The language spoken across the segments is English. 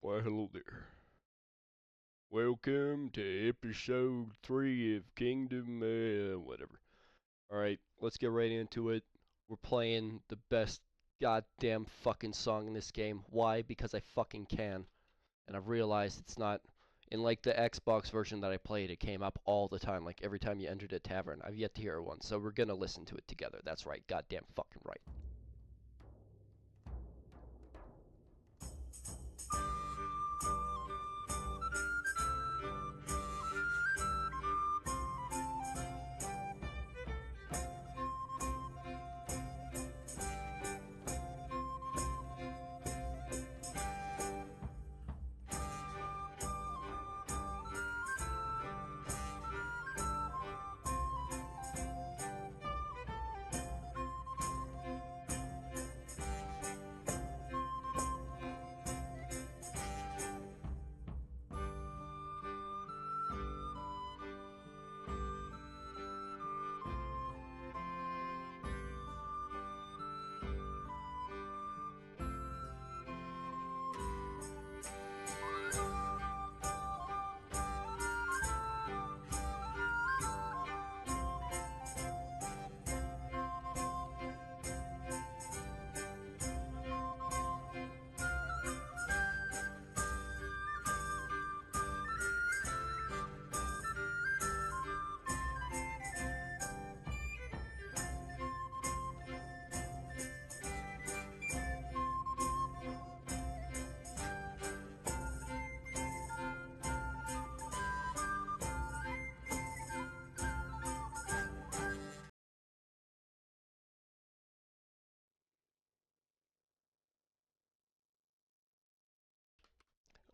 Why, hello there. Welcome to episode 3 of Kingdom, whatever. Alright, let's get right into it. We're playing the best goddamn fucking song in this game. Why? Because I fucking can. And I've realized it's not. In like the Xbox version that I played, it came up all the time, like every time you entered a tavern. I've yet to hear it once, so we're gonna listen to it together. That's right, goddamn fucking right.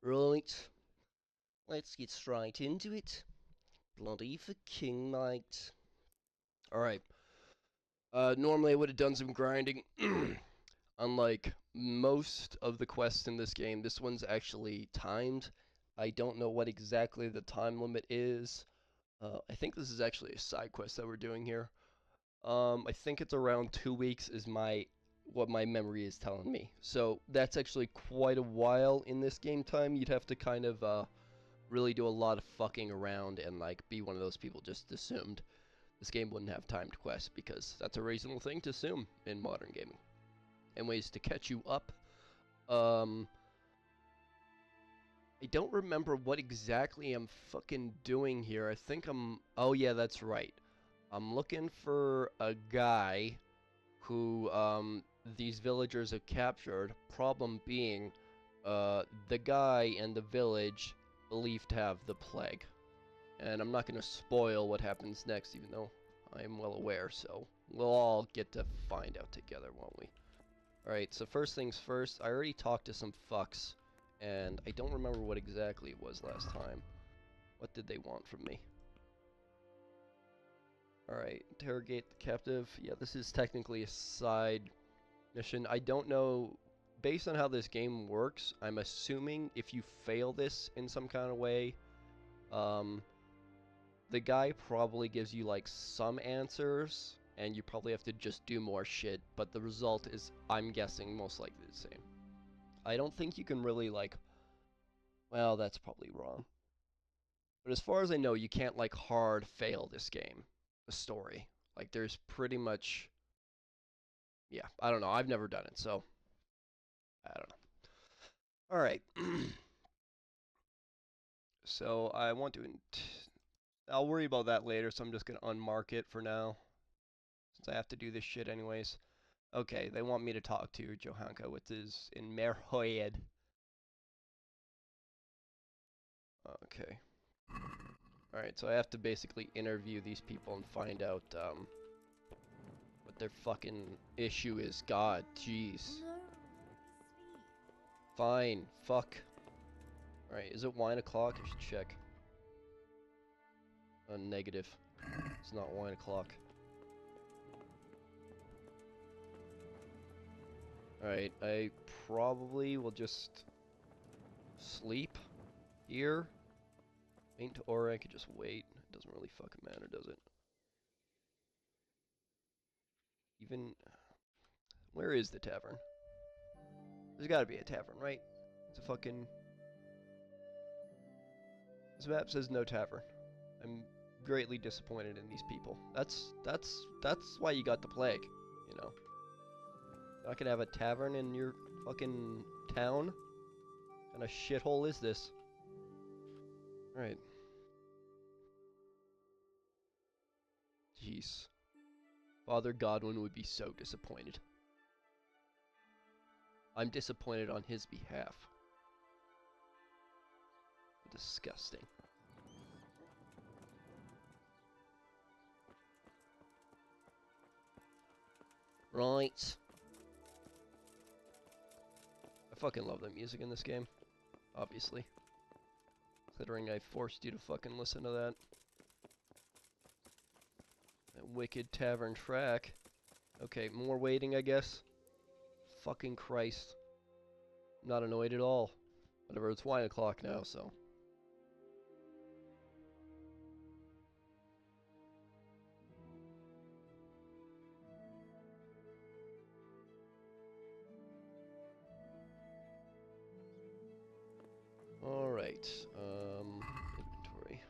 Right, let's get straight into it. Bloody for king, mate. Alright. Normally I would have done some grinding. Unlike most of the quests in this game, this one's actually timed. I don't know what exactly the time limit is. I think this is actually a side quest that we're doing here. I think it's around 2 weeks is what my memory is telling me. So that's actually quite a while in this game time. You'd have to kind of really do a lot of fucking around and like be one of those people just assumed this game wouldn't have timed quests, because that's a reasonable thing to assume in modern gaming. And ways to catch you up. I don't remember what exactly I'm fucking doing here. I think oh yeah, that's right. I'm looking for a guy who these villagers have captured. Problem being, the guy and the village believed to have the plague. And I'm not going to spoil what happens next, even though I am well aware, so we'll all get to find out together, won't we? Alright, so first things first, I already talked to some fucks, and I don't remember what exactly it was last time. What did they want from me? Alright, interrogate the captive. Yeah, this is technically a side mission. I don't know, based on how this game works, I'm assuming if you fail this in some kind of way, the guy probably gives you like some answers, and you probably have to just do more shit, but the result is, I'm guessing, most likely the same. I don't think you can really like, well, that's probably wrong. But as far as I know, you can't like hard fail this game, the story. Like there's pretty much, yeah, I don't know. I've never done it, so I don't know. All right. So I want to, I'll worry about that later, so I'm just going to unmark it for now, since I have to do this shit anyways. Okay, they want me to talk to Johanka, which is in Merhoed. Okay. Alright, so I have to basically interview these people and find out, what their fucking issue is. God, jeez. Fine, fuck. Alright, is it wine o'clock? I should check. Negative. It's not wine o'clock. Alright, I probably will just sleep here. Faint aura, I could just wait. It doesn't really fucking matter, does it? Even... Where is the tavern? There's gotta be a tavern, right? It's a fucking... This map says no tavern. I'm greatly disappointed in these people. That's why you got the plague, you know. Not gonna have a tavern in your fucking town? What kind of shithole is this? Alright. Jeez. Father Godwin would be so disappointed. I'm disappointed on his behalf. Disgusting. Right. I fucking love the music in this game. Obviously. Considering I forced you to fucking listen to that. That wicked tavern track. Okay, more waiting, I guess. Fucking Christ. I'm not annoyed at all. Whatever, it's 1 o'clock now, so. Alright, inventory.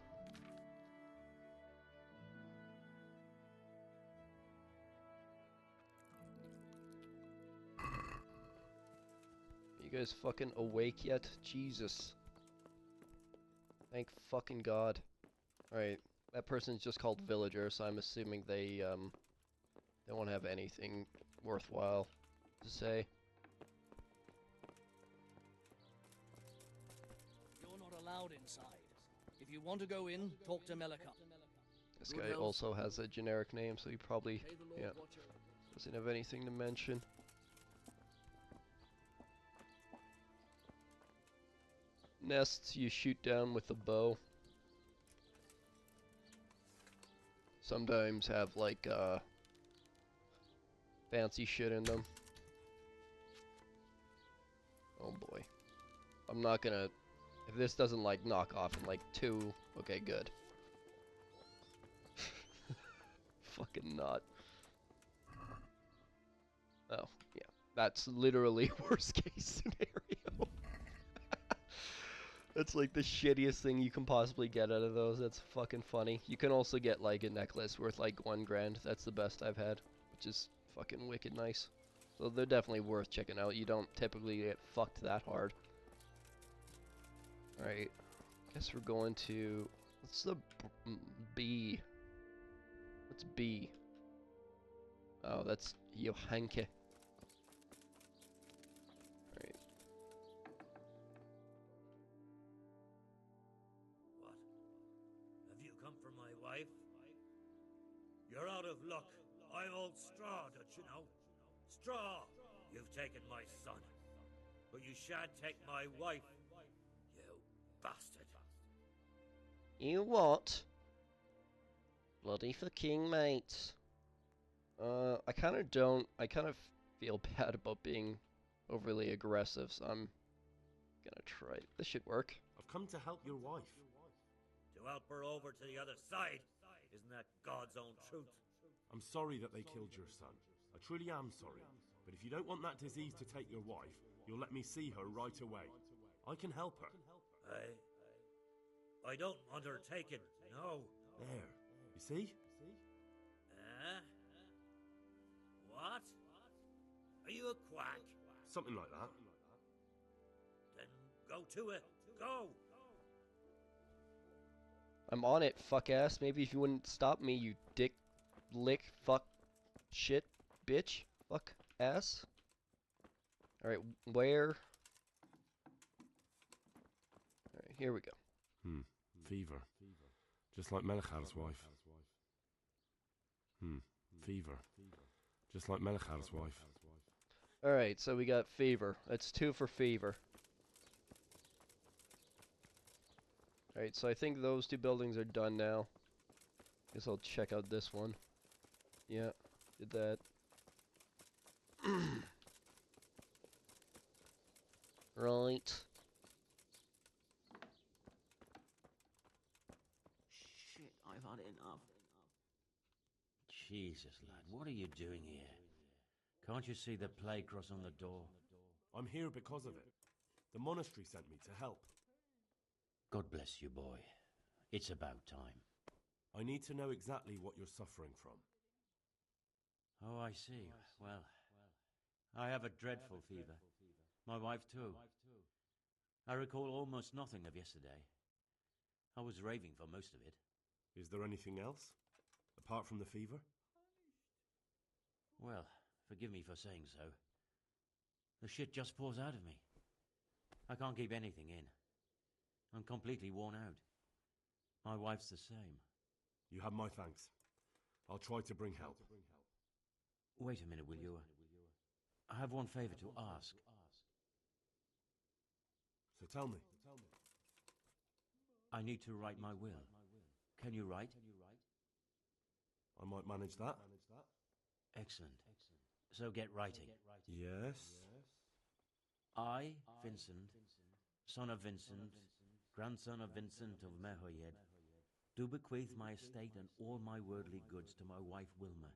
Are you guys fucking awake yet? Jesus. Thank fucking God. Alright, that person's just called Villager, so I'm assuming they won't have anything worthwhile to say. You're not allowed inside. If you want to go in, talk to Melika. This guy also has a generic name, so he probably, yeah, doesn't have anything to mention. Nests you shoot down with a bow. Sometimes have like fancy shit in them. Oh boy. I'm not gonna, if this doesn't like knock off in like 2, okay, good. Fucking not. Oh, yeah. That's literally worst case scenario. That's like the shittiest thing you can possibly get out of those. That's fucking funny. You can also get like a necklace worth like 1 grand. That's the best I've had, which is fucking wicked nice. So they're definitely worth checking out. You don't typically get fucked that hard. Alright. Guess we're going to... What's the B? What's B? Oh, that's Johanke. Alright. What? Have you come for my wife? You're out of luck. I'm old Straw, don't you know? Straw! You've taken my son. But you shan't take my wife. You bastard. You what? Bloody fucking mate. I kind of feel bad about being overly aggressive, so I'm gonna try it. This should work. I've come to help your wife. To help her over to the other side? Isn't that God's own truth? I'm sorry that they killed your son. I truly am sorry. But if you don't want that disease to take your wife, you'll let me see her right away. I can help her. I don't want her taken, no. There. You see? What? Are you a quack? Something like that. Then go to it. Go! I'm on it, fuck ass. Maybe if you wouldn't stop me, you dick, lick, fuck, shit, bitch, fuck ass. Alright, where? Alright, here we go. Fever. Just like Melchar's wife. Fever. Just like Melchar's wife. Alright, so we got fever. That's 2 for fever. Alright, so I think those 2 buildings are done now. Guess I'll check out this one. Yeah, did that. Right. Shit, I've had enough. Jesus, lad, what are you doing here? Can't you see the plague cross on the door? I'm here because of it. The monastery sent me to help. God bless you, boy. It's about time. I need to know exactly what you're suffering from. Oh, I see. Well, I have a dreadful fever. My wife, too. I recall almost nothing of yesterday. I was raving for most of it. Is there anything else? Apart from the fever? Well, forgive me for saying so. The shit just pours out of me. I can't keep anything in. I'm completely worn out. My wife's the same. You have my thanks. I'll try to bring help. Wait a minute, will you? I have one favor to ask. So tell me. I need to write my will. Can you write? I might manage that. Excellent. So get writing. Yes? I, Vincent, son of Vincent, grandson of Vincent of Mehoyed, do bequeath my estate and all my worldly goods to my wife Wilma.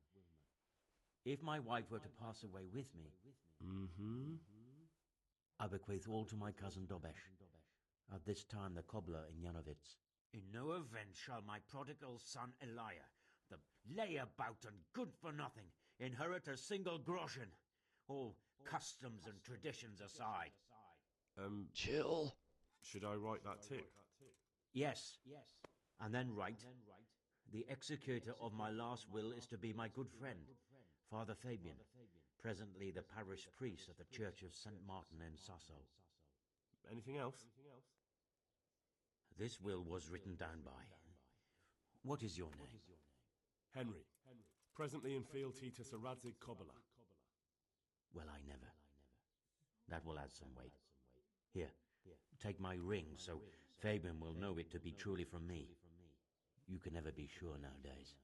If my wife were to pass away with me, I bequeath all to my cousin Dobesh, at this time the cobbler in Janovitz. In no event shall my prodigal son Elia, the layabout and good-for-nothing, inherit a single groschen, all customs and traditions aside. Chill. Should I write that too? Yes, and then write, the executor of my last will is to be my good friend, Father Fabian, presently the parish priest at the Church of St. Martin in Sasso. Anything else? This will was written down by. What is your name? Henry. Presently in fealty to Sir Radzig Kobyla. Well, I never. That will add some weight. Here, take my ring so Fabian will know it to be truly from me. You can never be sure nowadays.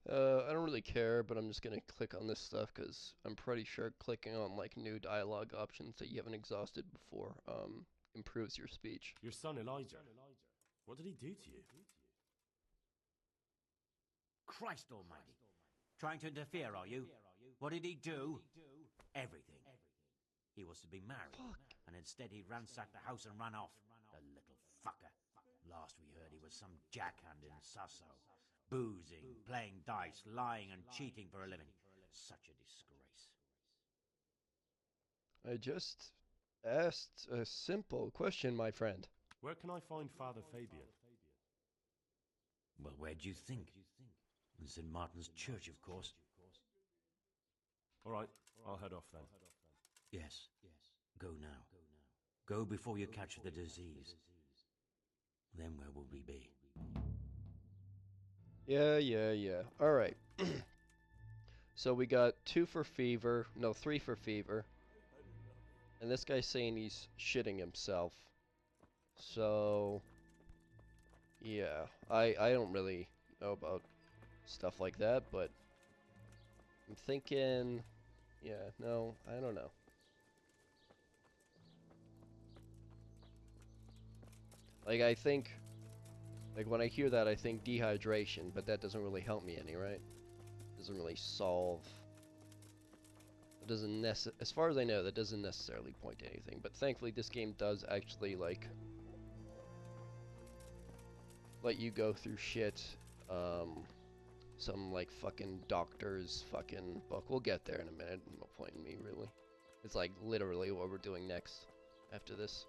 I don't really care, but I'm just gonna click on this stuff because I'm pretty sure clicking on like new dialogue options that you haven't exhausted before improves your speech. Your son Elijah. What did he do to you? Christ almighty. Trying to interfere, are you? What did he do? Everything. He was to be married, and instead he ransacked the house and ran off. The little fucker. Last we heard he was some jackhand in Sasso. Boozing, playing dice, lying and cheating for a living. Such a disgrace. I just asked a simple question, my friend. Where can I find Father Fabian? Well, where do you think? In St. Martin's Church, of course. All right, I'll head off then. Yes. Go now. Go before you catch the disease. Then where will we be? Yeah. Alright. So we got 2 for fever. No, 3 for fever. And this guy's saying he's shitting himself. So... yeah. I don't really know about stuff like that, but... I'm thinking... yeah, no, I don't know. Like, I think... like, when I hear that, I think dehydration, but that doesn't really help me any, right? Doesn't really solve... it doesn't as far as I know, that doesn't necessarily point to anything. But thankfully, this game does actually, like... let you go through shit. Some, like, fucking doctor's fucking book. We'll get there in a minute. No point in me, really. It's, like, literally what we're doing next after this.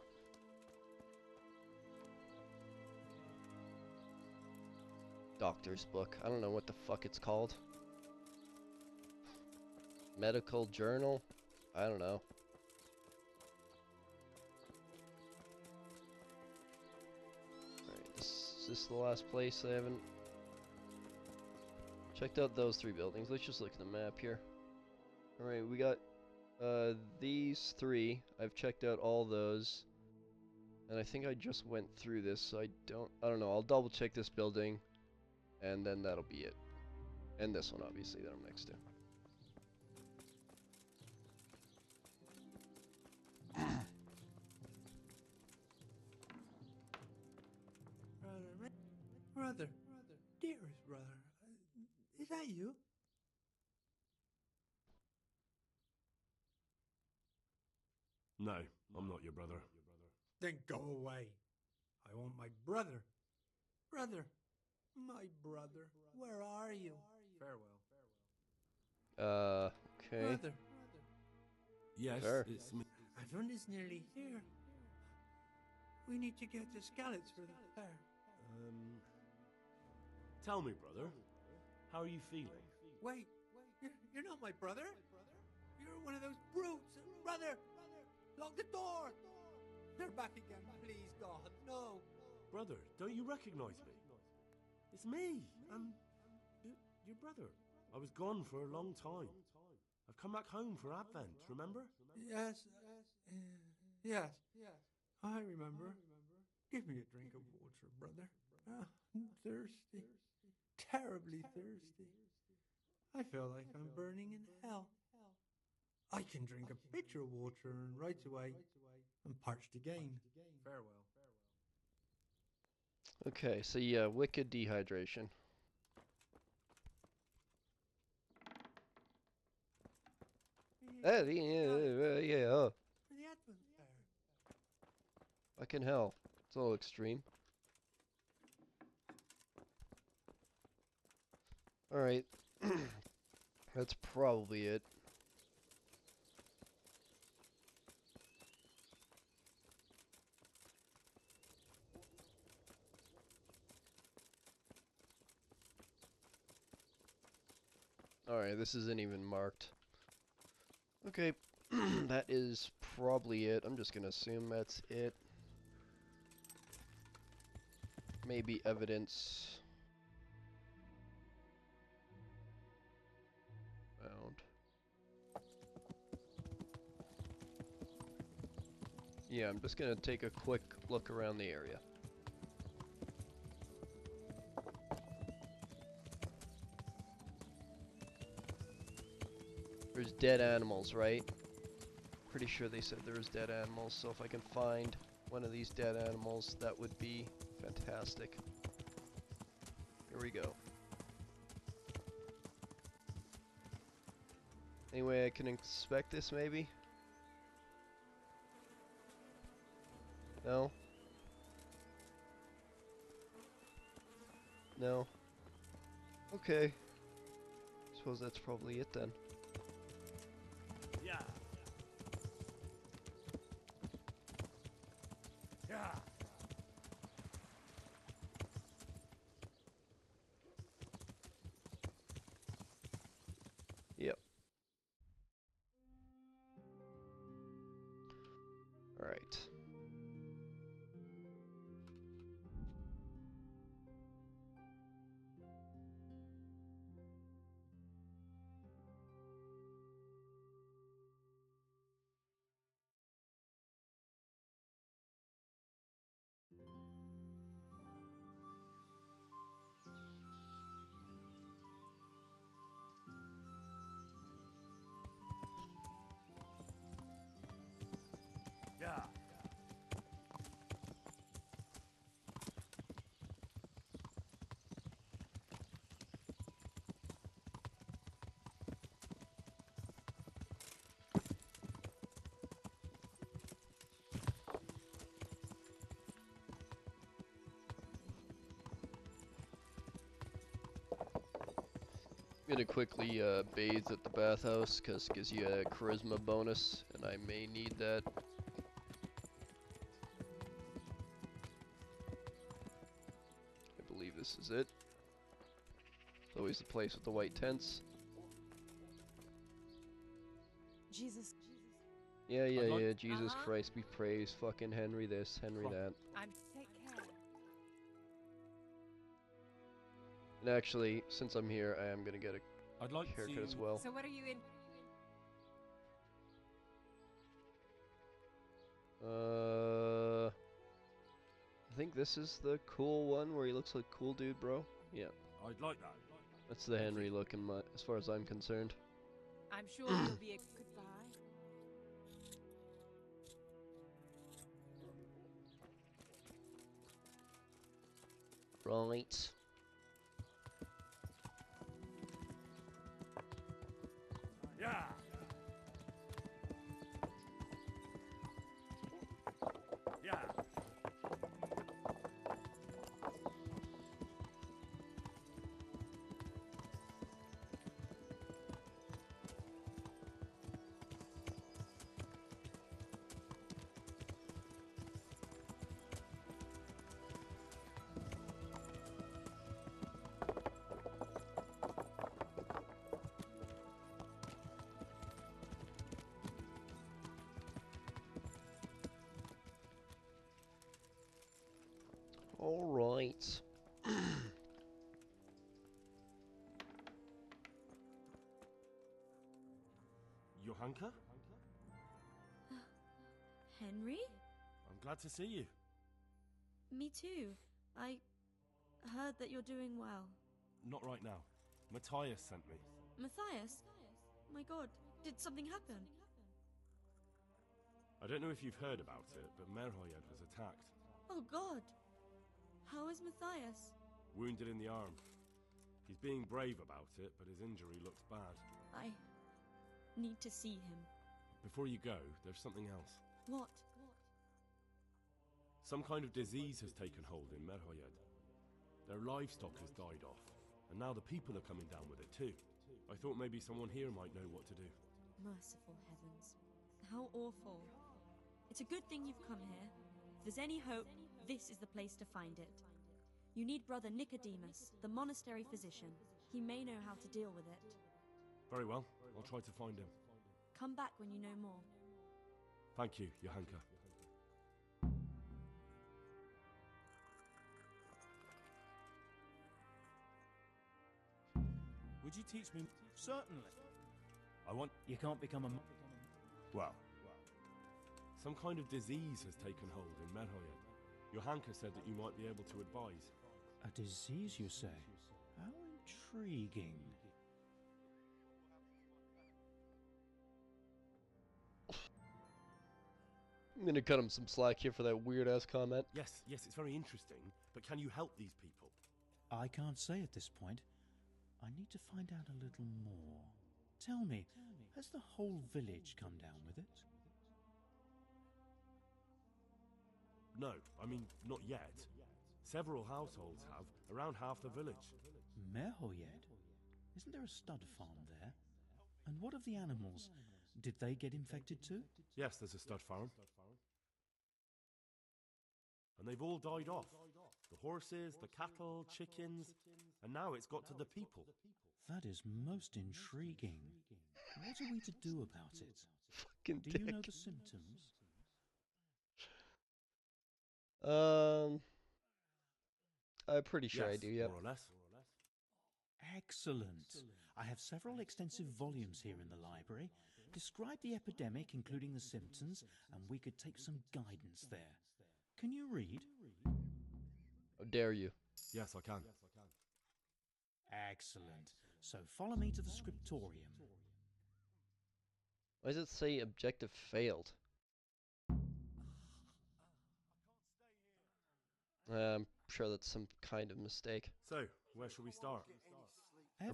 Doctor's book. I don't know what the fuck it's called. Medical journal? I don't know. Alright, is this the last place I haven't checked out? Those 3 buildings. Let's just look at the map here. Alright, we got these 3. I've checked out all those. And I think I just went through this, so I don't know. I'll double check this building. And then that'll be it. And this one, obviously, that I'm next to. Brother, dearest brother, is that you? No, I'm not your brother. Then go away. I want my brother. Brother. My brother. Where are you? Farewell. Okay. Brother. Yes, Sure. it's me. Everyone is nearly here. We need to get the skeleton for the fair. Tell me, brother, how are you feeling? Wait, you're not my brother? You're one of those brutes. Brother, lock the door. They're back again. Please, God, no. Brother, don't you recognize me? It's me. Your brother. I was gone for a long time. I've come back home for Advent, remember? Yes, yes. I remember. Give me a drink of water, brother. I'm thirsty. Terribly thirsty. I feel like I'm burning in hell. I can drink a pitcher of water and right away I'm parched again. Farewell. Okay, so yeah, wicked dehydration. Yeah. For the Advent fair. Fucking hell. It's a little extreme. Alright. That's probably it. Alright, this isn't even marked. Okay, that is probably it. I'm just gonna assume that's it. Maybe evidence found. Yeah, I'm just gonna take a quick look around the area. There's dead animals, right? Pretty sure they said there was dead animals, so if I can find one of these dead animals, that would be fantastic. Here we go. Any way I can inspect this, maybe? No? No? Okay. Suppose that's probably it then. Yeah. Yeah. Yep. Alright. Yeah. I'm gonna quickly bathe at the bathhouse because it gives you a charisma bonus, and I may need that. I believe this is it. It's always the place with the white tents. Jesus. Yeah, I'd like- Jesus Christ be praised. Fucking Henry this, Henry that. I'm take care. And actually, since I'm here, I am gonna get a I'd like haircut to... as well. So what are you in? I think this is the cool one where he looks like cool dude, bro. Yeah, I'd like that. that's the Henry look in my, as far as I'm concerned. I'm sure you'll be a goodbye. Right. Yeah. Alright. Johanka? Henry? I'm glad to see you. Me too. I heard that you're doing well. Not right now. Matthias sent me. Matthias? My god, did something happen? I don't know if you've heard about it, but Merhoyed was attacked. Oh god. How is Matthias? Wounded in the arm. He's being brave about it, but his injury looks bad. I need to see him. Before you go, there's something else. What? Some kind of disease has taken hold in Merhoyed. Their livestock has died off, and now the people are coming down with it too. I thought maybe someone here might know what to do. Merciful heavens. How awful. It's a good thing you've come here. If there's any hope, this is the place to find it. You need Brother Nicodemus, the monastery physician. He may know how to deal with it. Very well, I'll try to find him. Come back when you know more. Thank you, Johanka. Would you teach me? Certainly. I want... You can't become a... Well, some kind of disease has taken hold in Merhoyed. Johanka said that you might be able to advise. A disease, you say? How intriguing. I'm gonna cut him some slack here for that weird-ass comment. Yes, it's very interesting, but can you help these people? I can't say at this point. I need to find out a little more. Tell me, has the whole village come down with it? No, I mean, not yet. Several households have, around half the village. Merhoyed? Isn't there a stud farm there? And what of the animals? Did they get infected too? Yes, there's a stud farm. And they've all died off. The horses, the cattle, chickens, and now it's got to the people. That is most intriguing. What are we to do about it? Fucking Do dick. you know the symptoms? I'm pretty sure I Yes, do, yep. more or less. Excellent. I have several extensive volumes here in the library. Describe the epidemic, including the symptoms, and we could take some guidance there. Can you read? How dare you? Yes, I can. Excellent. So follow me to the scriptorium. Why does it say objective failed? I'm sure that's some kind of mistake. So, where shall we start?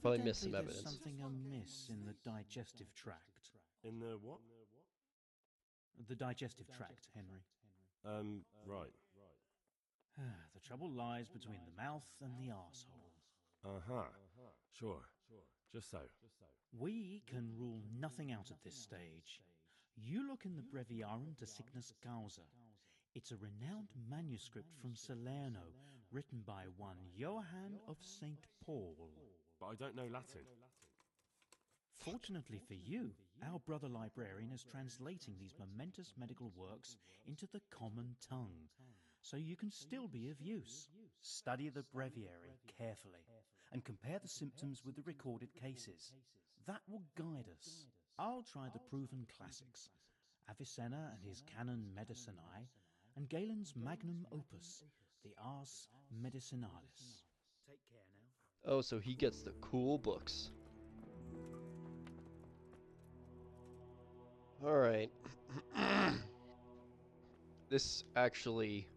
probably missed some Evidently there's evidence. something amiss in the digestive tract. In the what? The digestive tract, Henry. Right. The trouble lies between the mouth and the arsehole. Uh-huh. Sure. Just so. We can rule nothing out at this stage. You look in the Breviarum de Signus Causa. It's a renowned manuscript from Salerno, written by one Johann of St. Paul. But I don't know Latin. Fortunately for you, our brother librarian is translating these momentous medical works into the common tongue, so you can still be of use. Study the breviary carefully and compare the symptoms with the recorded cases. That will guide us. I'll try the proven classics, Avicenna and his Canon Medicinae, and Galen's magnum opus, the Ars Medicinalis. Take care now. Oh, so he gets the cool books. Alright. This actually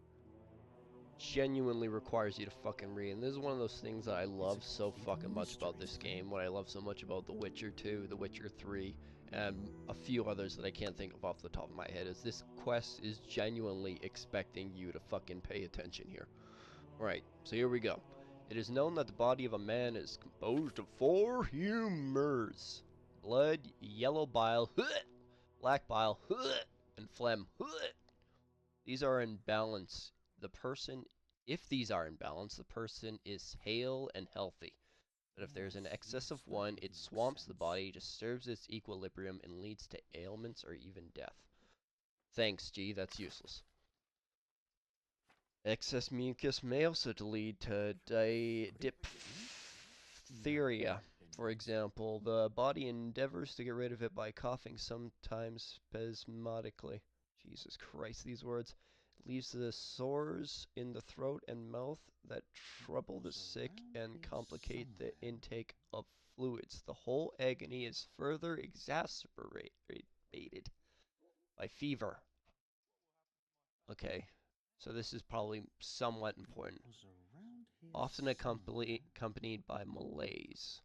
genuinely requires you to fucking read. And this is one of those things that I love so fucking much about this game. What I love so much about The Witcher 2, The Witcher 3, and a few others that I can't think of off the top of my head is this quest is genuinely expecting you to fucking pay attention here. Alright, so here we go. It is known that the body of a man is composed of 4 humors: blood, yellow bile, black bile, and phlegm. These are in balance. If these are in balance, the person is hale and healthy. But if there's an excess of one, it swamps the body, disturbs its equilibrium, and leads to ailments or even death. Thanks, G, that's useless. Excess mucus may also lead to diphtheria. For example, the body endeavors to get rid of it by coughing, sometimes spasmodically. Jesus Christ, these words. It leaves the sores in the throat and mouth that trouble the sick and complicate the intake of fluids. The whole agony is further exacerbated by fever. Okay, so this is probably somewhat important. Often accompanied by malaise.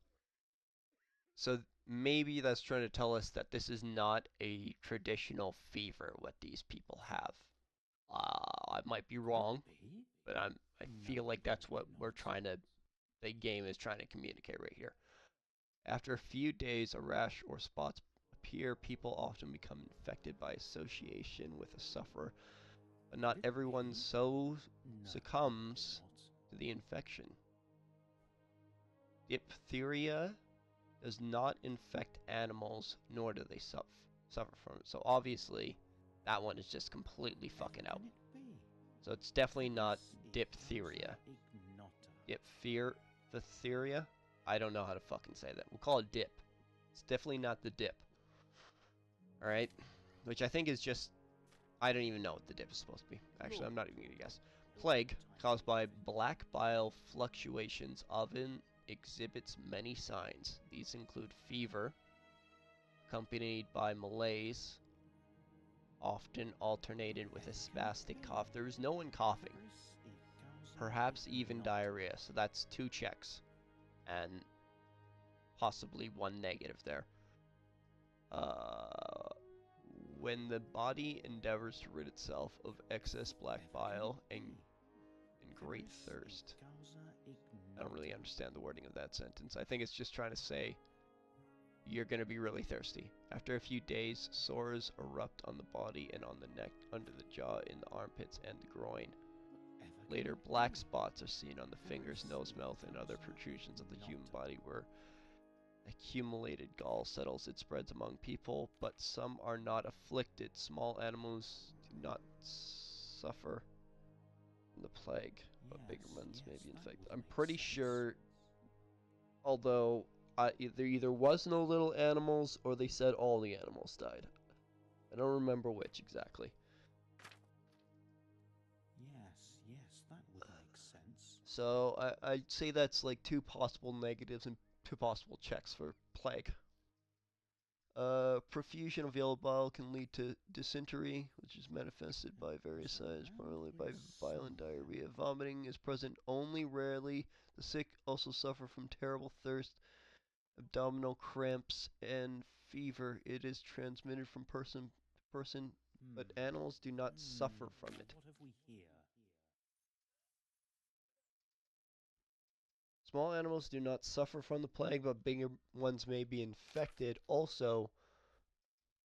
So maybe that's trying to tell us that this is not a traditional fever what these people have. I might be wrong, but I feel like that's what the game is trying to communicate right here. After a few days, a rash or spots appear. People often become infected by association with a sufferer, but not everyone succumbs to the infection. Diphtheria does not infect animals, nor do they suffer from it. So obviously, that one is just completely fucking out. So it's definitely not diphtheria. Diphtheria? I don't know how to fucking say that. We'll call it dip. It's definitely not the dip. Alright? Which I think is just... I don't even know what the dip is supposed to be. Actually, I'm not even going to guess. Plague, caused by black bile fluctuations, often exhibits many signs. These include fever, accompanied by malaise, often alternated with a spastic cough. There is no one coughing. Perhaps even diarrhea. So that's 2 checks. And possibly 1 negative there. When the body endeavors to rid itself of excess black bile and great thirst. I don't really understand the wording of that sentence. I think it's just trying to say you're going to be really thirsty. After a few days, sores erupt on the body and on the neck, under the jaw, in the armpits, and the groin. Later, black spots are seen on the fingers, nose, mouth, and other protrusions of the human body where accumulated gall settles. It spreads among people, but some are not afflicted. Small animals do not suffer from the plague, but bigger ones may be infected. I'm pretty sure, although there either was no little animals or they said all the animals died. I don't remember which exactly. Yes, that would make sense. So I'd say that's like 2 possible negatives and 2 possible checks for plague. Profusion of yellow bile can lead to dysentery, which is manifested by various signs, primarily by violent diarrhea. Vomiting is present only rarely. The sick also suffer from terrible thirst, abdominal cramps, and fever. It is transmitted from person to person, but animals do not suffer from it. What have we here? Small animals do not suffer from the plague, but bigger ones may be infected. Also,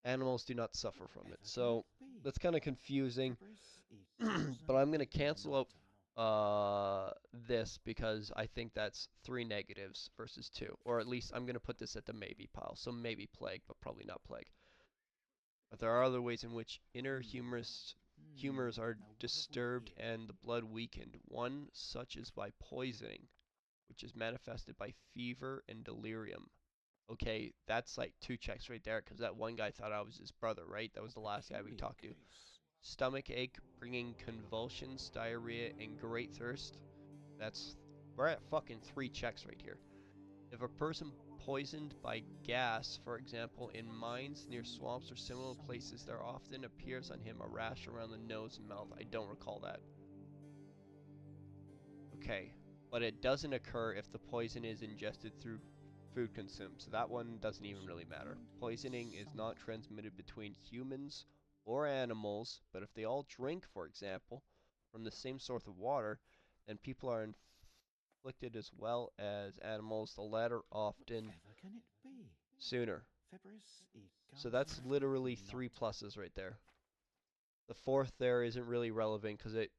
animals do not suffer from it. So that's kind of confusing. But I'm going to cancel out this because I think that's 3 negatives versus 2. Or at least I'm going to put this at the maybe pile. So maybe plague, but probably not plague. But there are other ways in which inner humors are disturbed and the blood weakened. One such is by poisoning, which is manifested by fever and delirium. Okay, that's like 2 checks right there, because that one guy thought I was his brother, right? That was the last guy we talked to. Stomach ache, bringing convulsions, diarrhea, and great thirst. We're at fucking 3 checks right here. If a person poisoned by gas, for example, in mines, near swamps, or similar places, there often appears on him a rash around the nose and mouth. I don't recall that. Okay, but it doesn't occur if the poison is ingested through food consumed, so that one doesn't even really matter. Poisoning is not transmitted between humans or animals, but if they all drink, for example, from the same source of water, then people are inflicted as well as animals, the latter often sooner. So that's literally 3 pluses right there. The 4th there isn't really relevant because it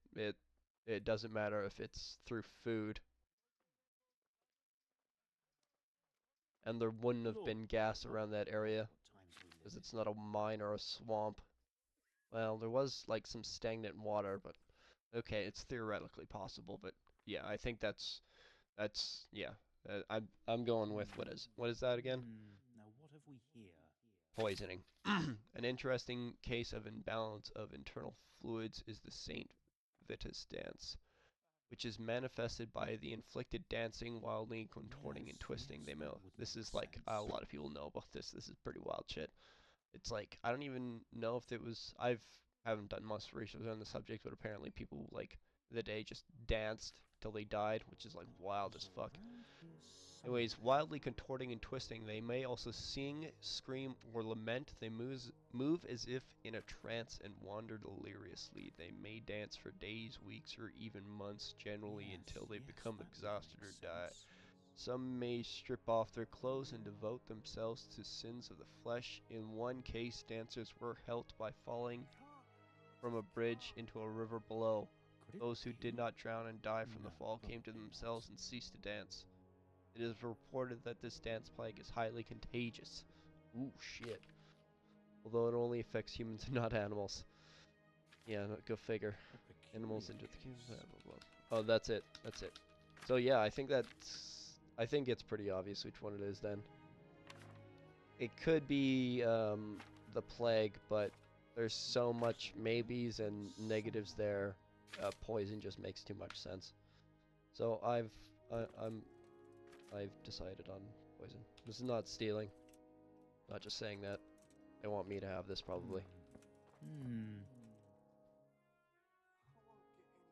doesn't matter if it's through food. And there wouldn't have been gas around that area because it's not a mine or a swamp. Well, there was like some stagnant water, but Okay, it's theoretically possible, but yeah, I think that's yeah. I'm going with what is that again? Now what have we here? Poisoning. An interesting case of imbalance of internal fluids is the Saint Vitus dance, which is manifested by the inflicted dancing, wildly contorting and twisting. Yes, that would This make is like a sense. lot of people know about this. This is pretty wild shit. It's like I don't even know if it was. Haven't done much research on the subject, but apparently people like the day just danced till they died, which is like wild as fuck. Around here Anyways, somewhere. wildly contorting and twisting, they may also sing, scream, or lament. They move as if in a trance and wander deliriously. They may dance for days, weeks, or even months, generally Yes, until they yes, become that would exhausted make or die. sense. Some may strip off their clothes and devote themselves to sins of the flesh. In one case, dancers were helped by falling from a bridge into a river below. Could it Those who did be? not drown and die from the No, fall came to probably not. themselves and ceased to dance. It is reported that this dance plague is highly contagious. Ooh, shit. Although it only affects humans and not animals. Yeah, go figure. A peculiar Animals into the kingdom. Blah, case. blah, blah. Oh, that's it. That's it. So yeah, I think it's pretty obvious which one it is then. It could be the plague, but there's so much maybes and negatives there. Poison just makes too much sense. So I've decided on poison. This is not stealing. Not just saying that. They want me to have this probably. Hmm.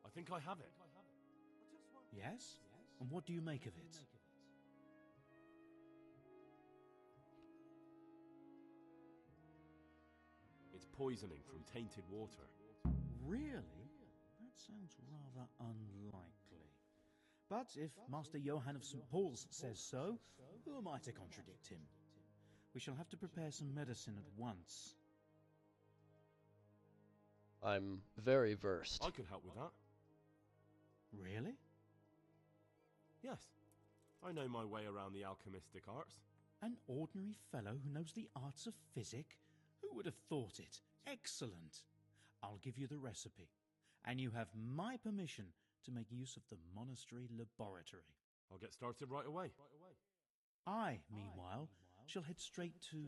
I think I have it. Yes? And what do you make of it? It's poisoning from tainted water. Really? That sounds rather unlikely. But if Master Johann of St. Paul's says so, who am I to contradict him? We shall have to prepare some medicine at once. I'm very versed. I could help with that. Really? Yes. I know my way around the alchemistic arts. An ordinary fellow who knows the arts of physic? Who would have thought it? Excellent. I'll give you the recipe, and you have my permission to make use of the monastery laboratory. I'll get started right away. I, meanwhile, shall head straight to,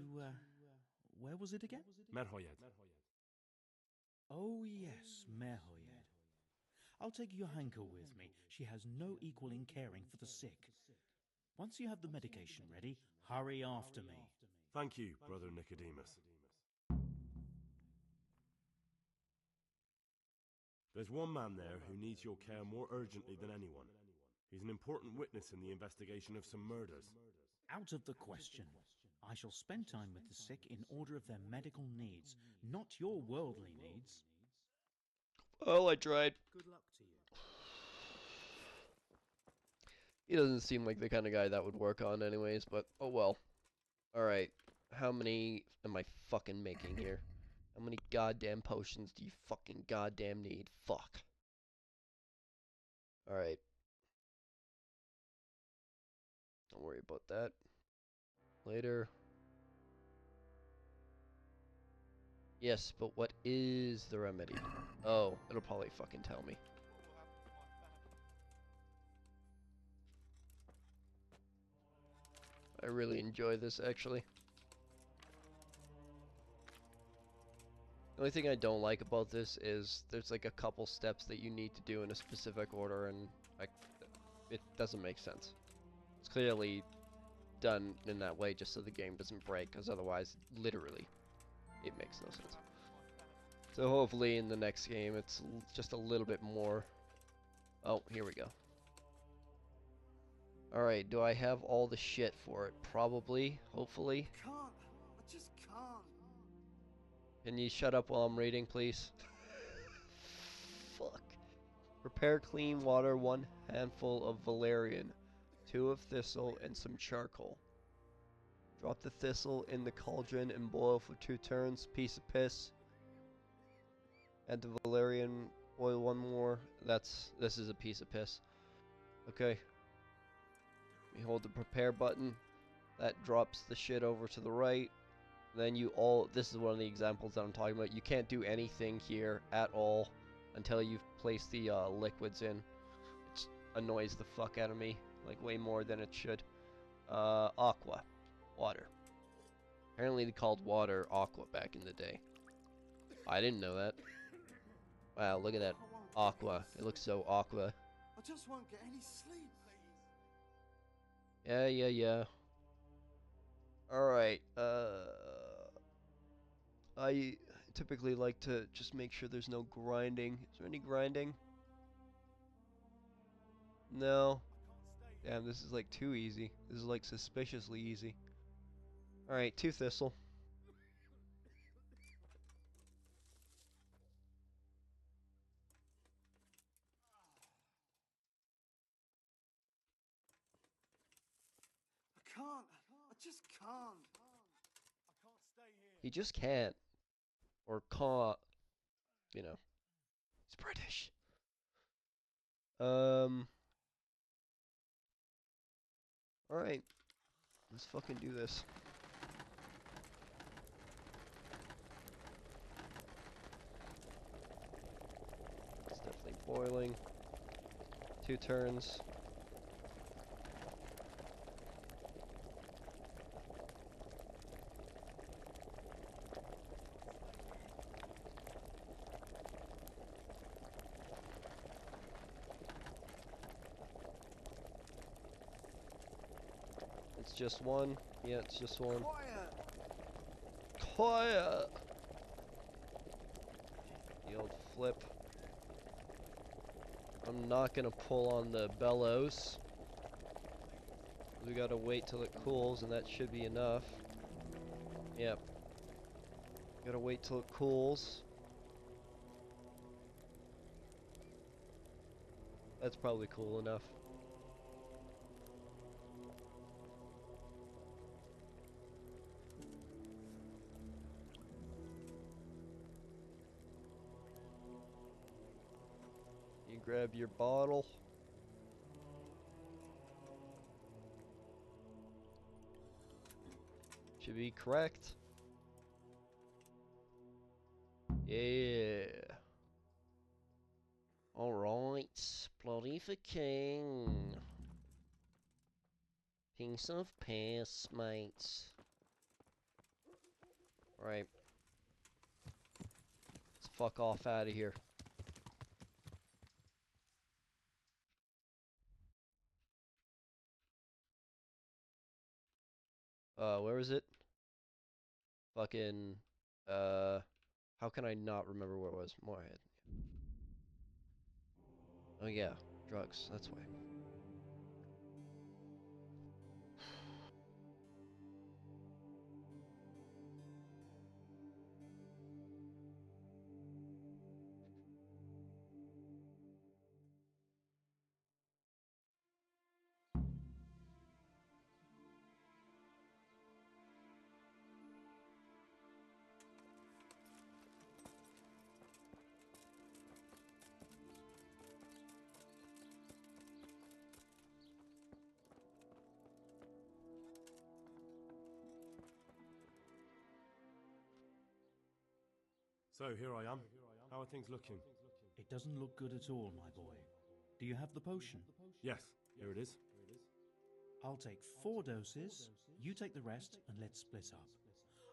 where was it again? Merhoyed. Oh yes, Merhoyed. I'll take Johanka with me. She has no equal in caring for the sick. Once you have the medication ready, hurry after me. Thank you, Brother Nicodemus. There's one man there who needs your care more urgently than anyone. He's an important witness in the investigation of some murders. Out of the question. I shall spend time with the sick in order of their medical needs, not your worldly needs. Well, I tried. Good luck to you. He doesn't seem like the kind of guy that would work on anyways, but oh well. Alright. How many am I fucking making here? How many goddamn potions do you fucking goddamn need? Fuck. Alright. Don't worry about that. Later. Yes, but what is the remedy? Oh, it'll probably fucking tell me. I really enjoy this, actually. The only thing I don't like about this is there's like a couple steps that you need to do in a specific order, and it doesn't make sense. It's clearly done in that way just so the game doesn't break, because otherwise, literally, it makes no sense. So hopefully in the next game it's just a little bit more. Oh, here we go. Alright, do I have all the shit for it? Probably, hopefully. Can't. I just can't. Can you shut up while I'm reading, please? Fuck. Prepare clean water, 1 handful of valerian, 2 of thistle, and some charcoal. Drop the thistle in the cauldron and boil for 2 turns. Piece of piss. Add the valerian, boil 1 more. This is a piece of piss. Okay. We hold the prepare button. That drops the shit over to the right. Then this is one of the examples that I'm talking about. You can't do anything here at all. until you've placed the liquids in. It annoys the fuck out of me, like way more than it should. Aqua, water. Apparently they called water aqua back in the day. I didn't know that. Wow, look at that aqua. It looks so aqua. I just won't get any sleep. Yeah. Alright, I typically like to just make sure there's no grinding. Is there any grinding? No. Damn, this is like too easy. This is like suspiciously easy. Alright, 2 thistle. I can't. I just can't. I can't stay here. He just can't. Or can't. You know. He's British. Alright. Let's fucking do this. It's definitely boiling. 2 turns. It's just one. Yeah, it's just one. Quiet. Quiet! The old flip. I'm not gonna pull on the bellows. We gotta wait till it cools, and that should be enough. Yep. Gotta wait till it cools. That's probably cool enough. You grab your bottle. Should be correct. Yeah. Alright. Bloody for king. Piece of piss, mate. Alright. Let's fuck off out of here. Where is it? Fucking, how can I not remember where it was? Moorhead. Oh yeah, drugs, that's why. So, here I am. How are things looking? It doesn't look good at all, my boy. Do you have the potion? Yes, here it is. I'll take 4 doses, you take the rest, and let's split up.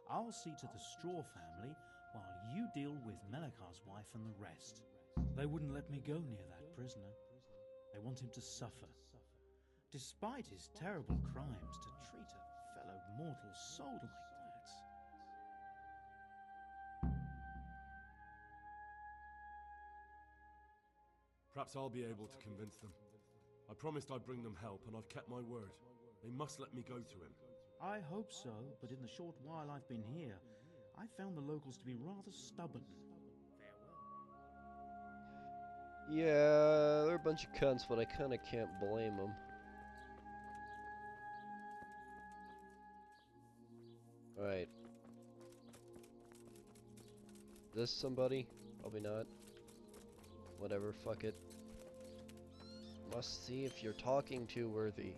I'll see to the Straw family while you deal with Melikar's wife and the rest. They wouldn't let me go near that prisoner. They want him to suffer. Despite his terrible crimes, to treat a fellow mortal soul like that. Perhaps I'll be able to convince them. I promised I'd bring them help, and I've kept my word. They must let me go to him. I hope so, but in the short while I've been here, I found the locals to be rather stubborn. Yeah, they're a bunch of cunts, but I kinda can't blame them. Alright. This somebody? Probably not. Whatever, fuck it. Must see if you're talking to worthy.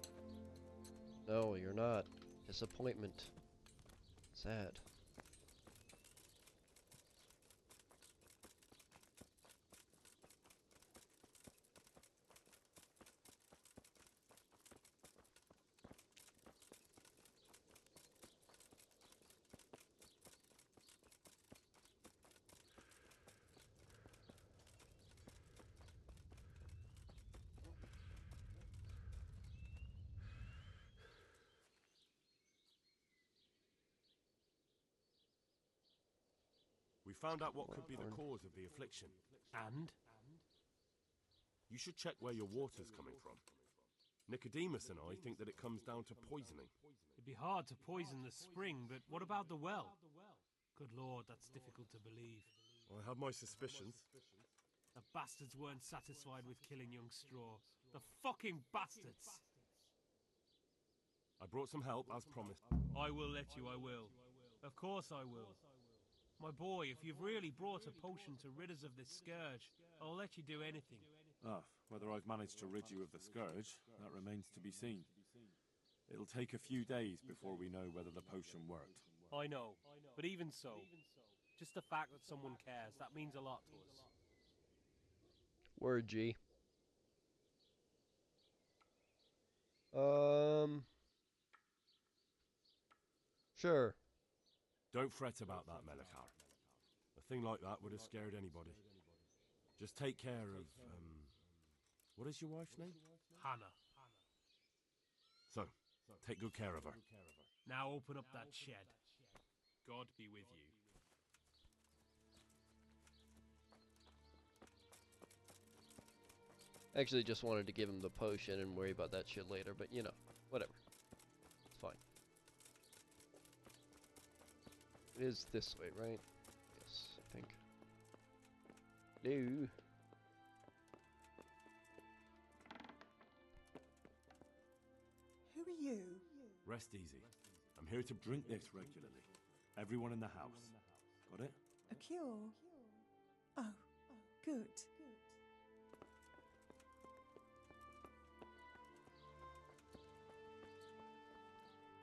No, you're not. Disappointment. Sad. found out what could be the cause of the affliction. And? You should check where your water's coming from. Nicodemus and I think that it comes down to poisoning. It'd be hard to poison the spring, but what about the well? Good lord, that's difficult to believe. I have my suspicions. The bastards weren't satisfied with killing young Straw. The fucking bastards! I brought some help, as promised. I will let you, I will. Of course I will. My boy, if you've really brought a potion to rid us of this scourge, I'll let you do anything. Ah, whether I've managed to rid you of the scourge, that remains to be seen. It'll take a few days before we know whether the potion worked. I know, but even so, just the fact that someone cares, that means a lot to us. Word, G. Sure. Don't fret about that, Melikar. A thing like that would have scared anybody. Just take care of, what is your wife's name? Hannah. So, take good care of her. Now open up that shed. God be with you. Actually, just wanted to give him the potion and worry about that shit later, but you know, whatever. It's fine. It is this way, right? Yes, I think. No. Who are you? Rest easy. I'm here to drink this regularly. Everyone in the house. Got it? A cure? Oh, good.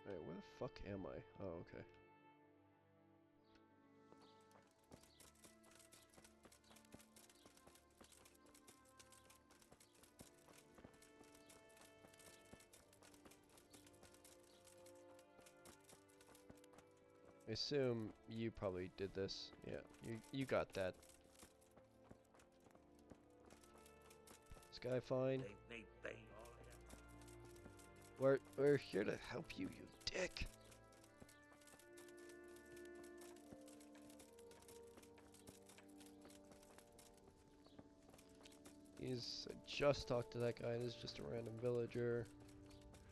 Alright, where the fuck am I? Oh, okay. I assume you probably did this. Yeah, you got that. This guy fine? We're here to help you, you dick. I just talked to that guy. This is just a random villager.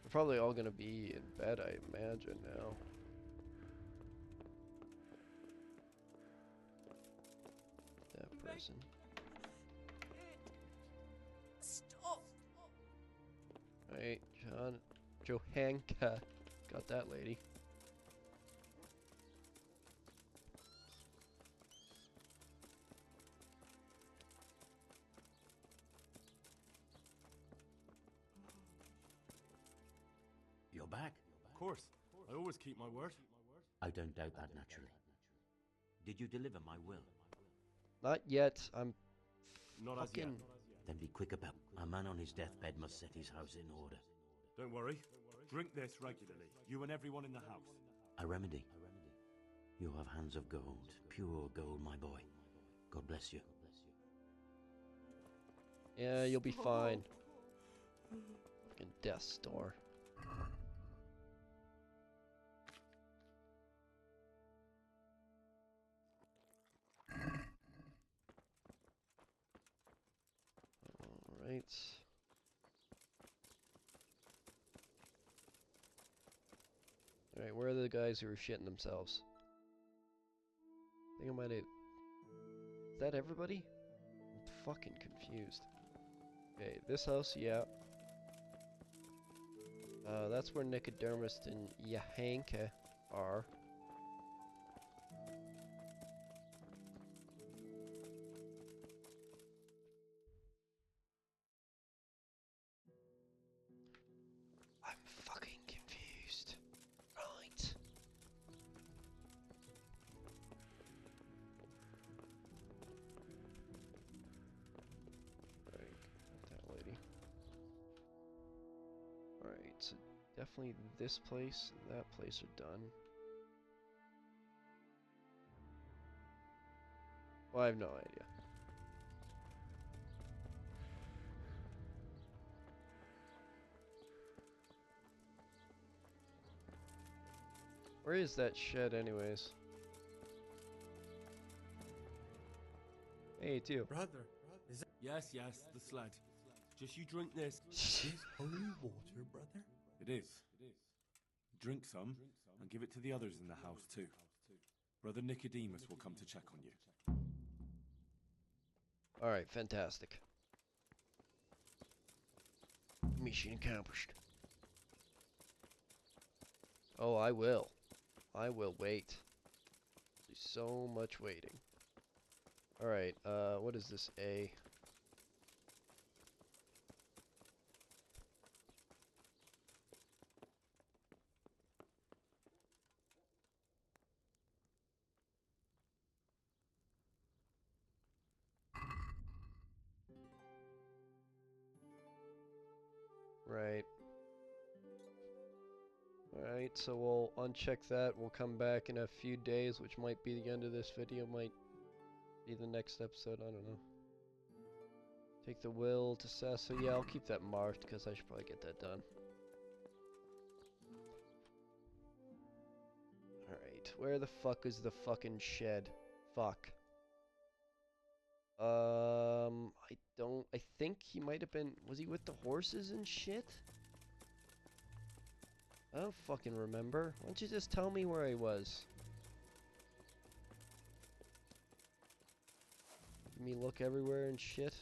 We're probably all gonna be in bed, I imagine now. That person. Stop! Right, Johanka. Got that lady. You're back? Of course. I always keep my word. I don't doubt that, naturally. Did you deliver my will? Not yet. I'm Not as yet. fucking... Then be quick about it. A man on his deathbed must set his house in order. Don't worry. Drink this regularly. You and everyone in the house. A remedy. You have hands of gold. Pure gold, my boy. God bless you. Yeah, you'll be fine. Fucking death store. Alright. Alright, where are the guys who are shitting themselves? I think I might have... Is that everybody? I'm fucking confused. Okay, this house, yeah. That's where Nicodemus and Yahanka are. I'm fucking confused. Right. Right, got that lady. Alright, so definitely this place and that place are done. Well, I have no idea. Where is that shed anyways? Hey, it's you. Brother, is that Yes, the sled. Just you drink this. this holy water, brother? It is. Drink some, and give it to the others in the house too. Brother Nicodemus will come to check on you. Alright, fantastic. Mission accomplished. Oh, I will. I will wait. There's so much waiting. Alright, what is this? A. Right. Alright, so we'll uncheck that. We'll come back in a few days, which might be the end of this video, might be the next episode, I don't know. Take the will to Sasso. Yeah, I'll keep that marked because I should probably get that done. Alright, where the fuck is the fucking shed? Fuck. I think he might have been, was he with the horses and shit? I don't fucking remember. Why don't you just tell me where he was? Let me look everywhere and shit.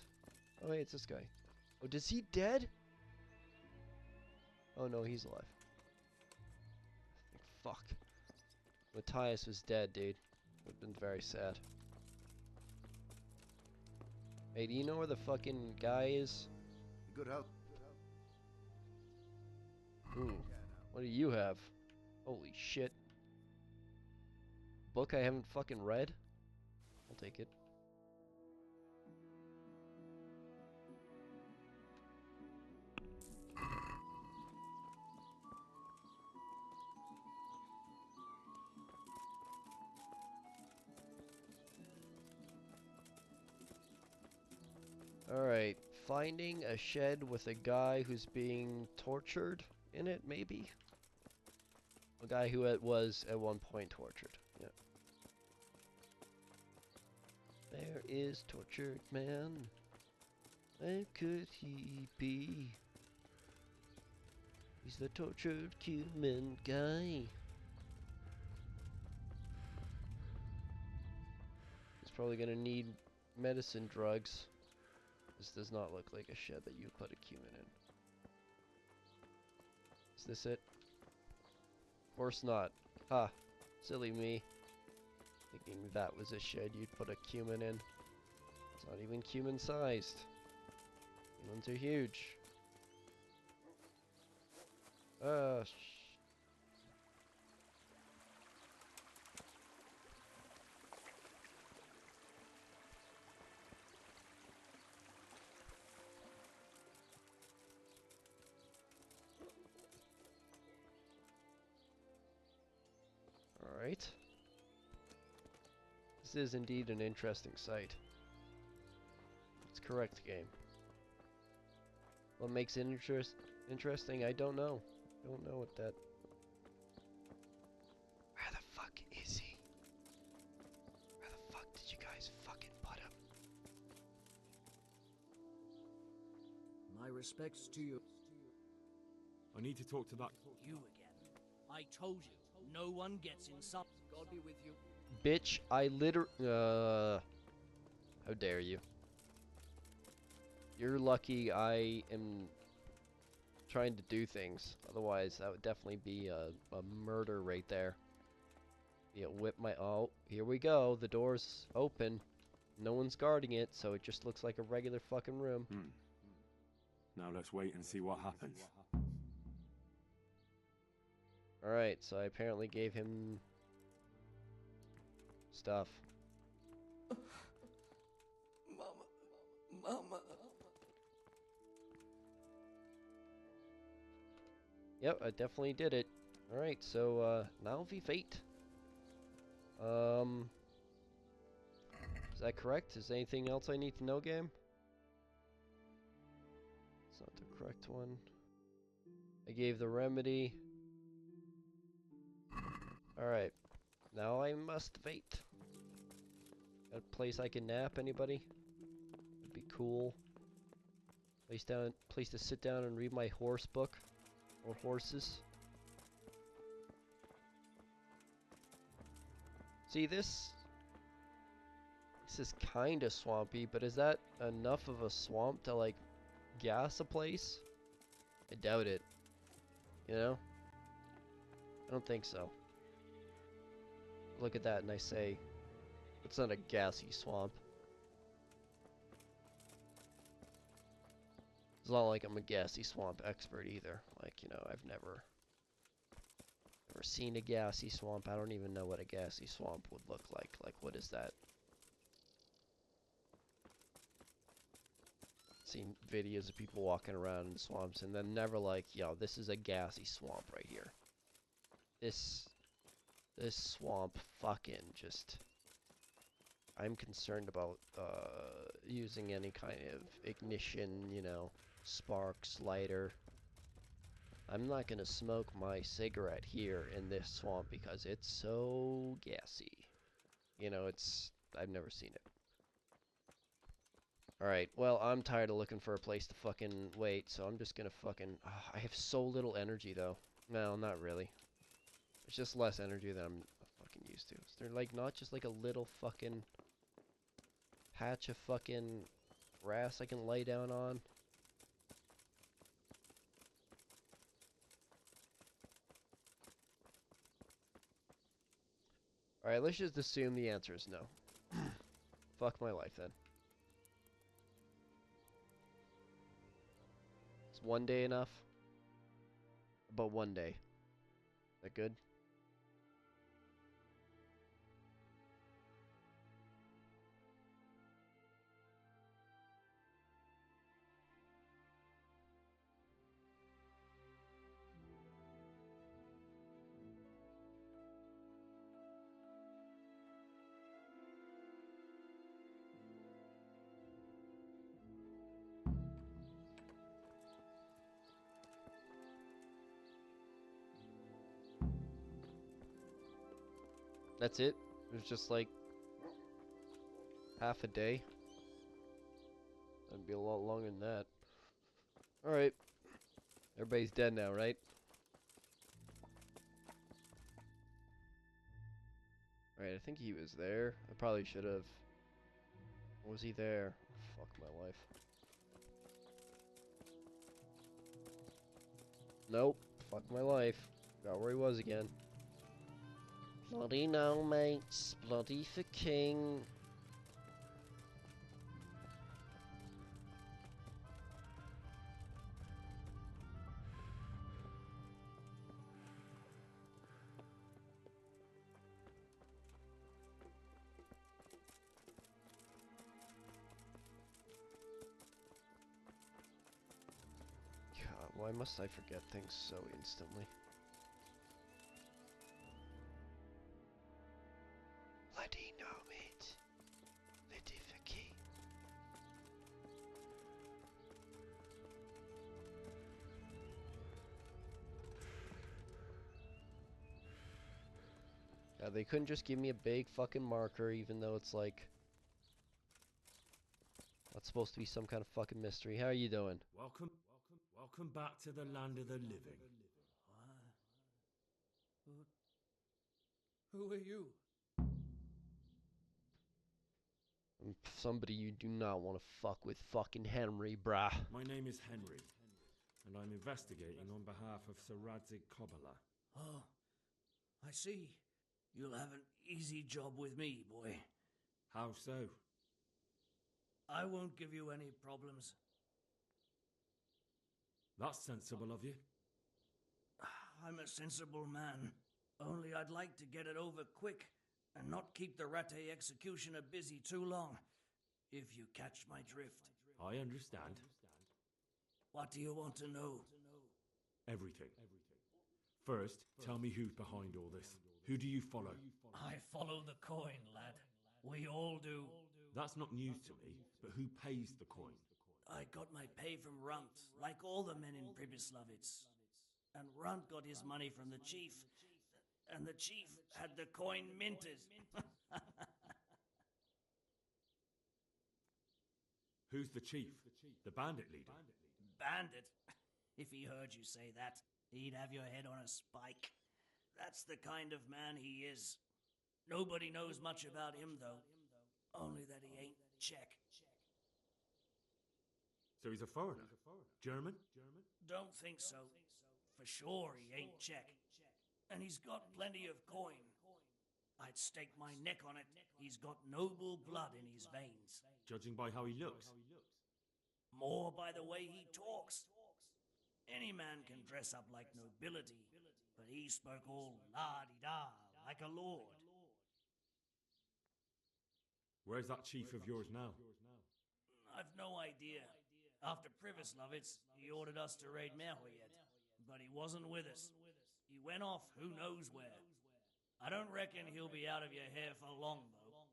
Oh, hey, it's this guy. Oh, is he dead? Oh, no, he's alive. Fuck. Matthias was dead, dude. Would have been very sad. Hey, do you know where the fucking guy is? Good help. Ooh. What do you have? Holy shit. Book I haven't fucking read? I'll take it. Alright, finding a shed with a guy who's being tortured in it, maybe? A guy who was at one point tortured, yeah. There is tortured man. Where could he be? He's the tortured human guy. He's probably gonna need medicine drugs. This does not look like a shed that you put a cumin in. Is this it? Of course not. Ha! Silly me. Thinking that was a shed you'd put a cumin in. It's not even cumin sized. Humans are huge. Alright. This is indeed an interesting sight. It's correct, game. What makes it interesting? I don't know. I don't know what that... Where the fuck is he? Where the fuck did you guys fucking put him? My respects to you. I need to talk to that... You again. I told you, no one gets inside. God be with you. Bitch, I how dare you? You're lucky I am trying to do things. Otherwise, that would definitely be a murder right there. Yeah, whip my... Oh, here we go. The door's open. No one's guarding it, so it just looks like a regular fucking room. Now let's wait and see what happens. Alright, so I apparently gave him... stuff. Mama. Yep, I definitely did it. Alright, so, now we wait. Is that correct? Is there anything else I need to know, game? It's not the correct one. I gave the remedy. Alright. Now I must wait. A place I can nap, anybody? Would be cool. Place to sit down and read my horse book. Or horses. See, this is kinda swampy, but is that enough of a swamp to, like, gas a place? I doubt it. You know? I don't think so. Look at that and I say, it's not a gassy swamp. It's not like I'm a gassy swamp expert either. Like, you know, I've never seen a gassy swamp. I don't even know what a gassy swamp would look like. Like, what is that? Seen videos of people walking around in swamps and then never like, yo, this is a gassy swamp right here. This swamp fucking just... I'm concerned about using any kind of ignition, you know, sparks, lighter. I'm not gonna smoke my cigarette here in this swamp because it's so gassy. You know, I've never seen it. Alright, well, I'm tired of looking for a place to fucking wait, so I'm just gonna fucking... I have so little energy, though. No, not really. It's just less energy than I'm fucking used to. Is there, like, not just, like, a little fucking... patch of fucking grass I can lay down on? Alright, let's just assume the answer is no. Fuck my life, then. Is one day enough? About one day. Is that good? That's it? It was just like half a day? That'd be a lot longer than that. Alright. Everybody's dead now, right? Alright, I think he was there. I probably should have. Was he there? Fuck my life. Nope. Fuck my life. Got where he was again. Bloody no, mates. Bloody for king. God, why must I forget things so instantly? Bloody no, mate. Bloody for king. Yeah, they couldn't just give me a big fucking marker, even though it's like... That's supposed to be some kind of fucking mystery. How are you doing? Welcome back to the land of the living. Who are you? I'm somebody you do not want to fuck with, fucking Henry, brah. My name is Henry, and I'm investigating on behalf of Sir Radzig Kobyla. Oh, I see. You'll have an easy job with me, boy. How so? I won't give you any problems. That's sensible of you. I'm a sensible man. Only I'd like to get it over quick and not keep the Rattay executioner busy too long, if you catch my drift. I understand. What do you want to know? Everything. First, tell me who's behind all this. Who do you follow? I follow the coin, lad. We all do. That's not news to me, but who pays the coin? I got my pay from Runt, like all the men in Pribyslavitz. And Runt got his money from the chief, and the chief had the coin minted. Who's the chief? The bandit leader? Bandit? If he heard you say that, he'd have your head on a spike. That's the kind of man he is. Nobody knows much about him, though. Only that he ain't Czech. So he's a foreigner? German? Don't think so. For sure he ain't Czech. And he's got plenty of coin. I'd stake my neck on it. He's got noble blood in his veins. Judging by how he looks? More by the way he talks. Any man can dress up like nobility, but he spoke all la-di-da, like a lord. Where's that chief of yours now? I've no idea. After Privislavitz, he ordered us to raid Merhoyet, but he wasn't with us. He went off who knows where. I don't reckon he'll be out of your hair for long, though.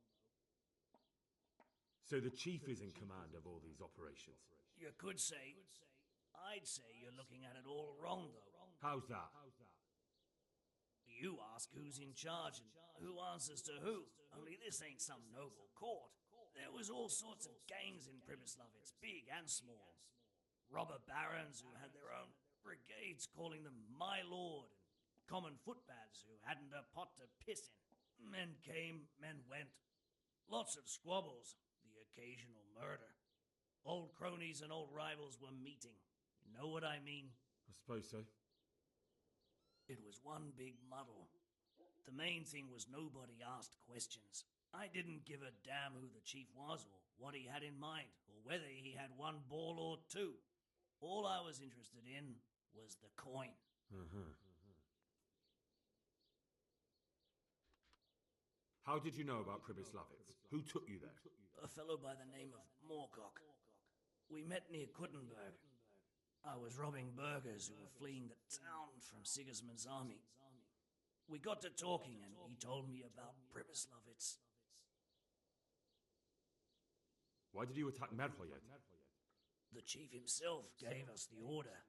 So the chief is in command of all these operations? You could say. I'd say you're looking at it all wrong, though. How's that? You ask who's in charge and who answers to who. Only this ain't some noble court. There was all sorts of gangs in Privislavitz, big and small. Robber barons who had their own brigades calling them my lord, and common footpads who hadn't a pot to piss in. Men came, men went. Lots of squabbles, the occasional murder. Old cronies and old rivals were meeting. You know what I mean? I suppose so. It was one big muddle. The main thing was nobody asked questions. I didn't give a damn who the chief was or what he had in mind or whether he had one ball or two. All I was interested in was the coin. How did you know about Privislavitz? Who took you there? A fellow by the name of Moorcock. We met near Kuttenberg. I was robbing burghers who were fleeing the town from Sigismund's army. We got to talking and he told me about Privislavitz. Why did you attack Merhoyet? The chief himself gave us the order.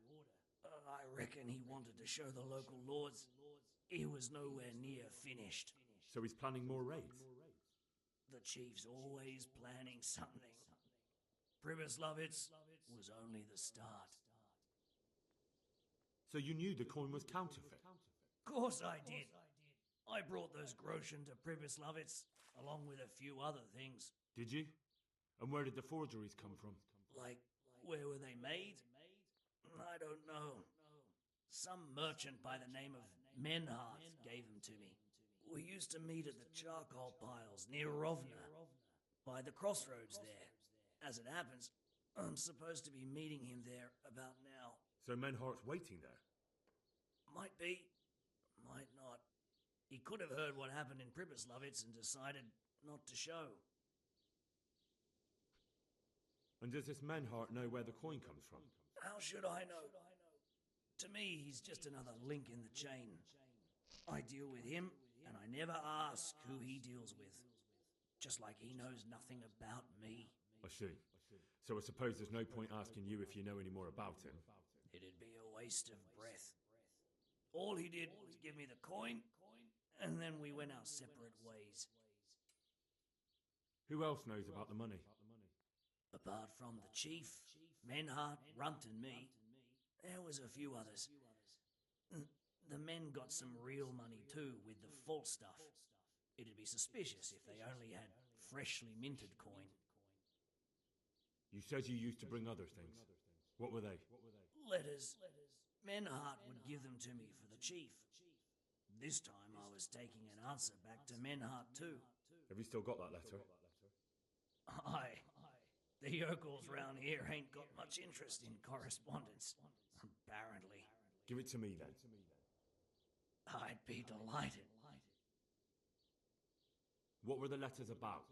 I reckon he wanted to show the local lords he was nowhere near finished. So he's planning more raids? The chief's always planning something. Privislavitz was only the start. So you knew the coin was counterfeit? Course I did. I brought those Grochen to Privislavitz, along with a few other things. Did you? And where did the forgeries come from? Like, where were they made? I don't know. Some merchant by the name of Menhart gave them to me. We used to meet at the charcoal piles near Rovna, by the crossroads there. As it happens, I'm supposed to be meeting him there about now. So Menhart's waiting there? Might be, might not. He could have heard what happened in Privislavitz and decided not to show. And does this Menhart know where the coin comes from? How should I know? To me, he's just another link in the chain. I deal with him, and I never ask who he deals with. Just like he knows nothing about me. I see. So I suppose there's no point asking you if you know any more about him. It'd be a waste of breath. All he did was give me the coin, and then we went our separate ways. Who else knows about the money? Apart from the chief, Menhart, Runt, and me, there was a few others. The men got some real money too, with the false stuff. It'd be suspicious if they only had freshly minted coin. You said you used to bring other things. What were they? Letters. Menhart would give them to me for the chief. This time I was taking an answer back to Menhart too. Have you still got that letter? Aye. The yokels round here ain't got much interest in correspondence, apparently. Give it to me then. I'd be delighted. What were the letters about?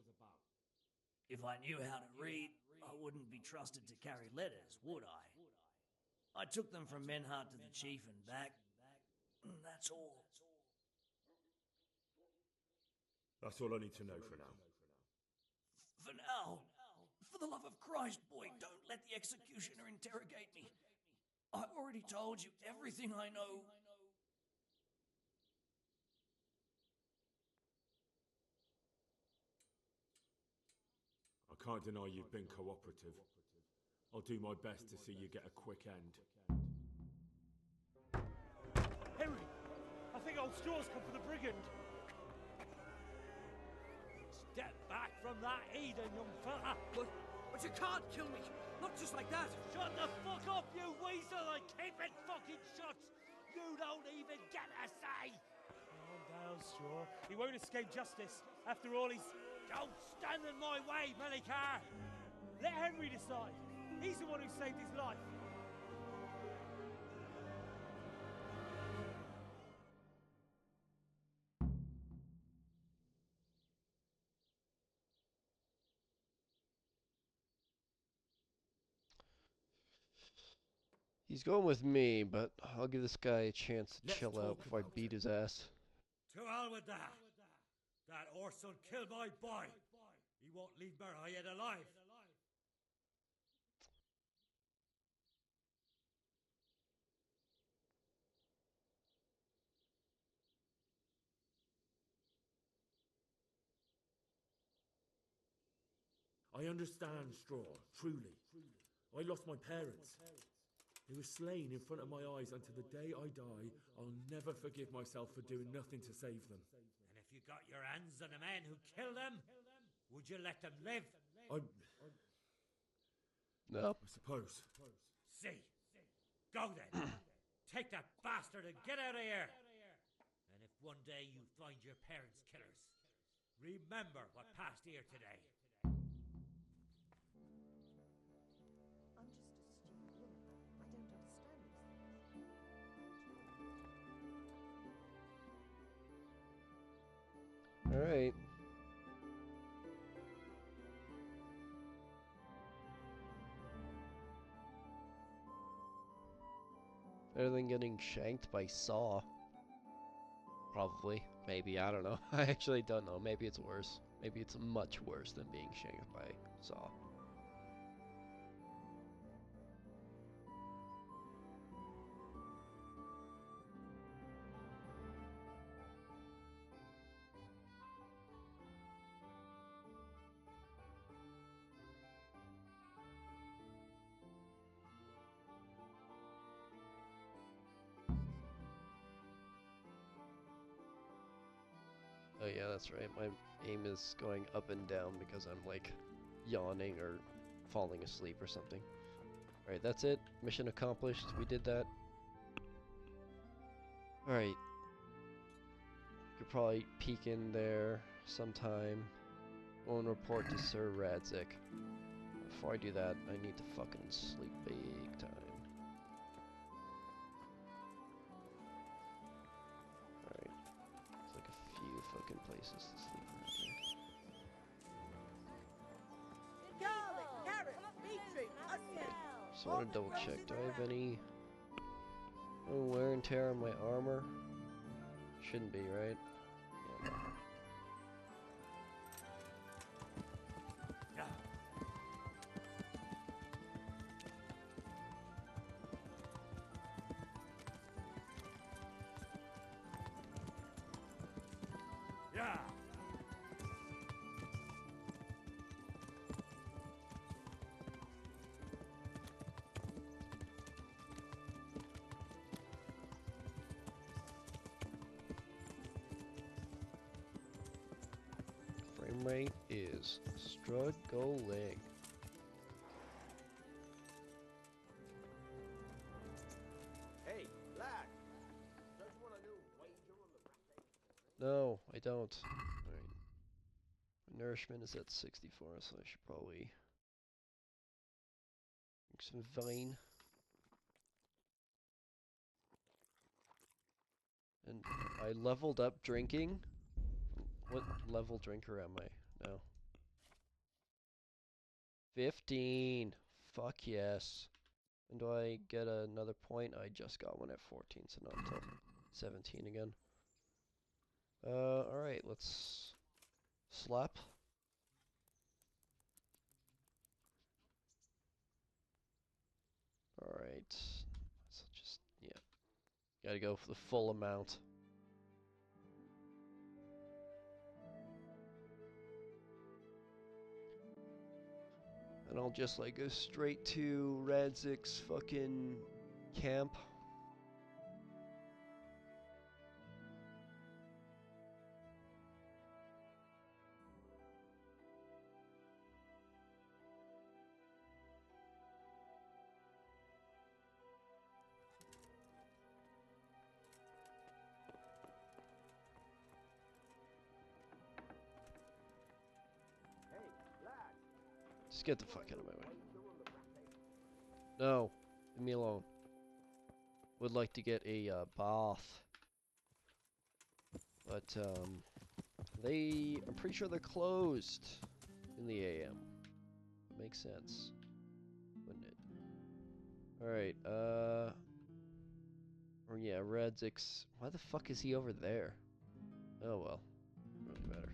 If I knew how to read, I wouldn't be trusted to carry letters, would I? I took them from Menhart to the chief and back. That's all. That's all I need to know for now. For now? For the love of Christ, boy, don't let the executioner interrogate me. I've already told you everything I know. I can't deny you've been cooperative. I'll do my best to see you get a quick end. Henry! I think old Straw's come for the brigand! Step back from that Eden, young fella! But you can't kill me! Not just like that! Shut the fuck up, you weasel, and keep it fucking shut! You don't even get a say! Calm down, Straw. He won't escape justice. After all, he's... Don't stand in my way, Melikar! Let Henry decide. He's the one who saved his life. He's going with me, but I'll give this guy a chance to Let's chill out talk before I about beat it. his ass. To hell with that! That Orson killed my boy! He won't leave Merhayed alive! I understand, Straw, truly. I lost my parents. They were slain in front of my eyes, and to the day I die, I'll never forgive myself for doing nothing to save them. And if you got your hands on the men who killed them, would you let them live? No. I suppose. See. Go then. Take that bastard and get out of here. And if one day you find your parents' killers, remember what passed here today. I'm just a stupid woman. I don't understand these things. Alright. Better than getting shanked by Saw. Probably. Maybe. I don't know. I actually don't know. Maybe it's worse. Maybe it's much worse than being shanked by Saw. Oh yeah, that's right. My aim is going up and down because I'm like yawning or falling asleep or something. Alright, that's it. Mission accomplished. We did that. Alright. Could probably peek in there sometime. Go and report to Sir Radzik. Before I do that, I need to fucking sleep big time. Alright. It's like a few fucking places to sleep around here. Garlic, carrot, beetroot, onion. Just want to double check. Do I have any wear and tear on my armor? Shouldn't be, right? Yeah. Yeah. Frame rate is struggling. Hey, lad. Don't you want a new wager on the rampage? No, I don't. Alright. My nourishment is at 64, so I should probably drink some vine. And I leveled up drinking. What level drinker am I now? 15. Fuck yes. And do I get another point? I just got one at 14, so not until 17 again. Alright, let's slap. Alright. So just, yeah. Gotta go for the full amount. And I'll just like go straight to Radzik's fucking camp. Just get the fuck out of my way. No, leave me alone. Would like to get a bath, but I'm pretty sure they're closed in the AM. Makes sense, wouldn't it? All right, or yeah, Radzik's. Why the fuck is he over there? Oh well, doesn't matter.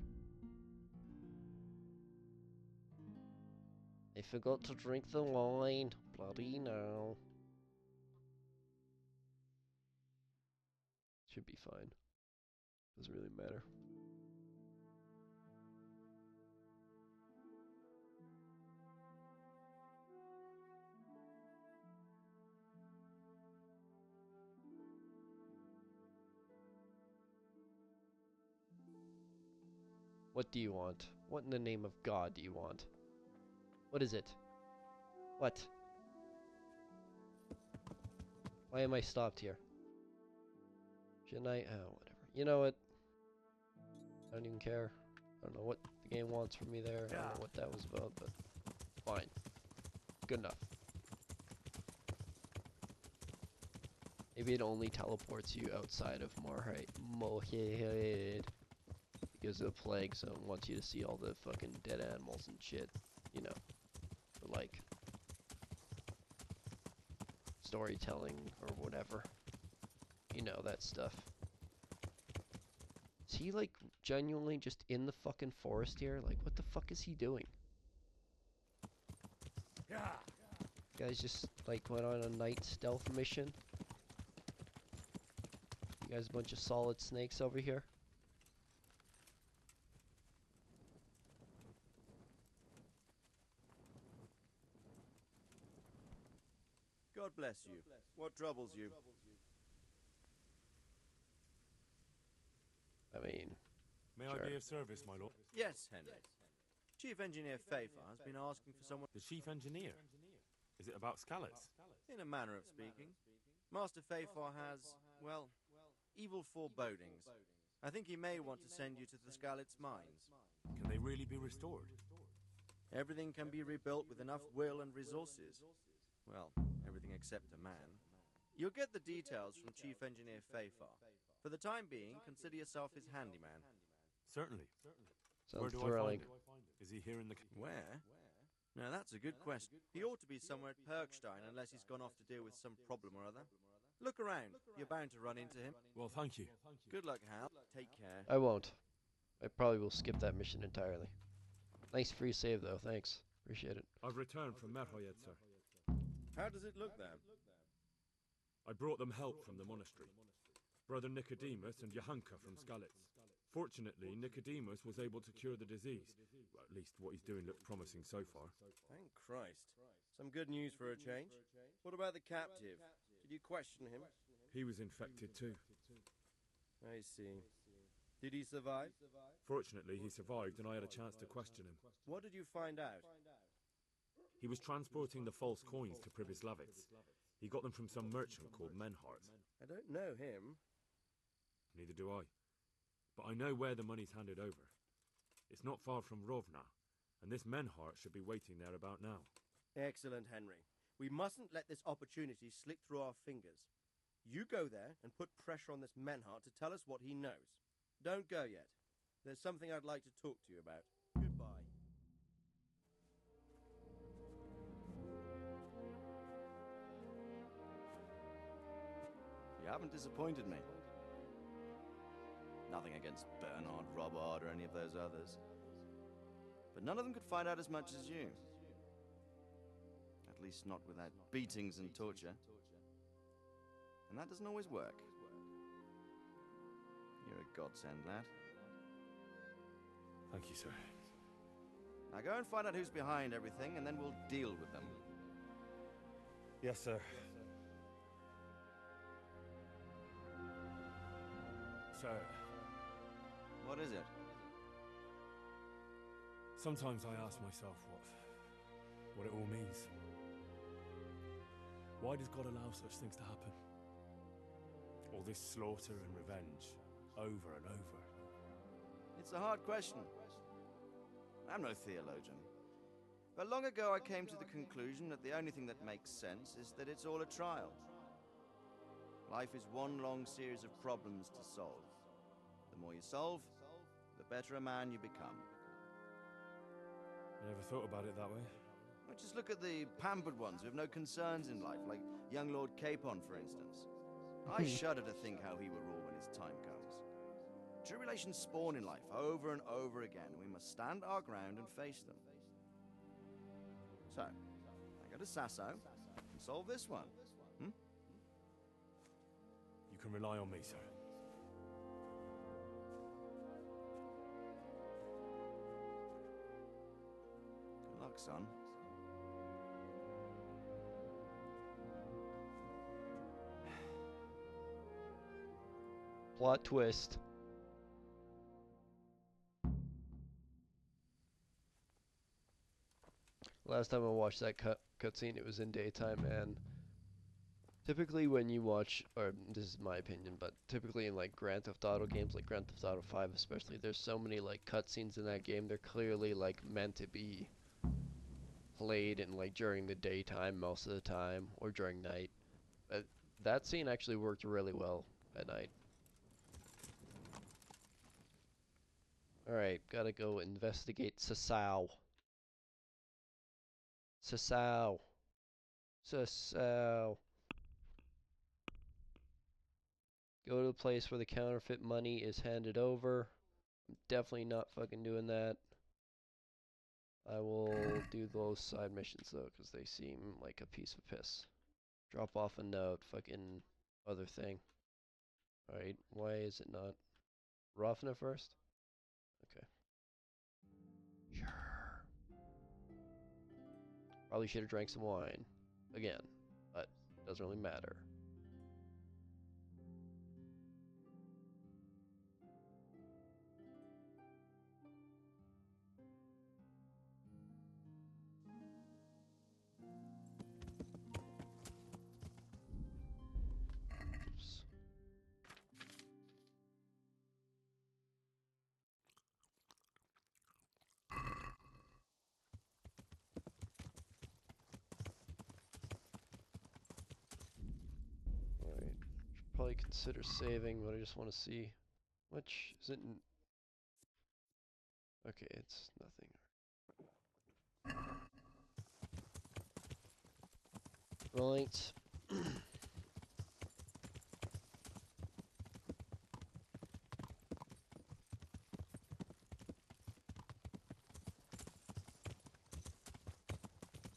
I forgot to drink the wine. Bloody no. Should be fine. Doesn't really matter. What do you want? What in the name of God do you want? What is it? What? Why am I stopped here? Shouldn't I? Oh, whatever. You know what? I don't even care. I don't know what the game wants from me there. I don't know what that was about, but fine. Good enough. Maybe it only teleports you outside of Mohead because of the plague, so it wants you to see all the fucking dead animals and shit. You know, for like storytelling or whatever. You know, that stuff. Is he like genuinely just in the fucking forest here? Like, what the fuck is he doing? Guys just like went on a night stealth mission. You guys a bunch of solid snakes over here. God bless you. What troubles you? I mean, May sure. I be of service, my lord? Yes, Henry. Chief Engineer Pfeiffer has been asking for someone... The Chief Engineer? Is it about Scallots? In a manner of speaking. Master Pfeiffer has, well, evil forebodings. I think he may want to send you to the Scallots mines. Can they really be restored? Everything can be rebuilt with enough will and resources. Well, everything except a man. You'll get the details from Chief Engineer Pfeiffer. For the time being, consider yourself his handyman. Certainly. Sounds Where do thrilling. I find him? Is he here in the... Where? Now, that's a good question. He ought to be somewhere at Perkstein, unless he's gone off to deal with some problem or other. Look around. You're bound to run into him. Well, thank you. Good luck, Hal. Take care. I won't. I probably will skip that mission entirely. Nice free save though, thanks. Appreciate it. I've returned from Merhoyed, sir. How does it look there? I brought them help from the monastery. Brother Nicodemus and Johanka from Skalitz. Fortunately, Nicodemus was able to cure the disease. Well, at least what he's doing looks promising so far. Thank Christ. Some good news for a change. What about the captive? Did you question him? He was infected too. I see. Did he survive? Fortunately, he survived and I had a chance to question him. What did you find out? He was transporting the false coins to Pribyslavitz. He got them from some merchant called Menhart. I don't know him. Neither do I. But I know where the money's handed over. It's not far from Rovna, and this Menhart should be waiting there about now. Excellent, Henry. We mustn't let this opportunity slip through our fingers. You go there and put pressure on this Menhart to tell us what he knows. Don't go yet. There's something I'd like to talk to you about. Goodbye. You haven't disappointed me. Nothing against Bernard, Robert, or any of those others. But none of them could find out as much as you. At least not without beatings and torture. And that doesn't always work. You're a godsend, lad. Thank you, sir. Now go and find out who's behind everything, and then we'll deal with them. Yes, sir. Sir. What is it? Sometimes I ask myself what it all means. Why does God allow such things to happen? All this slaughter and revenge, over and over. It's a hard question. I'm no theologian. But long ago I came to the conclusion that the only thing that makes sense is that it's all a trial. Life is one long series of problems to solve. The more you solve, the better a man you become. I never thought about it that way. Well, just look at the pampered ones who have no concerns in life, like young Lord Capon, for instance. I shudder to think how he will rule when his time comes. Tribulations spawn in life over and over again. We must stand our ground and face them. So, I go to Sasso and solve this one. You can rely on me, sir. Good luck, son. Plot twist. Last time I watched that cutscene, it was in daytime, and typically when you watch, or this is my opinion, but typically in like Grand Theft Auto games, like Grand Theft Auto 5 especially, there's so many like cutscenes in that game, they're clearly like meant to be played in like during the daytime most of the time, or during night. That scene actually worked really well at night. Alright, gotta go investigate Sasau. Sasau. Sasau. Go to the place where the counterfeit money is handed over. I'm definitely not fucking doing that. I will do those side missions though, because they seem like a piece of piss. Drop off a note, fucking other thing. Alright, why is it not roughing it first? Okay. Sure. Probably should have drank some wine. Again. But doesn't really matter. Oops. Alright. Should probably consider saving, but I just want to see. Which is it? Okay, it's nothing. Right.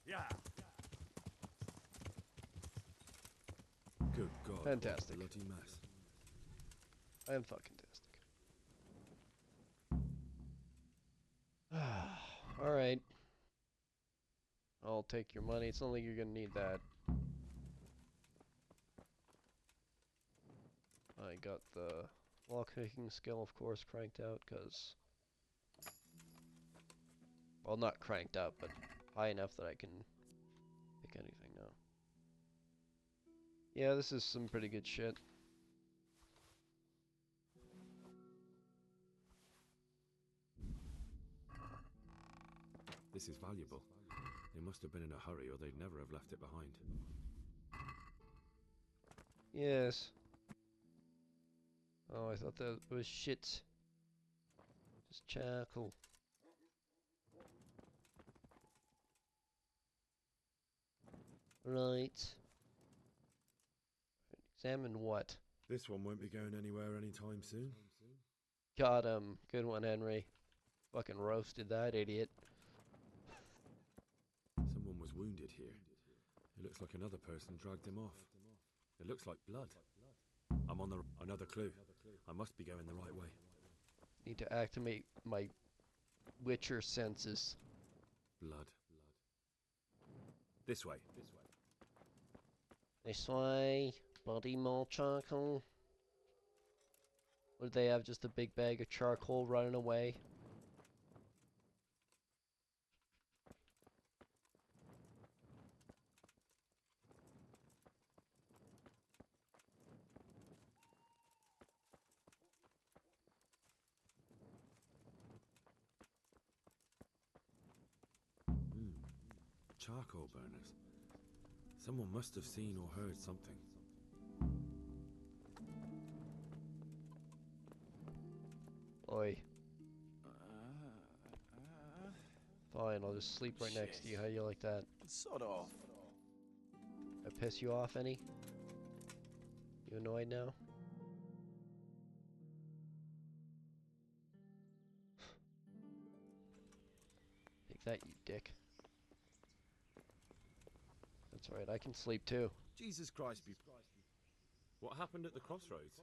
Yeah. Good God. Fantastic. What a bloody mess. I am fucking-tastic. Alright. I'll take your money. It's not like you're gonna need that. I got the lockpicking skill, of course, cranked out, because... Well, not cranked out, but high enough that I can pick anything now. Yeah, this is some pretty good shit. This is valuable. They must have been in a hurry or they'd never have left it behind. Yes. Oh, I thought that was shit. Just charcoal. Right. Examine what? This one won't be going anywhere anytime soon. Got him. Good one, Henry. Fucking roasted that idiot. Someone was wounded here. It looks like another person dragged him off. It looks like blood. I'm on another clue. I must be going the right way. Need to activate my Witcher senses. Blood. This way. This way. Body more charcoal. Or do they have just a big bag of charcoal running away? Charcoal burners. Someone must have seen or heard something. Oi. Fine, I'll just sleep right next to you. How you like that? Sod off. I piss you off any? You annoyed now? Take that, you dick. That's right, I can sleep too. Jesus Christ, be... What happened at the crossroads?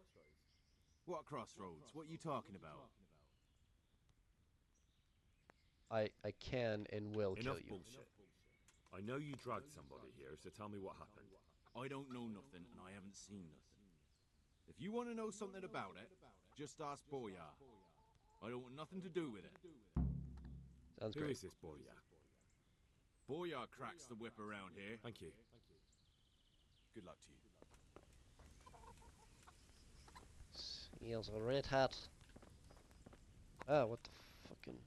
What crossroads? What are you talking about? I can and will kill Enough you. bullshit. I know you dragged somebody here, so tell me what happened. I don't know nothing, and I haven't seen nothing. If you want to know something about it, just ask Boyar. I don't want nothing to do with it. Sounds Who great. is this Boyar? Boyar cracks the whip around here. Thank you. Good luck to you. He has a red hat. Ah, what the fucking...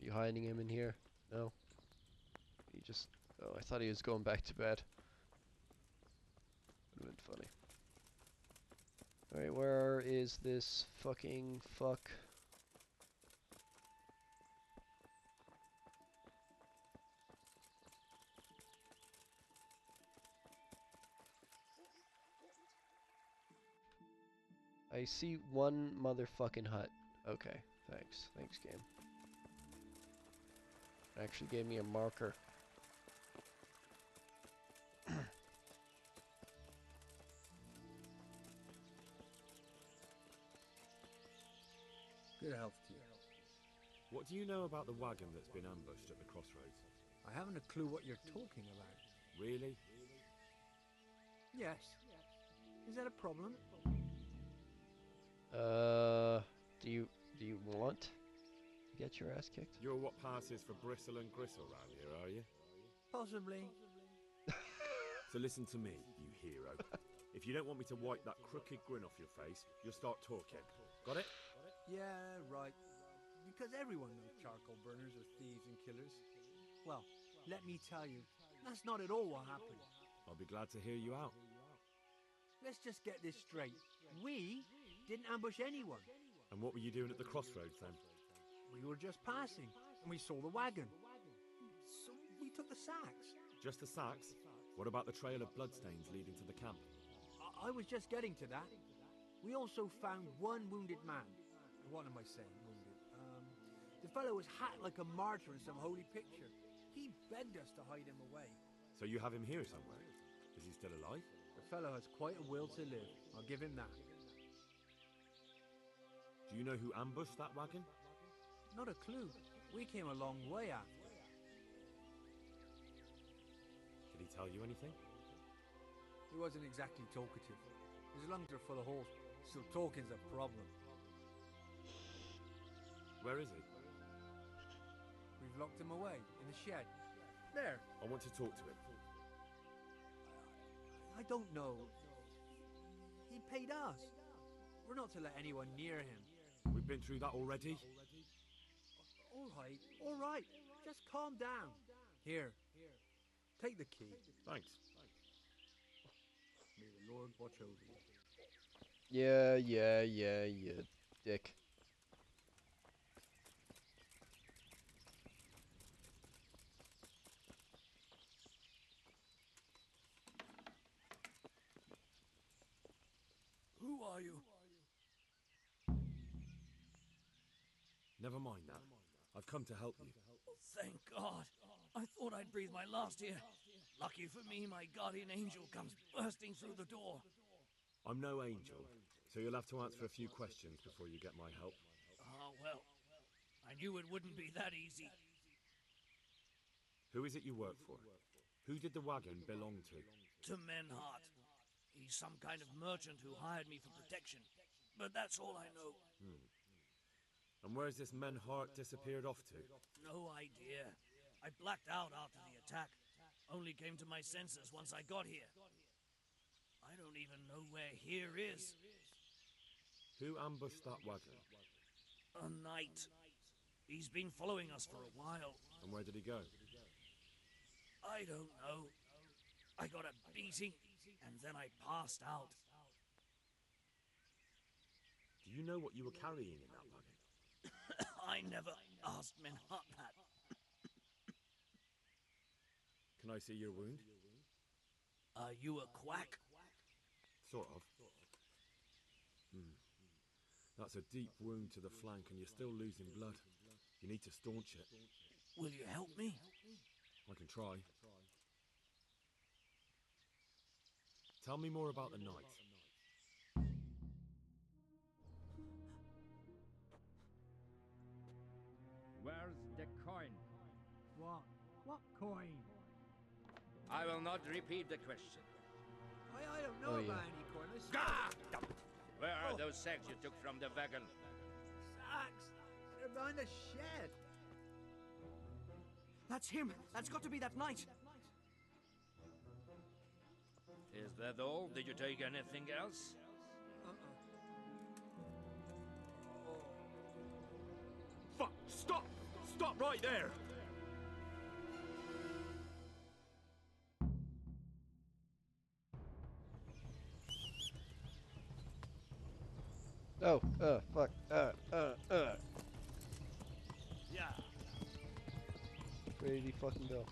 You hiding him in here? No? He just... Oh, I thought he was going back to bed. Would've been funny. Alright, where is this fucking fuck? I see one motherfucking hut. Okay, thanks. Thanks, game. Actually gave me a marker. Good health to you. What do you know about the wagon that's been ambushed at the crossroads? I haven't a clue what you're talking about. Really? Yes. Is that a problem? Do you want to get your ass kicked? You're what passes for bristle and gristle round here, are you? Possibly. So listen to me, you hero. If you don't want me to wipe that crooked grin off your face, you'll start talking. Got it? Yeah, right. Because everyone knows charcoal burners are thieves and killers. Well, let me tell you, that's not at all what happened. I'll be glad to hear you out. Let's just get this straight. We didn't ambush anyone. And what were you doing at the crossroads then? We were just passing, and we saw the wagon. So we took the sacks. Just the sacks? What about the trail of bloodstains leading to the camp? I was just getting to that. We also found one wounded man. What am I saying, wounded? The fellow was hacked like a martyr in some holy picture. He begged us to hide him away. So you have him here somewhere? Is he still alive? The fellow has quite a will to live. I'll give him that. Do you know who ambushed that wagon? Not a clue. We came a long way after. Did he tell you anything? He wasn't exactly talkative. His lungs are full of holes, so talking's a problem. Where is he? We've locked him away in the shed. There. I want to talk to him. I don't know. He paid us. We're not to let anyone near him. We've been through that already. All right. Just calm down. Here. Take the key. Thanks. May the Lord watch over you. Yeah, dick. Who are you? Never mind that. I've come to help you. Thank God. I thought I'd breathe my last here. Lucky for me, my guardian angel comes bursting through the door. I'm no angel, so you'll have to answer a few questions before you get my help. Ah, well, I knew it wouldn't be that easy. Who is it you work for? Who did the wagon belong to? To Menhart. He's some kind of merchant who hired me for protection. But that's all I know. And where's this Menhart disappeared off to? No idea. I blacked out after the attack. Only came to my senses once I got here. I don't even know where here is. Who ambushed that wagon? A knight. He's been following us for a while. And where did he go? I don't know. I got a beating, and then I passed out. Do you know what you were carrying in that wagon? I never asked Menhart that. Can I see your wound? Are you a quack? Sort of. That's a deep wound to the flank and you're still losing blood. You need to staunch it. Will you help me? I can try. Tell me more about the night. Where's the coin? What? What coin? I will not repeat the question. I don't know about any coin. Where are those sacks you took from the wagon? Sacks! They're behind the shed. That's him. That's got to be that knight. Is that all? Did you take anything else? Fuck! Stop! Stop right there! Oh, fuck, Yeah. Where did he fucking go?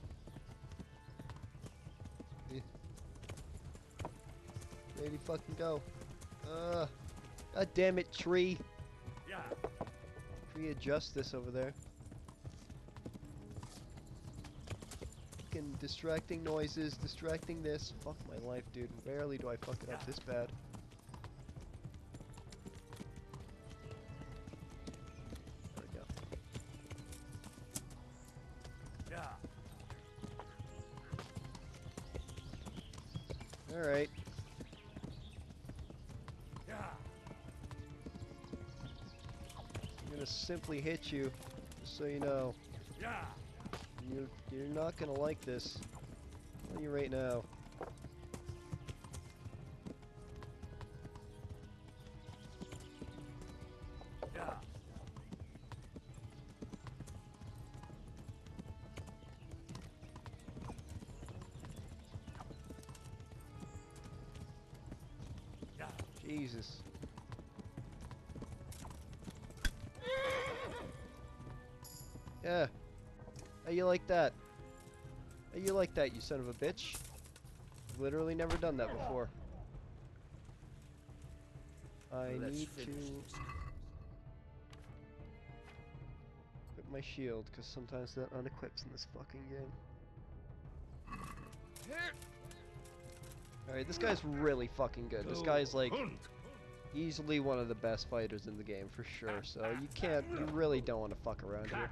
Where did he fucking go? God damn it, tree! Yeah. Tree of justice over there. Fucking distracting noises, distracting this. Fuck my life, dude. Rarely do I fuck it up this bad. There we go. Yeah. Alright. Yeah. I'm gonna simply hit you, just so you know. Yeah. You're not gonna like this. I'm telling you right now. Yeah. Yeah. Jesus. Yeah. How you like that? How you like that, you son of a bitch? Literally never done that before. I need to equip my shield, because sometimes that unequips in this fucking game. Alright, this guy's really fucking good. This guy's like easily one of the best fighters in the game for sure, so you really don't want to fuck around here.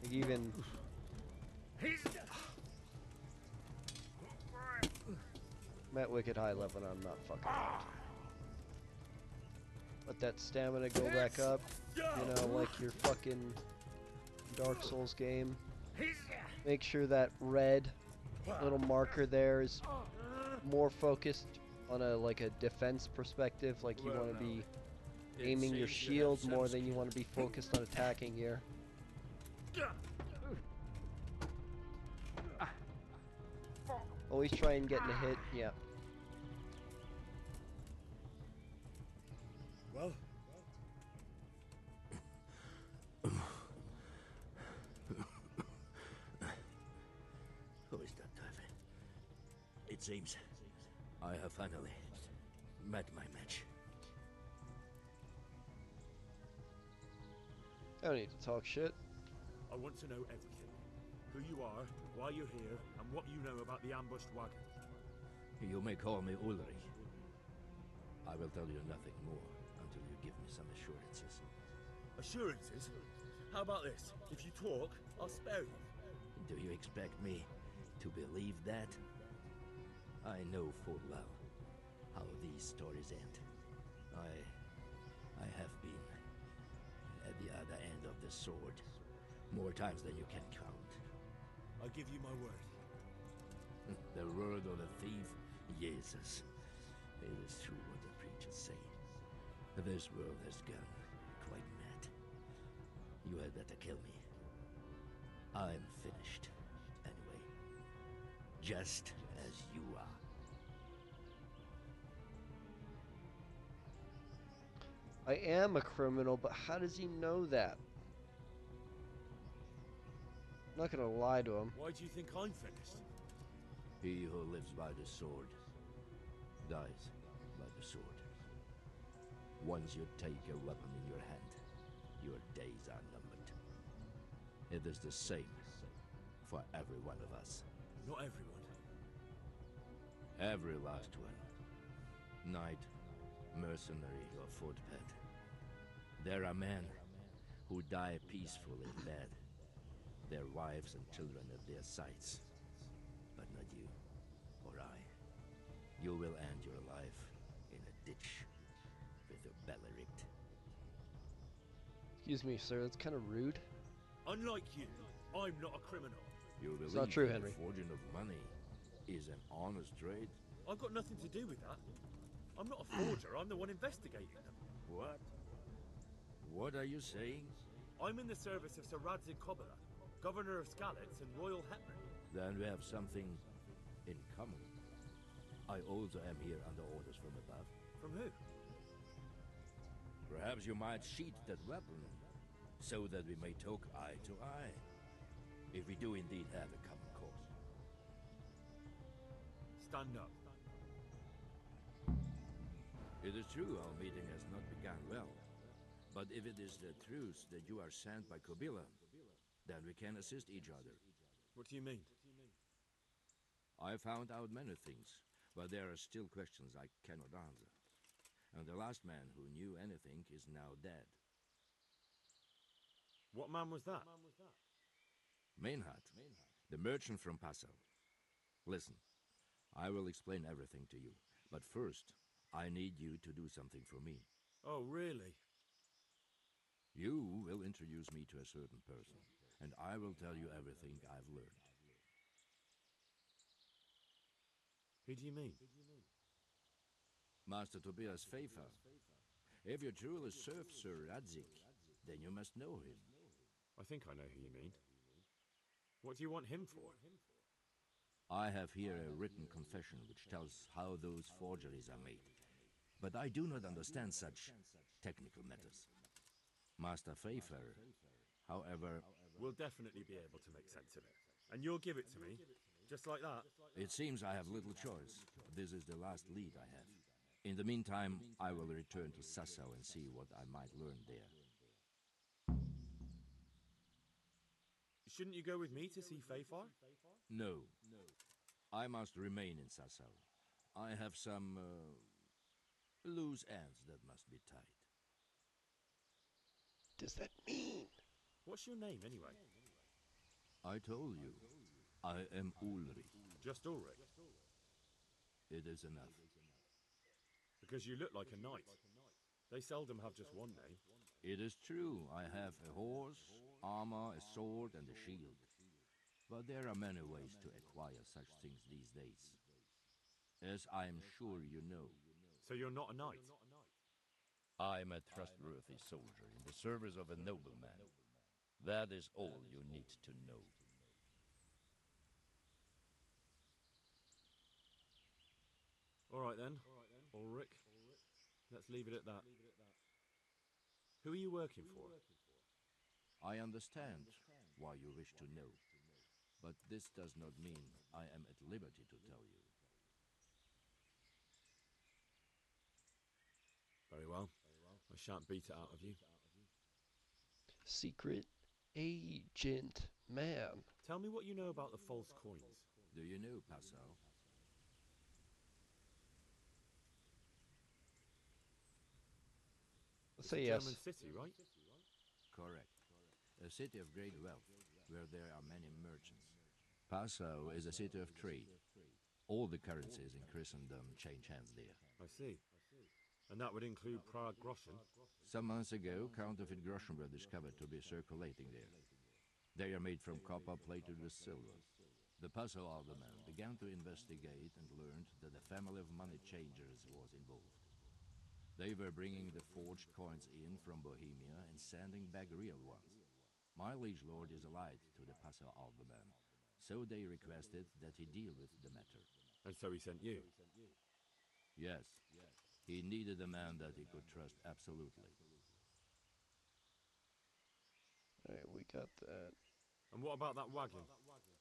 Like even I'm at wicked high level and I'm not fucking around. Let that stamina go back up, you know, like your fucking Dark Souls game. Make sure that red little marker there is more focused on a defense perspective, like you want to be aiming your shield more than you want to be focused on attacking here. Always try and get in a hit, yeah. Well? Who is that, David? It seems I have finally met my match. I don't need to talk shit. I want to know everything. who you are, why you're here, and what you know about the ambushed wagon. You may call me Ulrich. I will tell you nothing more until you give me some assurances. Assurances? How about this? If you talk, I'll spare you. Do you expect me to believe that? I know full well how these stories end. I have been at the other end of the sword more times than you can count. I give you my word. The word of a thief? Jesus. It is true what the preachers say. This world has gone quite mad. You had better kill me. I'm finished, anyway. Just as you are. I am a criminal, but how does he know that? I'm not gonna lie to him. Why do you think I'm finished? He who lives by the sword dies by the sword. Once you take a weapon in your hand, your days are numbered. It is the same for every one of us. Not everyone. Every last one. Knight, mercenary, or footpad. There are men who die peacefully dead, their wives and children at their sides. But not you, or I. You will end your life in a ditch with your belly ripped. Excuse me, sir, that's kind of rude. Unlike you, I'm not a criminal. You It's believe not true, that Henry. the forging of money is an honest trade? I've got nothing to do with that. I'm not a forger, I'm the one investigating them. What? What are you saying? I'm in the service of Sir Radzig Kobyla, Governor of Skalitz and Royal Hetman. Then we have something in common. I also am here under orders from above. From who? Perhaps you might sheath that weapon, so that we may talk eye to eye. If we do indeed have a common cause. Stand up. It is true our meeting has not begun well. But if it is the truth that you are sent by Kobyla, then we can assist each other. What do you mean? I found out many things, but there are still questions I cannot answer. And the last man who knew anything is now dead. What man was that? Meinhard, the merchant from Passau. Listen, I will explain everything to you, but first, I need you to do something for me. Oh, really? You will introduce me to a certain person, and I will tell you everything I've learned. Who do you mean? Master Tobias Pfeiffer. If you truly serve Sir Radzig, then you must know him. I think I know who you mean. What do you want him for? I have here a written confession which tells how those forgeries are made. But I do not understand such technical matters. Master Pfeiffer, however... We'll definitely be able to make sense of it. And you'll give it to me, just like that? It seems I have little choice. This is the last lead I have. In the meantime, I will return to Sassau and see what I might learn there. Shouldn't you go with me to see Pfeiffer? No. I must remain in Sassau. I have some loose ends that must be tied. Does that mean? What's your name, anyway? I told you. I am Ulrich. Just Ulrich? It is enough. Because you look like a knight. They seldom have just one name. It is true. I have a horse, armor, a sword, and a shield. But there are many ways to acquire such things these days. As I am sure you know. So you're not a knight? I am a trustworthy soldier in the service of a nobleman. That is all you need to know. All right then, Ulrich. Let's leave it at that. Who are you working for? I understand why you wish to know, but this does not mean I am at liberty to tell you. Very well. I shan't beat it out of you. Secret agent man. Tell me what you know about the false coins. Do you know Passau? Let's It's say a yes. German city, right? Correct. A city of great wealth, where there are many merchants. Passau is a city of trade. All the currencies in Christendom change hands there. I see. And that would include Prague Groschen? Some months ago, counterfeit Groschen were discovered to be circulating there. They are made from copper plated with silver. The Passau alderman began to investigate and learned that a family of money changers was involved. They were bringing the forged coins in from Bohemia and sending back real ones. My liege lord is allied to the Passau alderman, so they requested that he deal with the matter. And so he sent you? Yes. He needed a man that he could trust absolutely. Alright, we got that. And what about that wagon?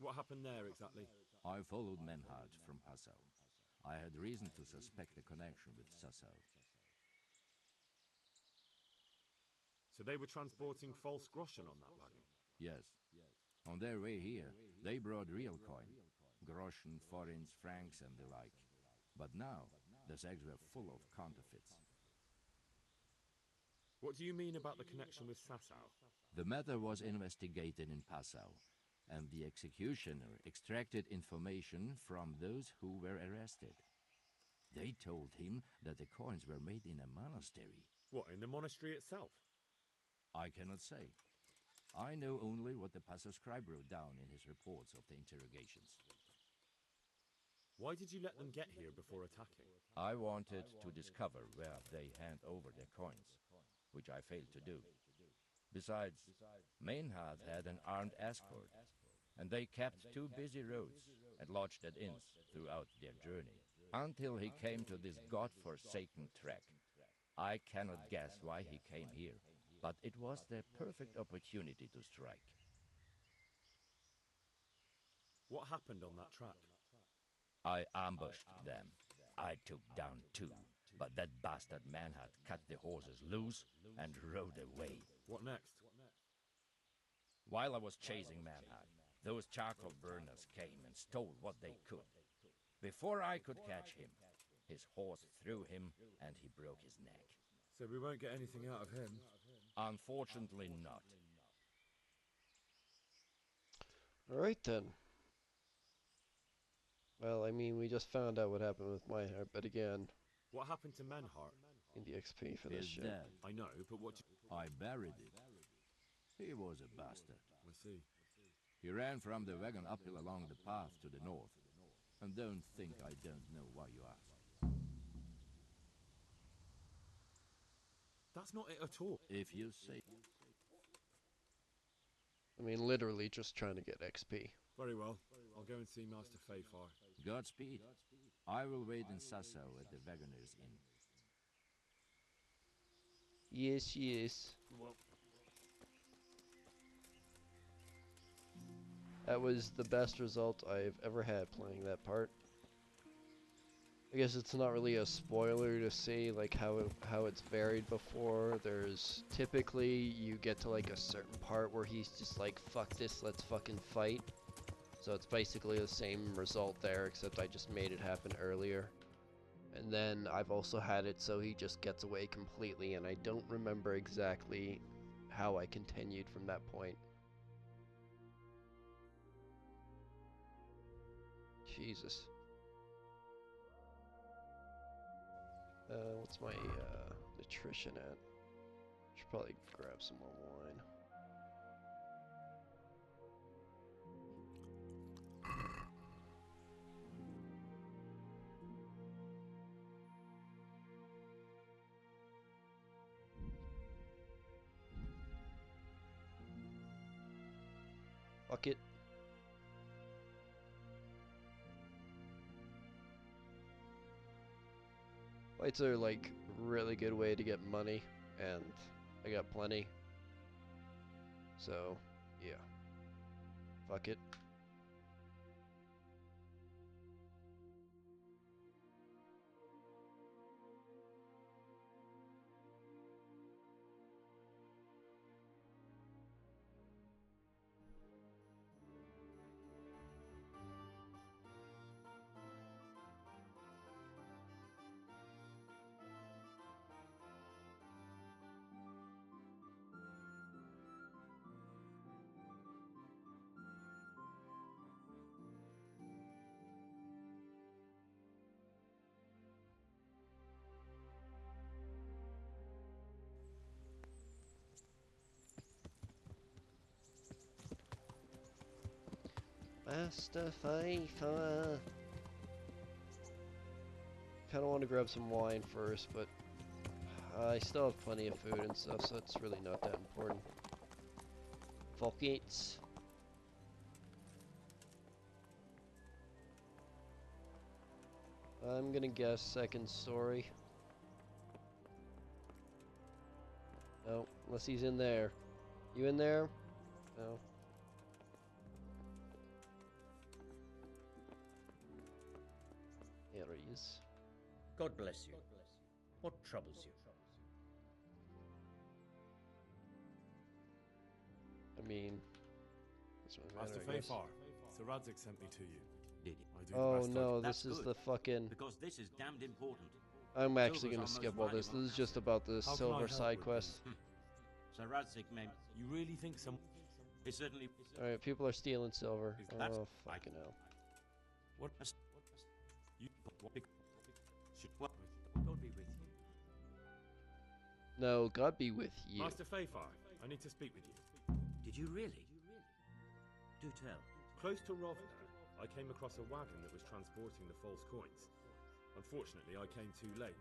What happened there exactly? I followed Menhard from Passau. I had reason to suspect a connection with Sassau. So they were transporting false groschen on that wagon? Yes. On their way here, they brought real coin. Groschen, forints, francs, and the like. But now, the sacks were full of counterfeits. What do you mean about the connection with Sassau? The matter was investigated in Passau, and the executioner extracted information from those who were arrested. They told him that the coins were made in a monastery. What, in the monastery itself? I cannot say. I know only what the Passau scribe wrote down in his reports of the interrogations. Why did you let them get here before attacking? I wanted to discover where they hand over their coins, which I failed to do. Besides, Maynard had an armed escort, and they kept two busy roads and lodged at inns throughout their journey, until he came to this god-forsaken track. I cannot guess why he came here, but it was the perfect opportunity to strike. What happened on that track? I ambushed them. I took down two, but that bastard Manhart cut the horses loose and rode away. What next? While I was chasing Manhart, those charcoal burners came and stole what they could. Before I could catch him, his horse threw him and he broke his neck. So we won't get anything out of him? Unfortunately not. Alright then. Well, I mean, we just found out what happened with my heart, but again... What happened to Menhart? In the XP for this His shit. dad. I know, but what... I buried it. He was a bastard. I see. He ran from the wagon uphill along the path to the north. And don't think I don't know why you ask. That's not it at all. If you say... I mean, literally just trying to get XP. Very well. I'll go and see Master Fayfar. Godspeed. I will wait in Sassau at the Wagoner's Inn. Yes, yes. Well, that was the best result I've ever had playing that part. I guess it's not really a spoiler to say like how it's varied before. There's typically you get to like a certain part where he's just like, fuck this, let's fucking fight. So it's basically the same result there, except I just made it happen earlier. And then I've also had it so he just gets away completely, and I don't remember exactly how I continued from that point. Jesus. What's my nutrition at? Should probably grab some more wine. Fuck it. Fights are like a really good way to get money, and I got plenty. So, yeah. Fuck it. Master Faithful. Kind of want to grab some wine first, but I still have plenty of food and stuff, so it's really not that important. Fuck it. I'm gonna guess second story. No, unless he's in there. You in there? No. There he is. God bless you. What troubles you? I mean, Master Fafar, Sir Radzik sent me to you. Did he? I do Oh the best no, That's this is good, the fucking... because this is damned important. I'm actually Silver's gonna our skip most all this. valuable This is just asset. about the How can I silver help side with quest. Sir Radzik may... You really think some... He certainly... Alright, people are stealing silver. That's- Oh, fucking hell. What? You... What? God be with you. No, God be with you. Master Fafar, I need to speak with you. Did you really? Do tell. Close to Rovna, I came across a wagon that was transporting the false coins. Unfortunately, I came too late.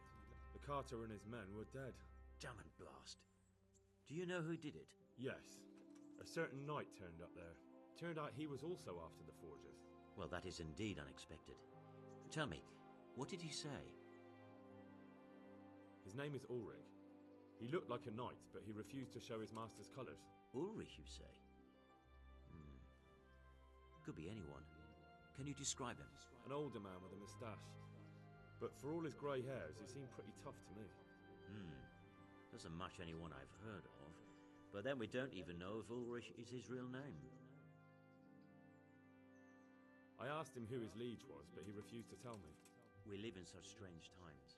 The carter and his men were dead. Damn and blast. Do you know who did it? Yes. A certain knight turned up there. Turned out he was also after the forgers. Well, that is indeed unexpected. Tell me, what did he say? His name is Ulrich. He looked like a knight, but he refused to show his master's colours. Ulrich, you say? Could be anyone. Can you describe him? An older man with a moustache. But for all his grey hairs, he seemed pretty tough to me. Doesn't match anyone I've heard of. But then we don't even know if Ulrich is his real name. I asked him who his liege was, but he refused to tell me. We live in such strange times.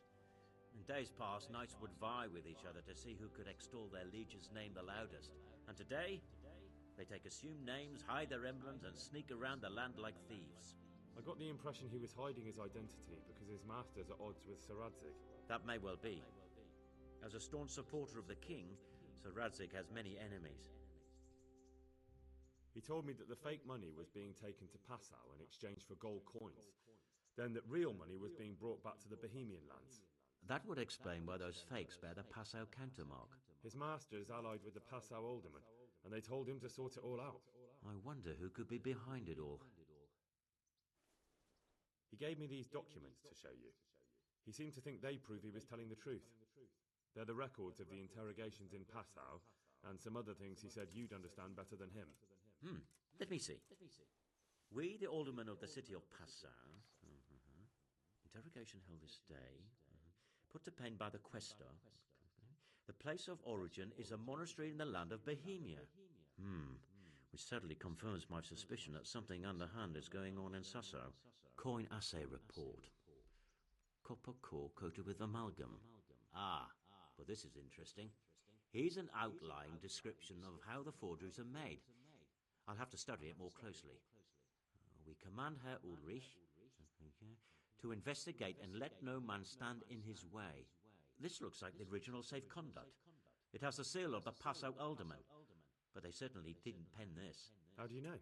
In days past, knights would vie with each other to see who could extol their liege's name the loudest. And today, they take assumed names, hide their emblems, and sneak around the land like thieves. I got the impression he was hiding his identity because his master's at odds with Sir Radzik. That may well be. As a staunch supporter of the king, Sir Radzik has many enemies. He told me that the fake money was being taken to Passau in exchange for gold coins. Then that real money was being brought back to the Bohemian lands. That would explain why those fakes bear the Passau countermark. His master is allied with the Passau alderman, and they told him to sort it all out. I wonder who could be behind it all. He gave me these documents to show you. He seemed to think they prove he was telling the truth. They're the records of the interrogations in Passau, and some other things he said you'd understand better than him. Let me see. We, the aldermen of the city of Passau... Interrogation held this day. Put to pen by the questor. The place of origin is a monastery in the land of Bohemia. Which certainly confirms my suspicion that something underhand is going on in Sasso. Coin assay report. Copper core coated with amalgam. But this is interesting. Here's an outline description of how the forgeries are made. I'll have to study it more closely. We command Herr Ulrich to investigate and let no man stand in his way. This looks like the original safe conduct. It has the seal of the Passau alderman, but they certainly didn't pen this. How do you know?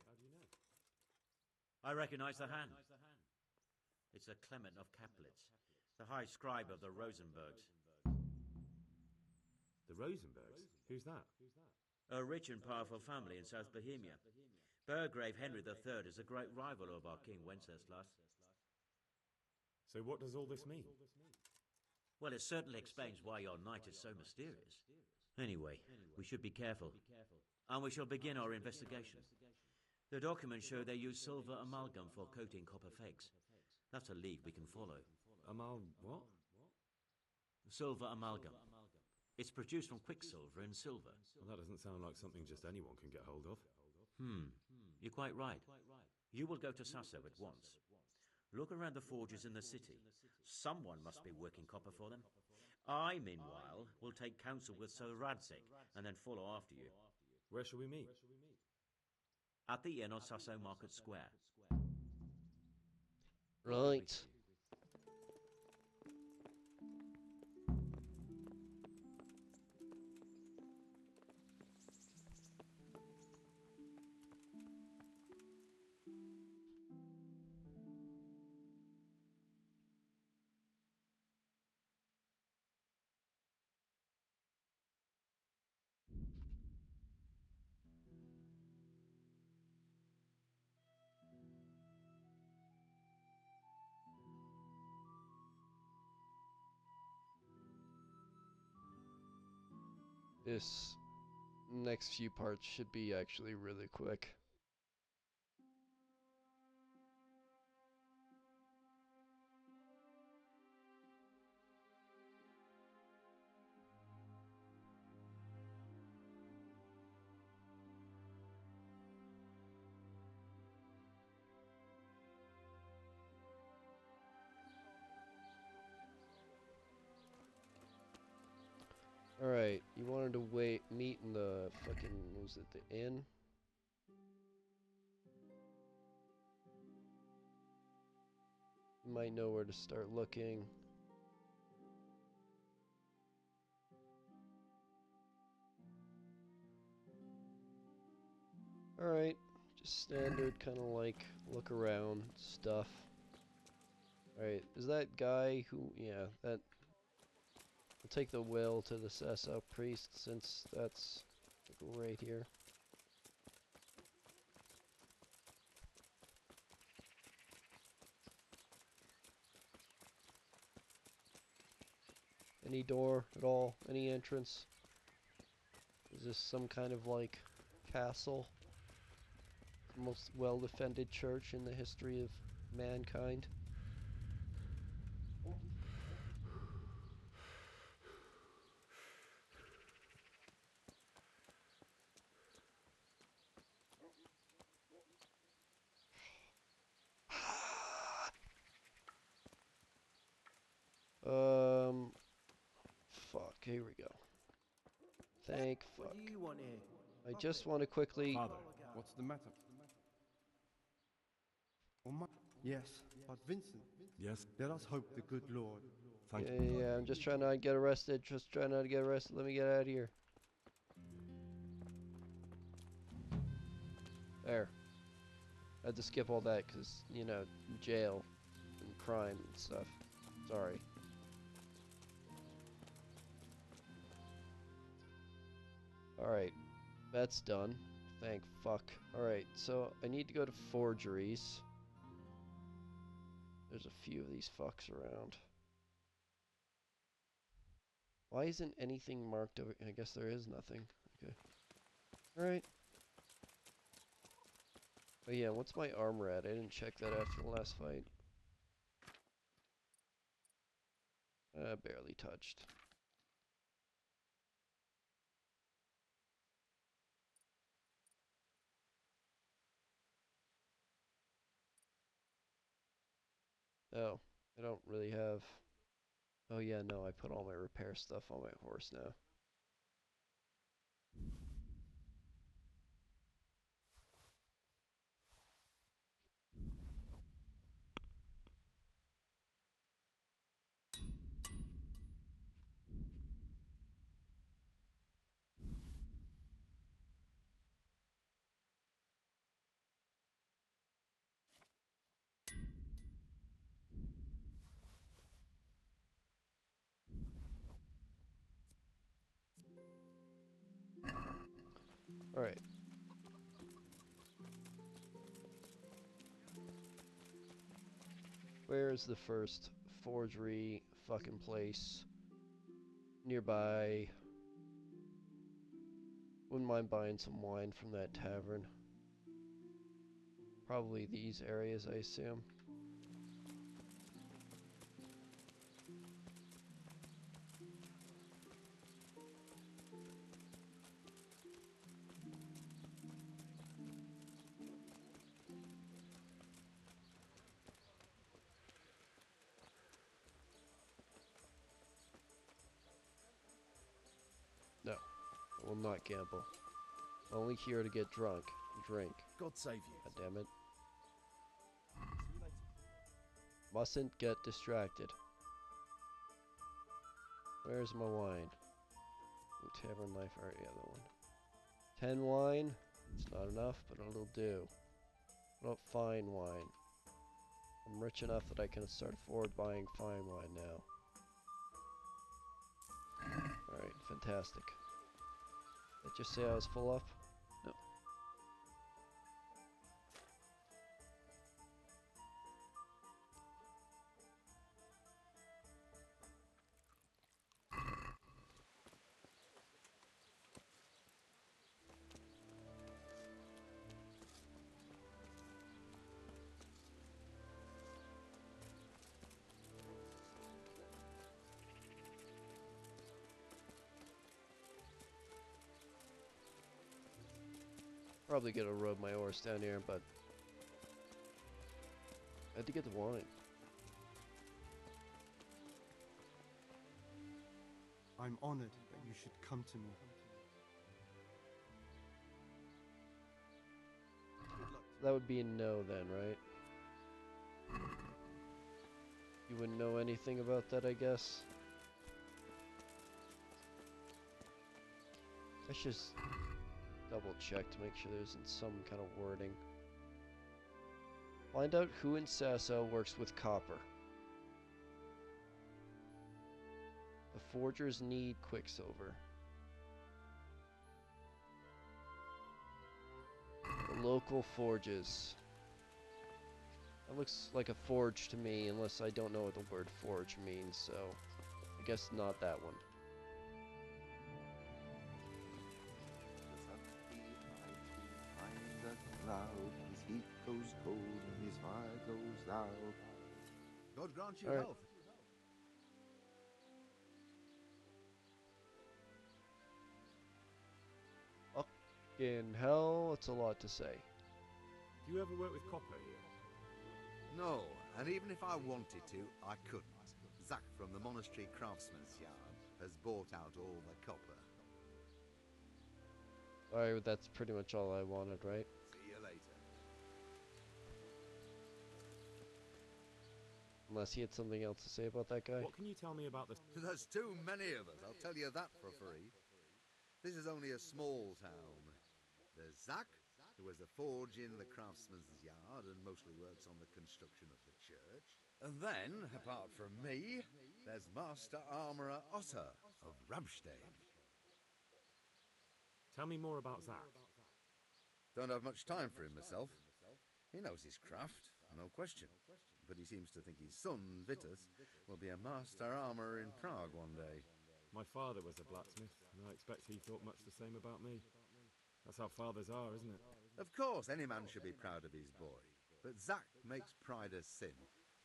I recognize the hand. It's a Clement of Caplitz, the high scribe of the Rosenbergs. The Rosenbergs? Who's that? A rich and powerful family in South Bohemia. Burgrave Henry III is a great rival of our King Wenceslas. So what does all this mean? Well, it certainly explains why your knight is so mysterious. Anyway, we should be careful. And we shall begin our investigation. The documents show they use silver amalgam for coating copper fakes. That's a lead we can follow. What? Silver amalgam. It's produced from quicksilver and silver. Well, that doesn't sound like something just anyone can get hold of. You're quite right. You will go to Sasso at once. Look around the forges in the city. Someone must be working copper for them. I, meanwhile, will take counsel with Sir Radzik and then follow after you. Where shall we meet? At the inn on Sasso Market Square. Right. This next few parts should be actually really quick. Alright, you wanted to meet in the fucking, what was it, the inn? You might know where to start looking. Alright, just standard kind of like look around stuff. Alright, is that guy who, yeah, that, I'll take the will to the Sasso priest since that's like right here. Any door at all? Any entrance? Is this some kind of like castle? The most well-defended church in the history of mankind? Fuck, here we go. Thank fuck. What do you want here? I just want to quickly... Father, what's the matter? Oh my... Yes, but Vincent. Yes? Let us hope the good Lord. Thank Yeah, you. yeah, I'm just trying not to get arrested. Just trying not to get arrested. Let me get out of here. There. I had to skip all that because, you know, jail and crime and stuff. Sorry. Alright. That's done. Thank fuck. Alright, so I need to go to forgeries. There's a few of these fucks around. Why isn't anything marked over? I guess there is nothing. Okay. Alright. Oh yeah, what's my armor at? I didn't check that after the last fight. Barely touched. Oh, I don't really have... Oh yeah, no, I put all my repair stuff on my horse now. Alright. Where's the first forgery fucking place? Nearby. Wouldn't mind buying some wine from that tavern. Probably these areas, I assume. No, I will not gamble. I'm only here to get drunk and drink. God save you. God damn it. Mustn't get distracted. Where's my wine? Ooh, tavern life, alright, yeah, the one. 10 wine. It's not enough, but it'll do. What about fine wine? I'm rich enough that I can start afford buying fine wine now. Alright, fantastic. Did I just say I was full up? No. Probably gonna rub my horse down here, but I had to get the wine. I'm honored that you should come to me. That would be a no then, right? You wouldn't know anything about that, I guess? I should just double check to make sure there isn't some kind of wording. Find out who in Sasso works with copper. The forgers need Quicksilver. The local forges. That looks like a forge to me, unless I don't know what the word forge means, so I guess not that one. His heat goes cold and his fire goes loud. God grant you health. Fucking hell, it's a lot to say. Do you ever work with copper here? No, and even if I wanted to, I couldn't. Zach from the Monastery Craftsman's Yard has bought out all the copper. Alright, that's pretty much all I wanted, right? See you later. Unless he had something else to say about that guy. What can you tell me about this? There's too many of us, I'll tell you that for free. This is only a small town. There's Zach, who has a forge in the Craftsman's Yard and mostly works on the construction of the church. And then, apart from me, there's Master Armourer Otter of Ramstein. Tell me more about Zach. Don't have much time for him myself. He knows his craft, no question. But he seems to think his son, Vitus, will be a master armourer in Prague one day. My father was a blacksmith, and I expect he thought much the same about me. That's how fathers are, isn't it? Of course, any man should be proud of his boy. But Zach makes pride a sin.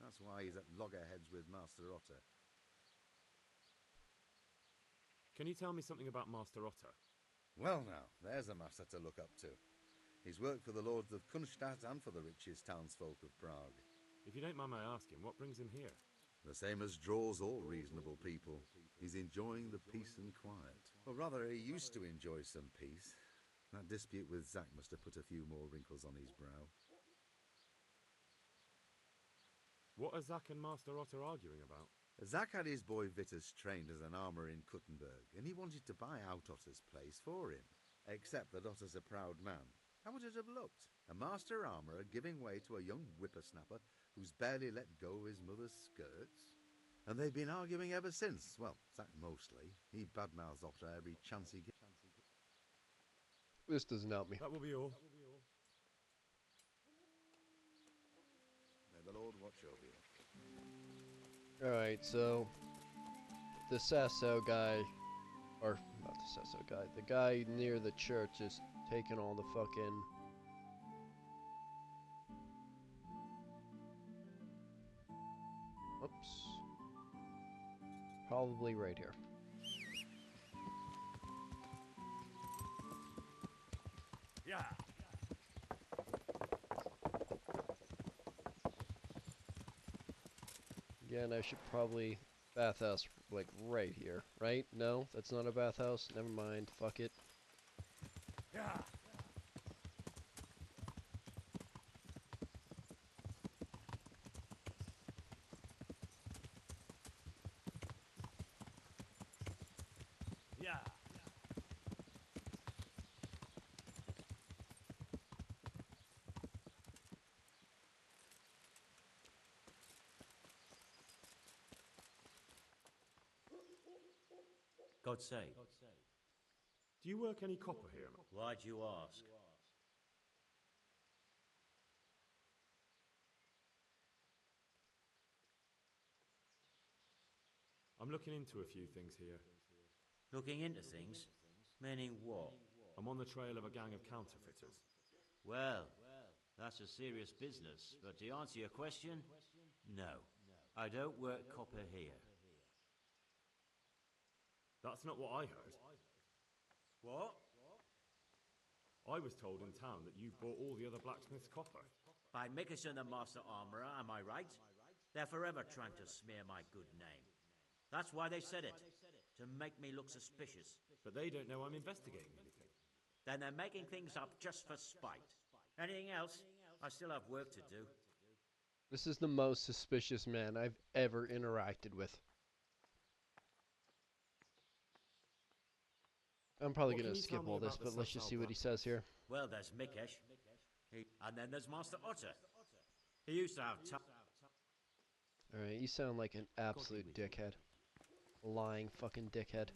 That's why he's at loggerheads with Master Otter. Can you tell me something about Master Otter? Well now, there's a master to look up to. He's worked for the lords of Kunstadt and for the richest townsfolk of Prague. If you don't mind my asking, what brings him here? The same as draws all reasonable people. He's enjoying the peace and quiet. Or rather, he used to enjoy some peace. That dispute with Zach must have put a few more wrinkles on his brow. What are Zach and Master Otter arguing about? Zach had his boy Vitus trained as an armourer in Kuttenberg, and he wanted to buy out Otter's place for him. Except that Otter's a proud man. How would it have looked? A master armourer giving way to a young whippersnapper who's barely let go of his mother's skirts? And they've been arguing ever since. Well, Zach mostly. He badmouths Otter every chance he gets. This doesn't help me. That will be all. May the Lord watch over you. Alright, so the Sasso guy, or not the Sasso guy, the guy near the church is taking all the fucking oops. Probably right here. Yeah. Again, I should probably bathhouse like right here, right? No, that's not a bathhouse. Never mind. Fuck it. Yeah. Yeah. God save. Do you work any copper here? Why'd you ask? I'm looking into a few things here. Looking into things? Meaning what? I'm on the trail of a gang of counterfeiters. Well, that's a serious business, but to answer your question, no. I don't work copper here. That's not what I heard. What? I was told in town that you've bought all the other blacksmith's copper. By Mickelson and Master Armourer, am I right? They're forever trying to smear my good name. That's why they said it, to make me look suspicious. But they don't know I'm investigating anything. Then they're making things up just for spite. Anything else? I still have work to do. This is the most suspicious man I've ever interacted with. I'm probably going to skip all this, but let's just see what he says here. Well, there's Mikesh. And then there's Master Otter. He used to have Alright, you sound like an absolute dickhead. Lying fucking dickhead.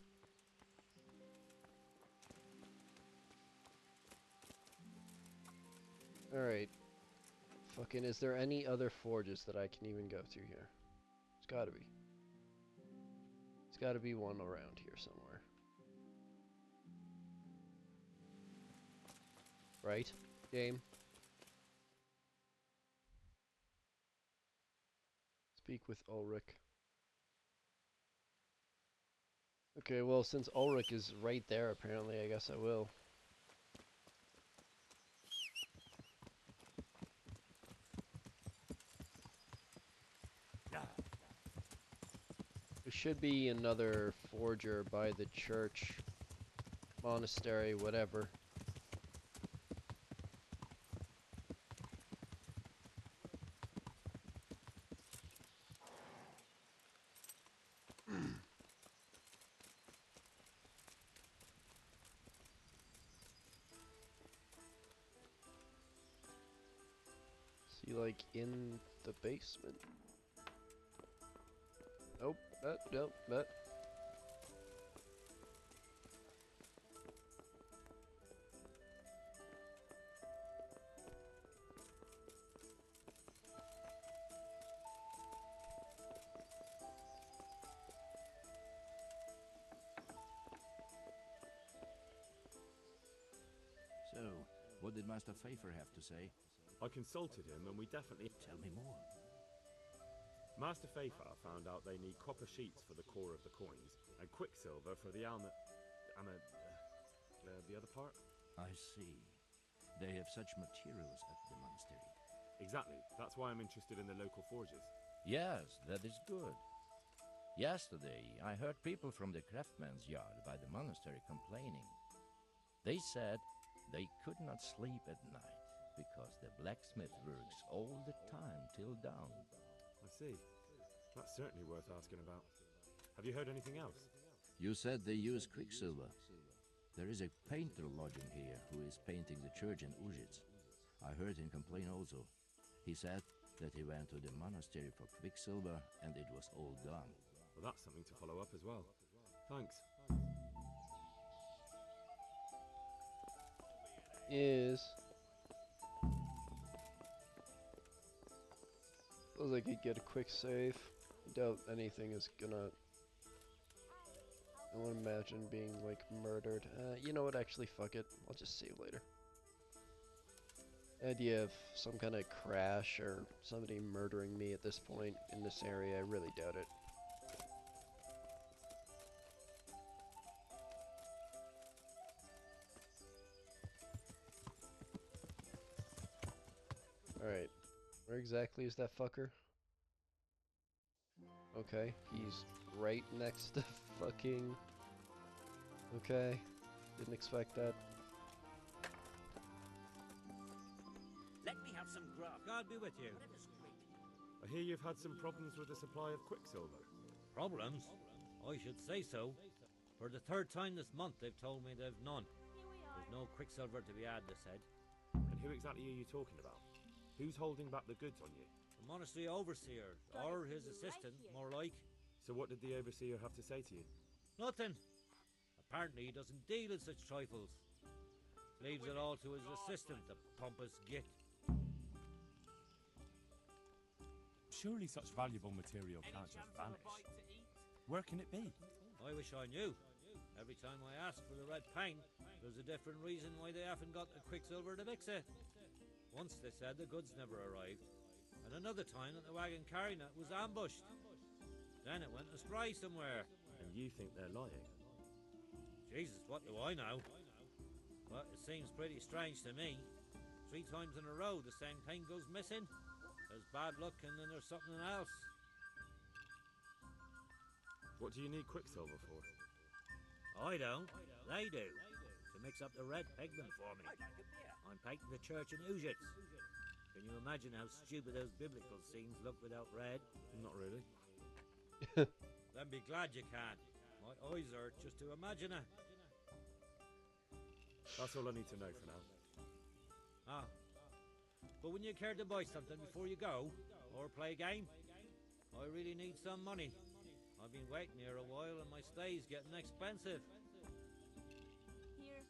Alright. Fucking, is there any other forges that I can even go through here? There's gotta be. There's gotta be one around here somewhere. Right? Game? Speak with Ulrich. Okay, well, since Ulrich is right there, apparently, I guess I will. There should be another forger by the church, monastery, whatever. See, like, in the basement? Nope, nope, that. So, what did Master Pfeiffer have to say? I consulted him and we definitely... Tell me more. Master Pfeiffer found out they need copper sheets for the core of the coins and quicksilver for the the other part? I see. They have such materials at the monastery. Exactly. That's why I'm interested in the local forges. Yes, that is good. Yesterday, I heard people from the craftsman's yard by the monastery complaining. They said they could not sleep at night because the blacksmith works all the time till dawn. I see. That's certainly worth asking about. Have you heard anything else? You said they use quicksilver. There is a painter lodging here who is painting the church in Ujits. I heard him complain also. He said that he went to the monastery for quicksilver and it was all gone. Well, that's something to follow up as well. Thanks. Is... Suppose I could get a quick save. I doubt anything is gonna... I won't imagine being, like, murdered. You know what, actually, fuck it. I'll just save later. The idea of some kind of crash or somebody murdering me at this point in this area, I really doubt it. Alright. Where exactly is that fucker? Okay, he's right next to fucking... Okay, didn't expect that. Let me have some grub. God be with you. I hear you've had some problems with the supply of quicksilver. Problems? I should say so. For the third time this month, they've told me they've none. There's no quicksilver to be had, they said. And who exactly are you talking about? Who's holding back the goods on you? The monastery overseer, or his assistant, more like. So what did the overseer have to say to you? Nothing. Apparently he doesn't deal in such trifles. Leaves it all to his assistant, the pompous git. Surely such valuable material can't just vanish. Where can it be? I wish I knew. Every time I ask for the red paint, there's a different reason why they haven't got the quicksilver to mix it. Once they said the goods never arrived, and another time that the wagon carrying it was ambushed. Then it went astray somewhere. And you think they're lying? Jesus, what do I know? But it seems pretty strange to me. 3 times in a row the same thing goes missing. There's bad luck and then there's something else. What do you need Quicksilver for? I don't. They do. To mix up the red pigment for me. I'm painting the church in Ujits. Can you imagine how stupid those biblical scenes look without red? Not really. Then be glad you can. My eyes hurt just to imagine it. That's all I need to know for now. Ah. But wouldn't you care to buy something before you go? Or play a game? I really need some money. I've been waiting here a while and my stay's getting expensive. Here.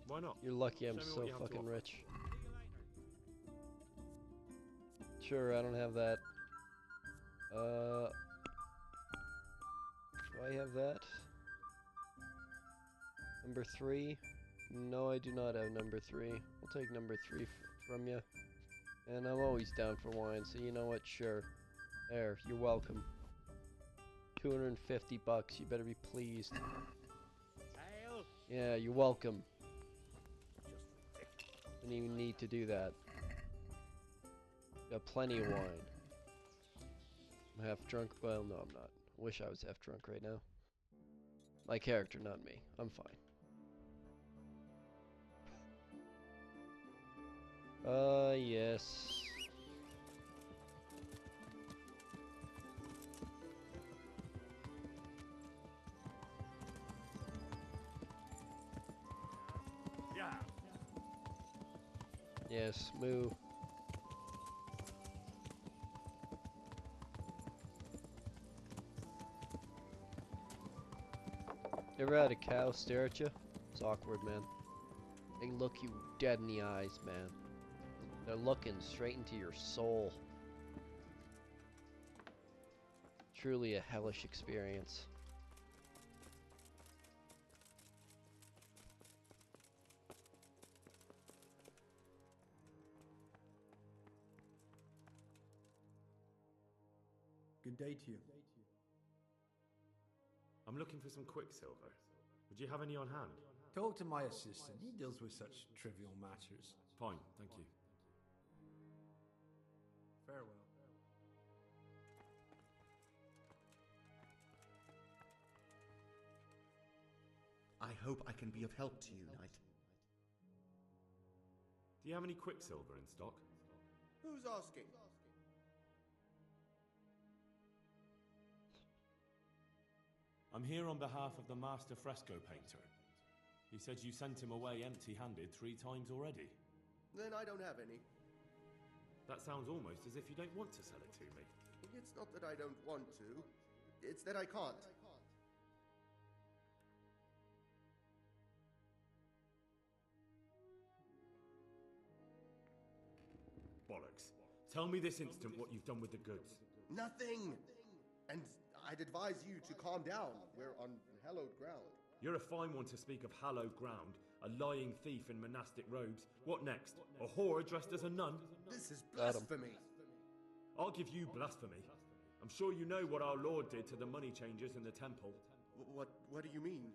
Why not? You're lucky I'm so fucking rich. Sure, I don't have that. Do I have that? Number 3? No, I do not have number 3. I'll take number 3 from you. And I'm always down for wine, so you know what? Sure. There, you're welcome. 250 bucks, you better be pleased. Yeah, you're welcome. Didn't even need to do that. Got plenty of wine. I'm half drunk. Well, no, I'm not. I wish I was half drunk right now. My character, not me. I'm fine. Yes. Yeah. Yes, moo. You ever had a cow stare at you? It's awkward, man. They look you dead in the eyes, man. They're looking straight into your soul. Truly a hellish experience. Good day to you. I'm looking for some Quicksilver. Would you have any on hand? Talk to my assistant. He deals with such trivial matters. Fine, thank you. Farewell. I hope I can be of help to you, Knight. Do you have any Quicksilver in stock? Who's asking? I'm here on behalf of the master fresco painter. He said you sent him away empty-handed 3 times already. Then I don't have any. That sounds almost as if you don't want to sell it to me. It's not that I don't want to. It's that I can't. Bollocks. Tell me this instant what you've done with the goods. Nothing! And I'd advise you to calm down. We're on hallowed ground. You're a fine one to speak of hallowed ground. A lying thief in monastic robes. What next? A whore dressed as a nun? This is blasphemy. I'll give you blasphemy. I'm sure you know what our Lord did to the money changers in the temple. What do you mean?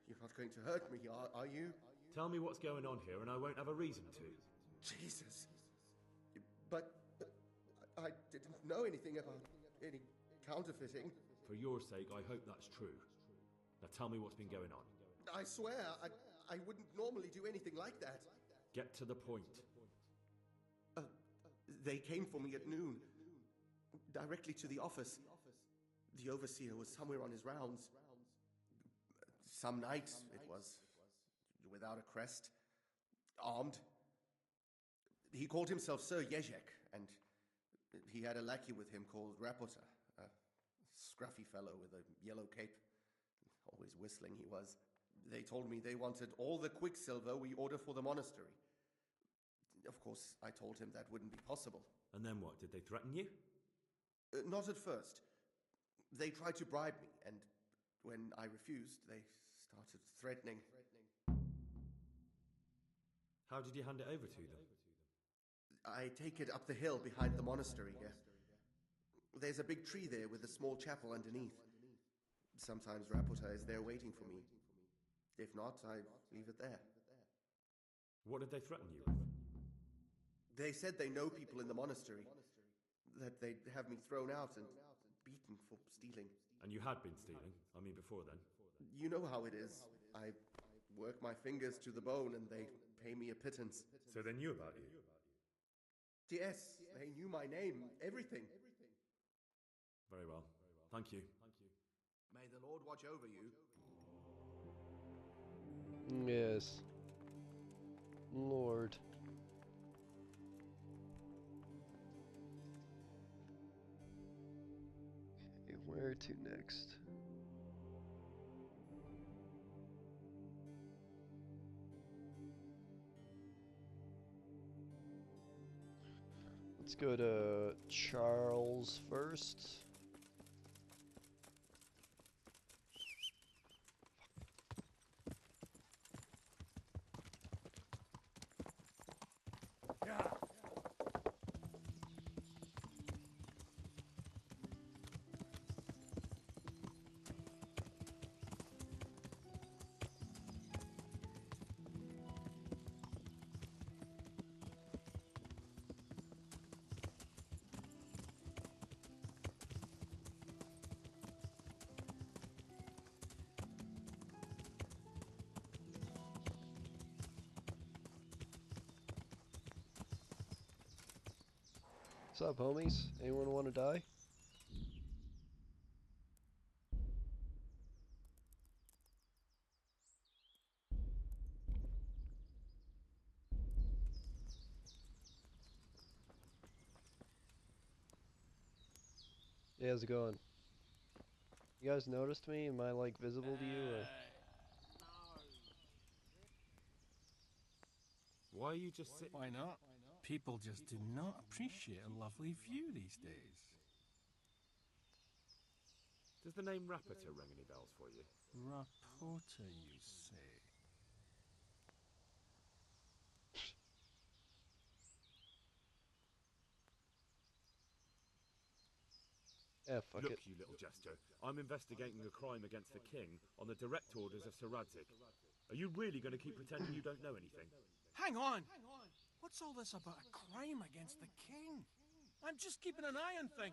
You're not going to hurt me, are you? Tell me what's going on here and I won't have a reason to. Jesus. But I didn't know anything about any counterfeiting. For your sake, I hope that's true. Now tell me what's been going on. I swear, I wouldn't normally do anything like that. Get to the point. They came for me at noon, directly to the office. The overseer was somewhere on his rounds. Some night, it was, without a crest, armed. He called himself Sir Jezek, and he had a lackey with him called Rapota, a scruffy fellow with a yellow cape. Always whistling he was. They told me they wanted all the Quicksilver we order for the monastery. Of course, I told him that wouldn't be possible. And then what? Did they threaten you? Not at first. They tried to bribe me, and when I refused, they started threatening. How did you hand it over to them? I take it up the hill behind the monastery here. There's a big tree there with a small chapel underneath. Sometimes Rapota is there waiting for me. If not, I leave it there. What did they threaten you with? They said they know people in the monastery, that they'd have me thrown out and beaten for stealing. And you had been stealing? I mean, before then? You know how it is. I work my fingers to the bone and they pay me a pittance. So they knew about you? Yes, they knew my name, everything. Very well. Thank you. May the Lord watch over you. Yes. Lord. Okay, where to next? Let's go to Charles first. What's up, homies? Anyone want to die? Hey, how's it going? You guys noticed me? Am I like visible to you or? Why are you just sitting? Why not? People just do not appreciate a lovely view these days. Does the name Rapita ring any bells for you? Rapota, you say? Yeah, fuck Look, it. you little jester. I'm investigating a crime against the king on the direct orders of Sir Radzik. Are you really going to keep pretending you don't know anything? Hang on! What's all this about a crime against the king? I'm just keeping an eye on things.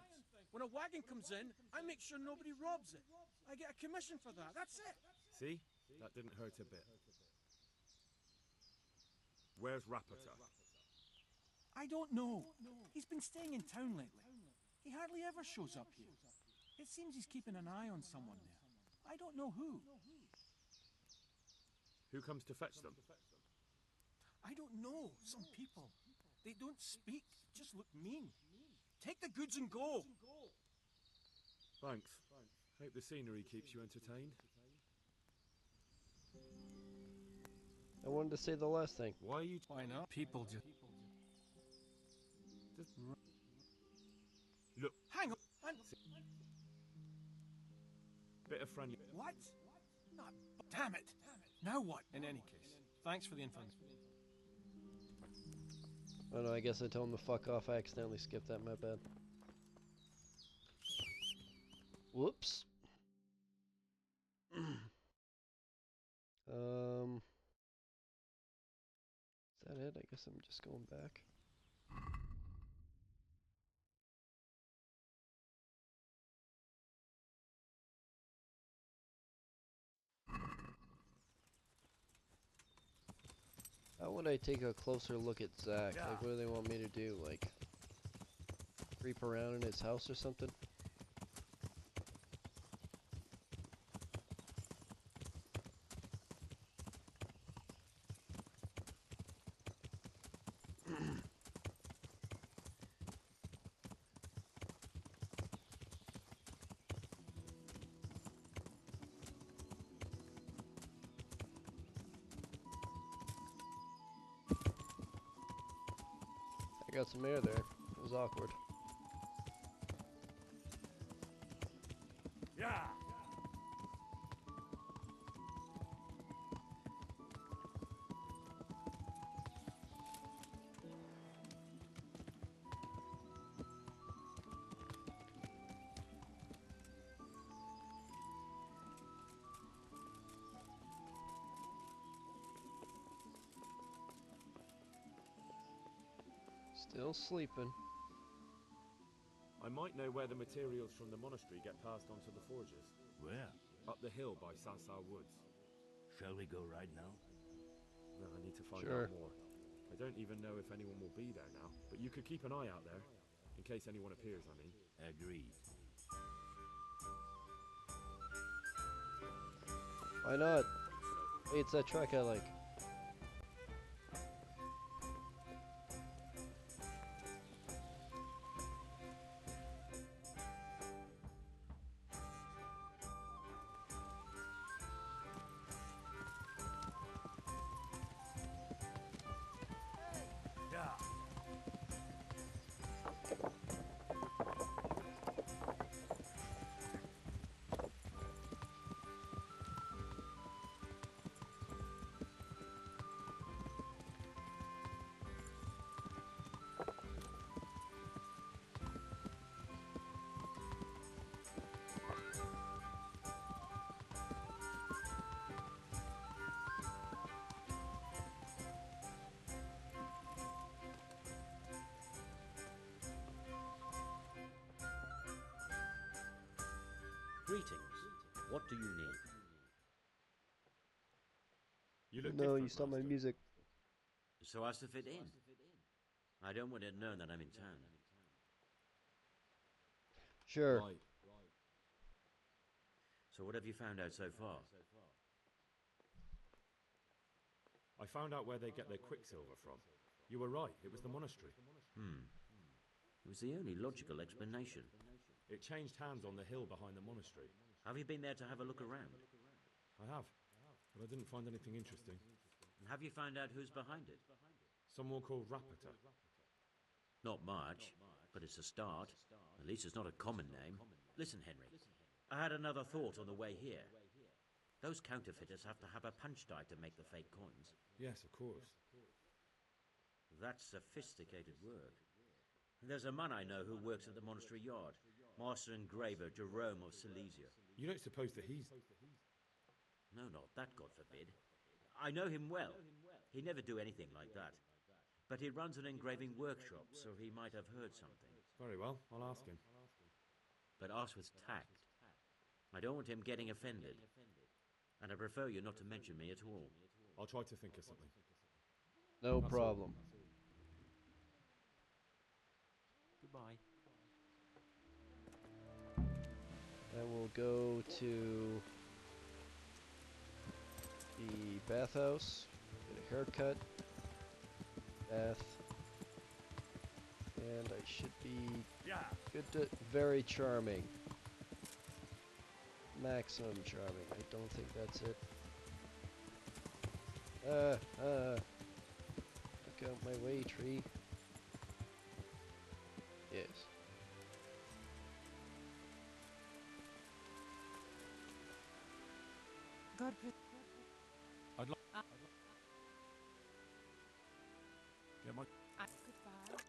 When a wagon comes in, I make sure nobody robs it. I get a commission for that. That's it. See? That didn't hurt a bit. Where's Rapita? I don't know. He's been staying in town lately. He hardly ever shows up here. It seems he's keeping an eye on someone there. I don't know who. Who comes to fetch them? I don't know. Some people. They don't speak, just look mean. Take the goods and go. Thanks. Hope the scenery keeps you entertained. I wanted to say the last thing. Why are you? Why not? People just look. Hang on. Bit of friendly. What? Not. Damn it. Now what? In any case, thanks for the information. Oh no, I guess I told him to fuck off. I accidentally skipped that, my bad. Whoops. Is that it? I guess I'm just going back. How would I take a closer look at Zach? Like, what do they want me to do? Like, creep around in his house or something? I got some air there. It was awkward. Yeah. Still sleeping. I might know where the materials from the monastery get passed on to the forges. Where? Up the hill by Sasa Woods. Shall we go right now? Well, I need to find Sure. out more. I don't even know if anyone will be there now, but you could keep an eye out there. In case anyone appears, I mean. Agreed. Why not? Hey, it's that track I like. Greetings. What do you need? You look No, different, you stole my Master. music. So as to fit in. I don't want it known that I'm in town. Sure. Right. So what have you found out so far? I found out where they get their quicksilver from. You were right, it was the monastery. It was the only logical explanation. It changed hands on the hill behind the monastery. Have you been there to have a look around? I have, but I didn't find anything interesting. And have you found out who's behind it? Someone called Rapita. Not much, but it's a start. At least it's not a common name. Listen, Henry, I had another thought on the way here. Those counterfeiters have to have a punch die to make the fake coins. Yes, of course. That's sophisticated work. There's a man I know who works at the monastery yard, Master Engraver Jerome of Silesia. You don't suppose that he's... No, not that, God forbid. I know him well. He'd never do anything like that. But he runs an engraving workshop, so he might have heard something. Very well, I'll ask him. But ask with tact. I don't want him getting offended. And I prefer you not to mention me at all. I'll try to think of something. No That's problem. Goodbye. Then we'll go to the bathhouse, get a haircut, bath, and I should be good to very charming. Maximum charming. I don't think that's it. Look out my way, tree. Yes. God, I'd like... Get my... goodbye.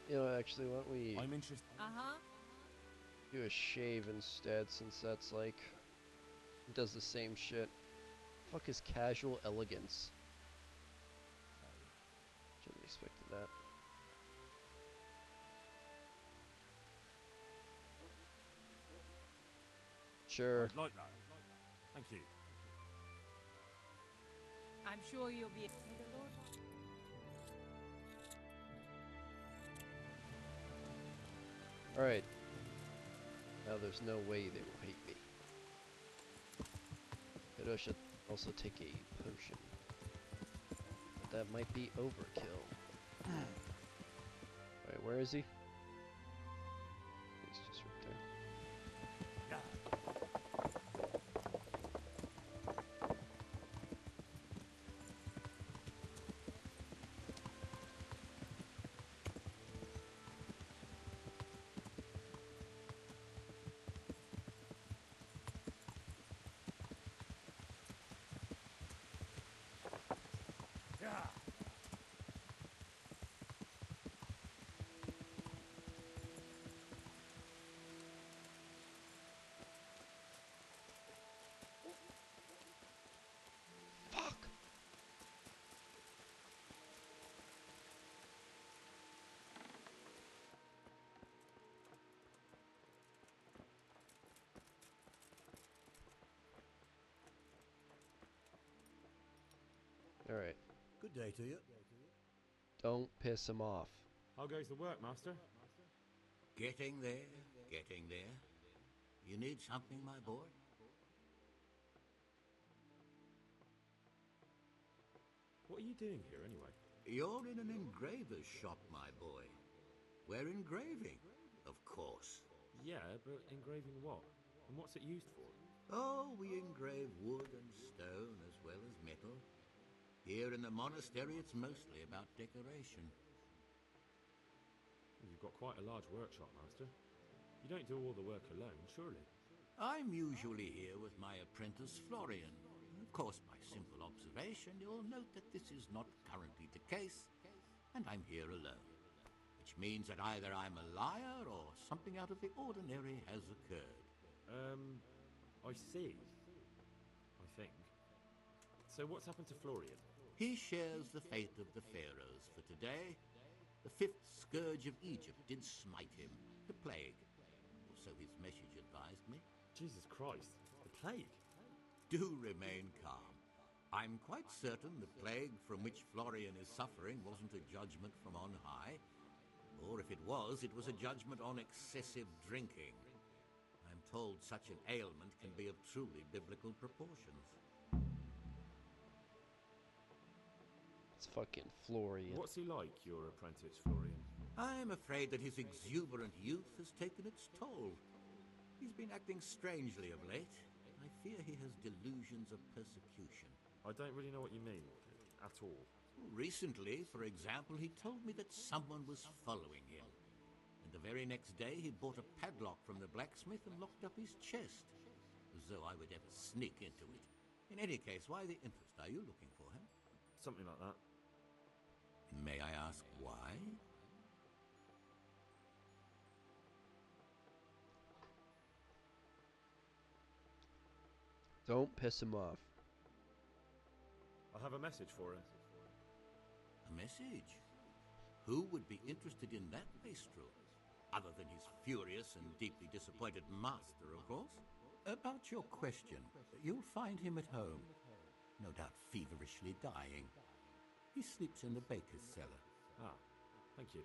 You know, actually, why don't we I'm interested... do a shave instead, since that's like... It does the same shit. Fuck is casual elegance? Shouldn't have expected that. Sure. I'd like that. Thank you. I'm sure you'll be. Alright. Now there's no way they will hate me. But I should also take a potion. But that might be overkill. Alright, where is he? He's just right there. Good day to you. Don't piss him off. How goes the work, Master? Getting there, getting there. You need something, my boy? What are you doing here, anyway? You're in an engraver's shop, my boy. We're engraving, of course. Yeah, but engraving what? And what's it used for? Oh, we engrave wood and stone as well as metal. Here in the monastery, it's mostly about decoration. You've got quite a large workshop, Master. You don't do all the work alone, surely? I'm usually here with my apprentice, Florian. Of course, by simple observation, you'll note that this is not currently the case, and I'm here alone. Which means that either I'm a liar or something out of the ordinary has occurred. I see. I think. So what's happened to Florian? He shares the fate of the pharaohs for today. The fifth scourge of Egypt did smite him, the plague. Or so his message advised me. Jesus Christ, the plague? Do remain calm. I'm quite certain the plague from which Florian is suffering wasn't a judgment from on high. Or if it was a judgment on excessive drinking. I'm told such an ailment can be of truly biblical proportions. It's fucking Florian. What's he like, your apprentice, Florian? I'm afraid that his exuberant youth has taken its toll. He's been acting strangely of late. I fear he has delusions of persecution. I don't really know what you mean, at all. Recently, for example, he told me that someone was following him. And the very next day, he bought a padlock from the blacksmith and locked up his chest. As though I would ever sneak into it. In any case, why the interest? Are you looking for him? Something like that. May I ask why? Don't piss him off. I have a message for him. A message? Who would be interested in that wastrel? Other than his furious and deeply disappointed master, of course. About your question, you'll find him at home. No doubt feverishly dying. He sleeps in the baker's cellar. Ah, thank you.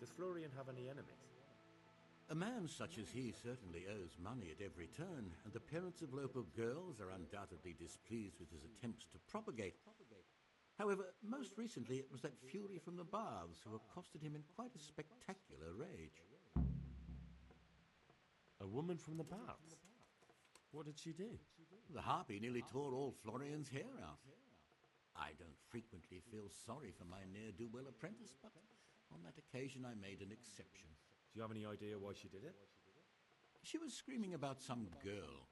Does Florian have any enemies? A man such as he certainly owes money at every turn, and the parents of local girls are undoubtedly displeased with his attempts to propagate. However, most recently it was that fury from the baths who accosted him in quite a spectacular rage. A woman from the baths? What did she do? The harpy nearly tore all Florian's hair out. I don't frequently feel sorry for my ne'er-do-well apprentice, but on that occasion I made an exception. Do you have any idea why she did it? She was screaming about some girl,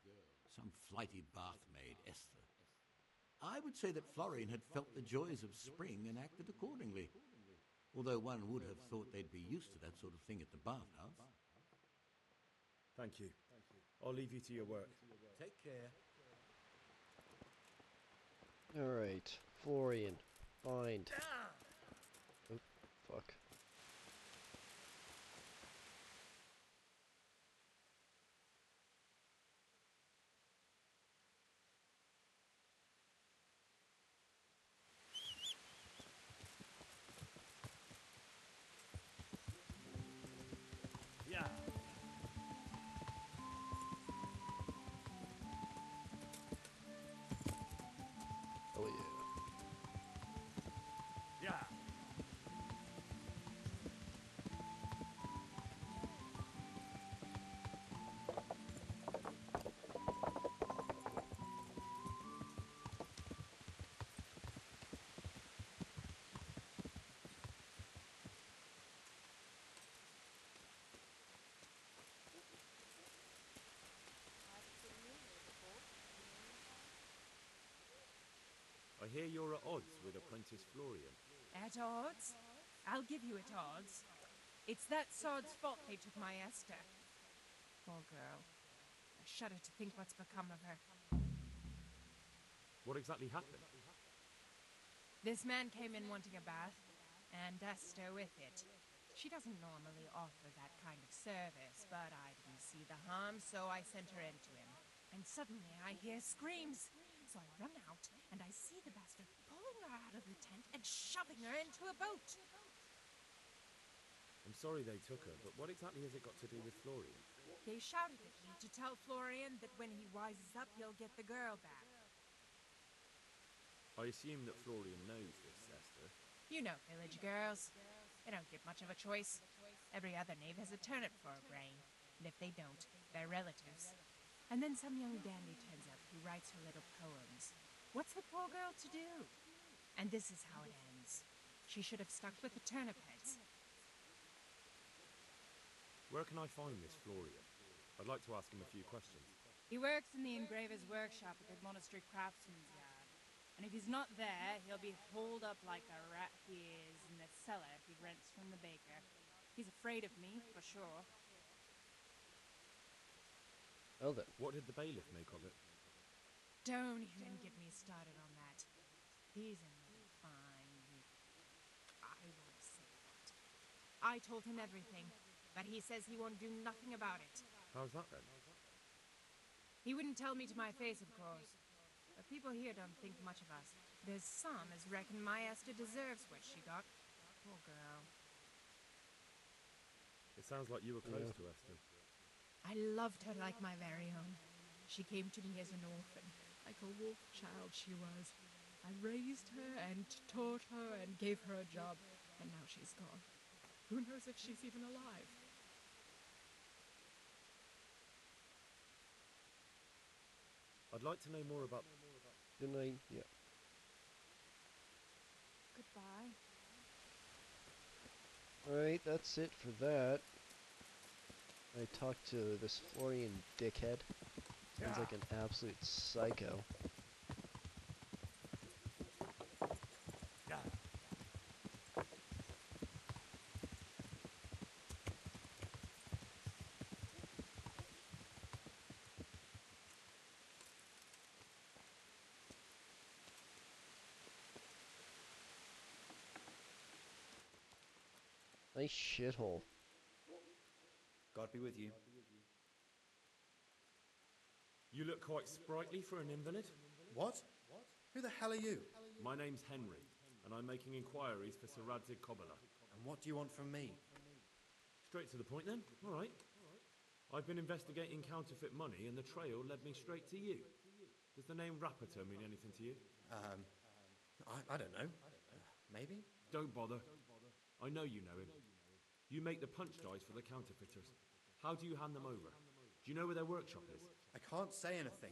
some flighty bath maid, Esther. I would say that Florian had felt the joys of spring and acted accordingly, although one would have thought they'd be used to that sort of thing at the bathhouse. Thank you. I'll leave you to your work. Take care. Alright, Florian. Find. Oh, fuck. Yeah. Oh yeah. Yeah. I hear you're at odds with apprentice Florian. At odds? I'll give you at odds. It's that sod's fault they took my Esther. Poor girl. I shudder to think what's become of her. What exactly happened? This man came in wanting a bath, and Esther with it. She doesn't normally offer that kind of service, but I didn't see the harm, so I sent her into him. And suddenly I hear screams. So I run out, and I see the bastard pulling her out of the tent and shoving her into a boat. I'm sorry they took her, but what exactly has it got to do with Florian? They shouted at me to tell Florian that when he rises up, he'll get the girl back. I assume that Florian knows this, Esther. You know village girls. They don't get much of a choice. Every other knave has a turnip for a brain, and if they don't, they're relatives. And then some young dandy turns up who writes her little poems. What's the poor girl to do? And this is how it ends. She should have stuck with the turnip heads. Where can I find this Florian? I'd like to ask him a few questions. He works in the engraver's workshop at the monastery craftsman's yard. And if he's not there, he'll be holed up like a rat he is in the cellar he rents from the baker. He's afraid of me, for sure. Well then. What did the bailiff make of it? Don't even get me started on that. He's another fine... I won't say that. I told him everything, but he says he won't do nothing about it. How's that then? He wouldn't tell me to my face, of course. But people here don't think much of us. There's some as reckon my Esther deserves what she got. Poor girl. It sounds like you were close to Esther. I loved her like my very own. She came to me as an orphan, like a wolf child she was. I raised her and taught her and gave her a job, and now she's gone. Who knows if she's even alive? I'd like to know more about... Good night. Yeah. Goodbye. Alright, that's it for that. I talked to this Florian dickhead. Sounds like an absolute psycho. Nice shithole. God be with you. You look quite sprightly for an invalid. What? Who the hell are you? My name's Henry, and I'm making inquiries for Sir Radzig Kobyla. And what do you want from me? Straight to the point then? All right. I've been investigating counterfeit money, and the trail led me straight to you. Does the name Rappator mean anything to you? I don't know. Maybe? Don't bother. I know you know him. You make the punch dice for the counterfeiters. How do you hand them over? Do you know where their workshop is? I can't say anything.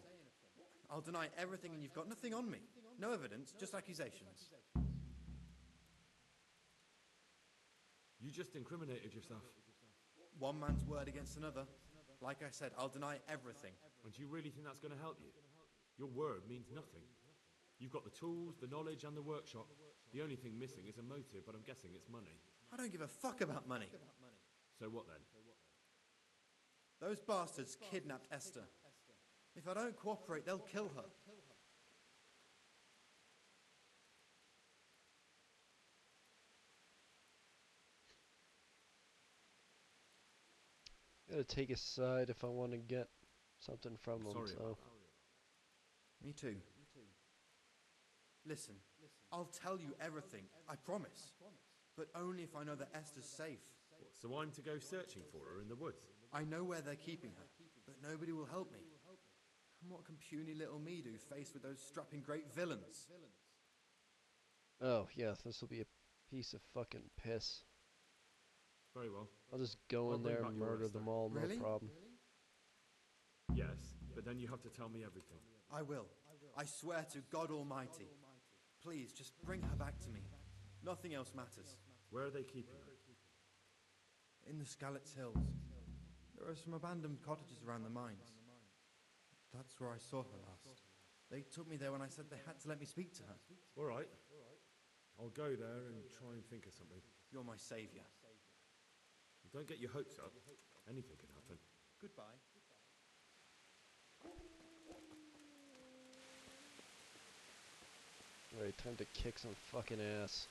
I'll deny everything and you've got nothing on me. No evidence, just accusations. You just incriminated yourself. One man's word against another. Like I said, I'll deny everything. And do you really think that's going to help you? Your word means nothing. You've got the tools, the knowledge, and the workshop. The only thing missing is a motive, but I'm guessing it's money. I don't give a fuck about money. So what then? Those bastards kidnapped Esther. If I don't cooperate, they'll kill her. Gotta take a side if I want to get something from them. Sorry So. about that. Me too. Listen, I'll tell you everything, I promise. But only if I know that Esther's safe. What, so I'm to go searching for her in the woods? I know where they're keeping her, but nobody will help me. And what can puny little me do faced with those strapping great villains? Oh, yeah, this will be a piece of fucking piss. Very well. I'll just go in bring there back and your murder Esther. them all, no Really? problem. Yes, but then you have to tell me everything. I will. I swear to God Almighty. Please, just bring her back to me. Nothing else matters. Where are they keeping her? In the Skalitz Hills. There are some abandoned cottages around the mines. That's where I saw her last. They took me there when I said they had to let me speak to her. All right. I'll go there and try and think of something. You're my saviour. Don't get your hopes up. Anything can happen. Goodbye. Alright, time to kick some fucking ass.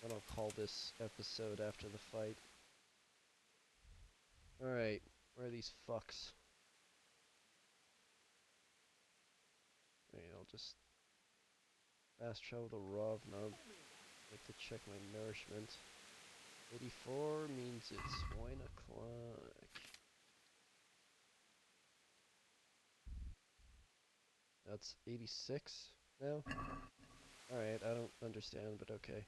And I'll call this episode after the fight. Alright, where are these fucks? Alright, I'll just fast travel to Rov. Now I'd like to check my nourishment. 84 means it's 1 o'clock. That's 86 now? Alright, I don't understand, but okay.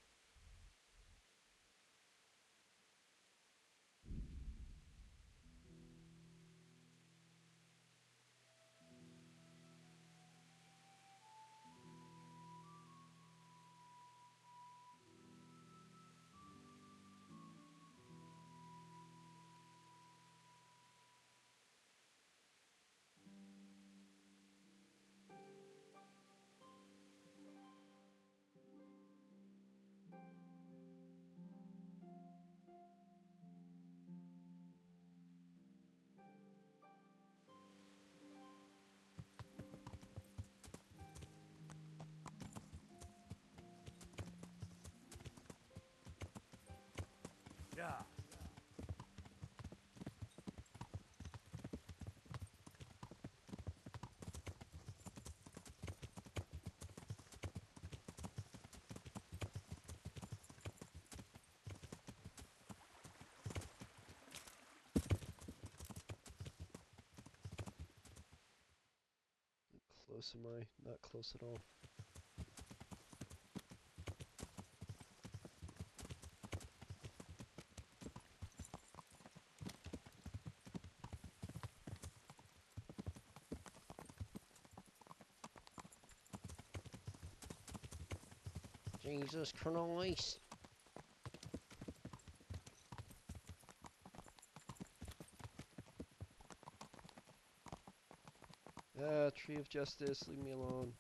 Yeah. Close am I? Not close at all. Jesus Christ. Ah, Tree of Justice, leave me alone.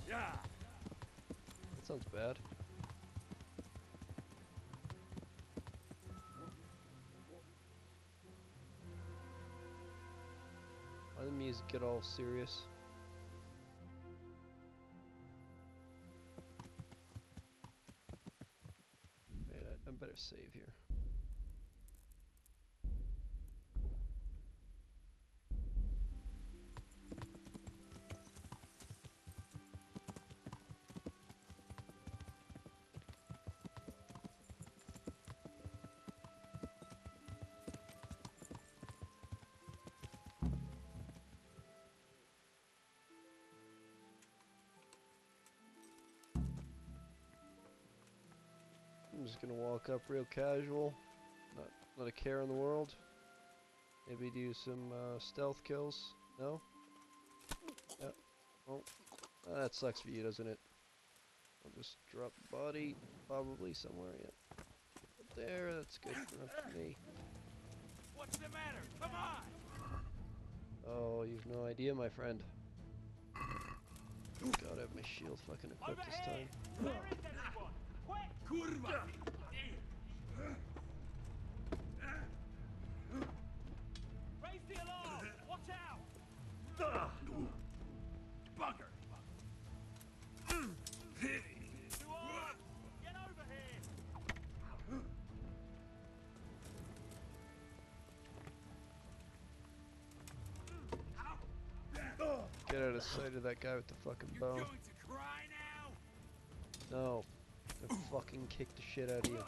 Yeah. That sounds bad. Why the music get all serious? Wait, I better save here. I'm just gonna walk up real casual, not a care in the world. Maybe do some stealth kills. No? Yep. Oh, that sucks for you, doesn't it? I'll just drop the body, probably somewhere. Yep. Up there, that's good enough for me. What's the matter? Come on! Oh, you've no idea, my friend. God, I have my shield fucking equipped this time. Where is everyone? Quick! Kurva! Raise the alarm! Watch out! Bugger! You on! Get over here! Get out of sight of that guy with the fucking bow. Going to cry now? No. I'm gonna fucking kick the shit out of you.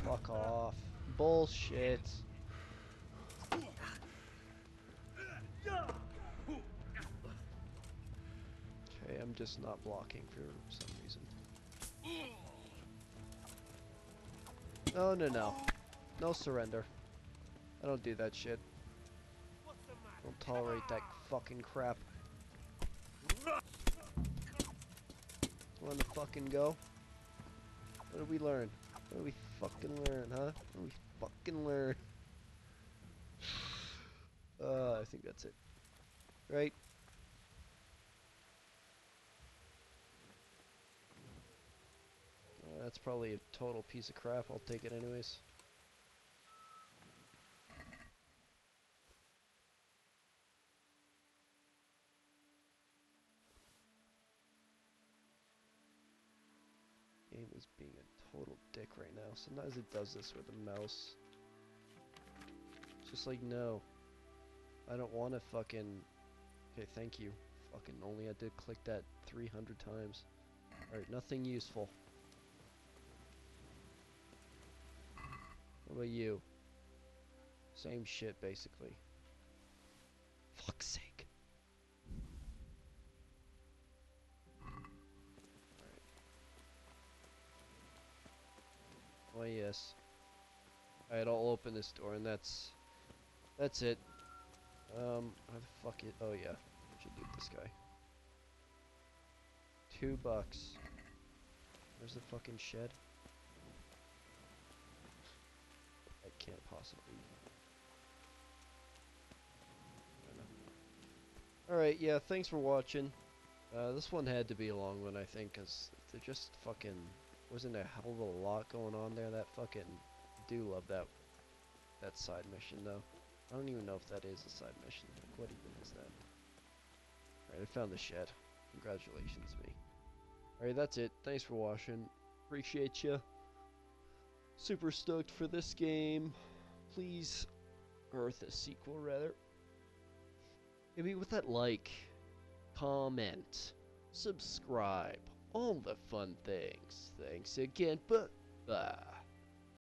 Fuck off. Bullshit. Okay, Okay, I'm just not blocking for some reason. No, no, no. No surrender. I don't do that shit. Don't tolerate that fucking crap. Wanna fucking go? What did we learn? What did we fucking learn, huh? What did we fucking learn? I think that's it. Right? That's probably a total piece of crap. I'll take it anyways. Game is being a total dick right now. Sometimes it does this with the mouse. It's just like, no. I don't want to fucking... Okay, thank you. Fucking only had to click that 300 times. Alright, nothing useful. What about you? Same shit, basically. Fuck's sake. Alright. Oh, yes. Alright, I'll open this door, and that's it. How the fuck it? Oh, yeah. I should loot this guy. $2. Where's the fucking shed? I can't possibly. Alright, yeah, thanks for watching. This one had to be a long one, I think, because there just fucking wasn't a hell of a lot going on there. That fucking... do love that side mission, though. I don't even know if that is a side mission. Like, what even is that? Alright, I found the shed. Congratulations, me. Alright, that's it. Thanks for watching. Appreciate ya. Super stoked for this game. Please, or the sequel, rather. Hit me with that like, comment, subscribe, all the fun things. Thanks again, bye.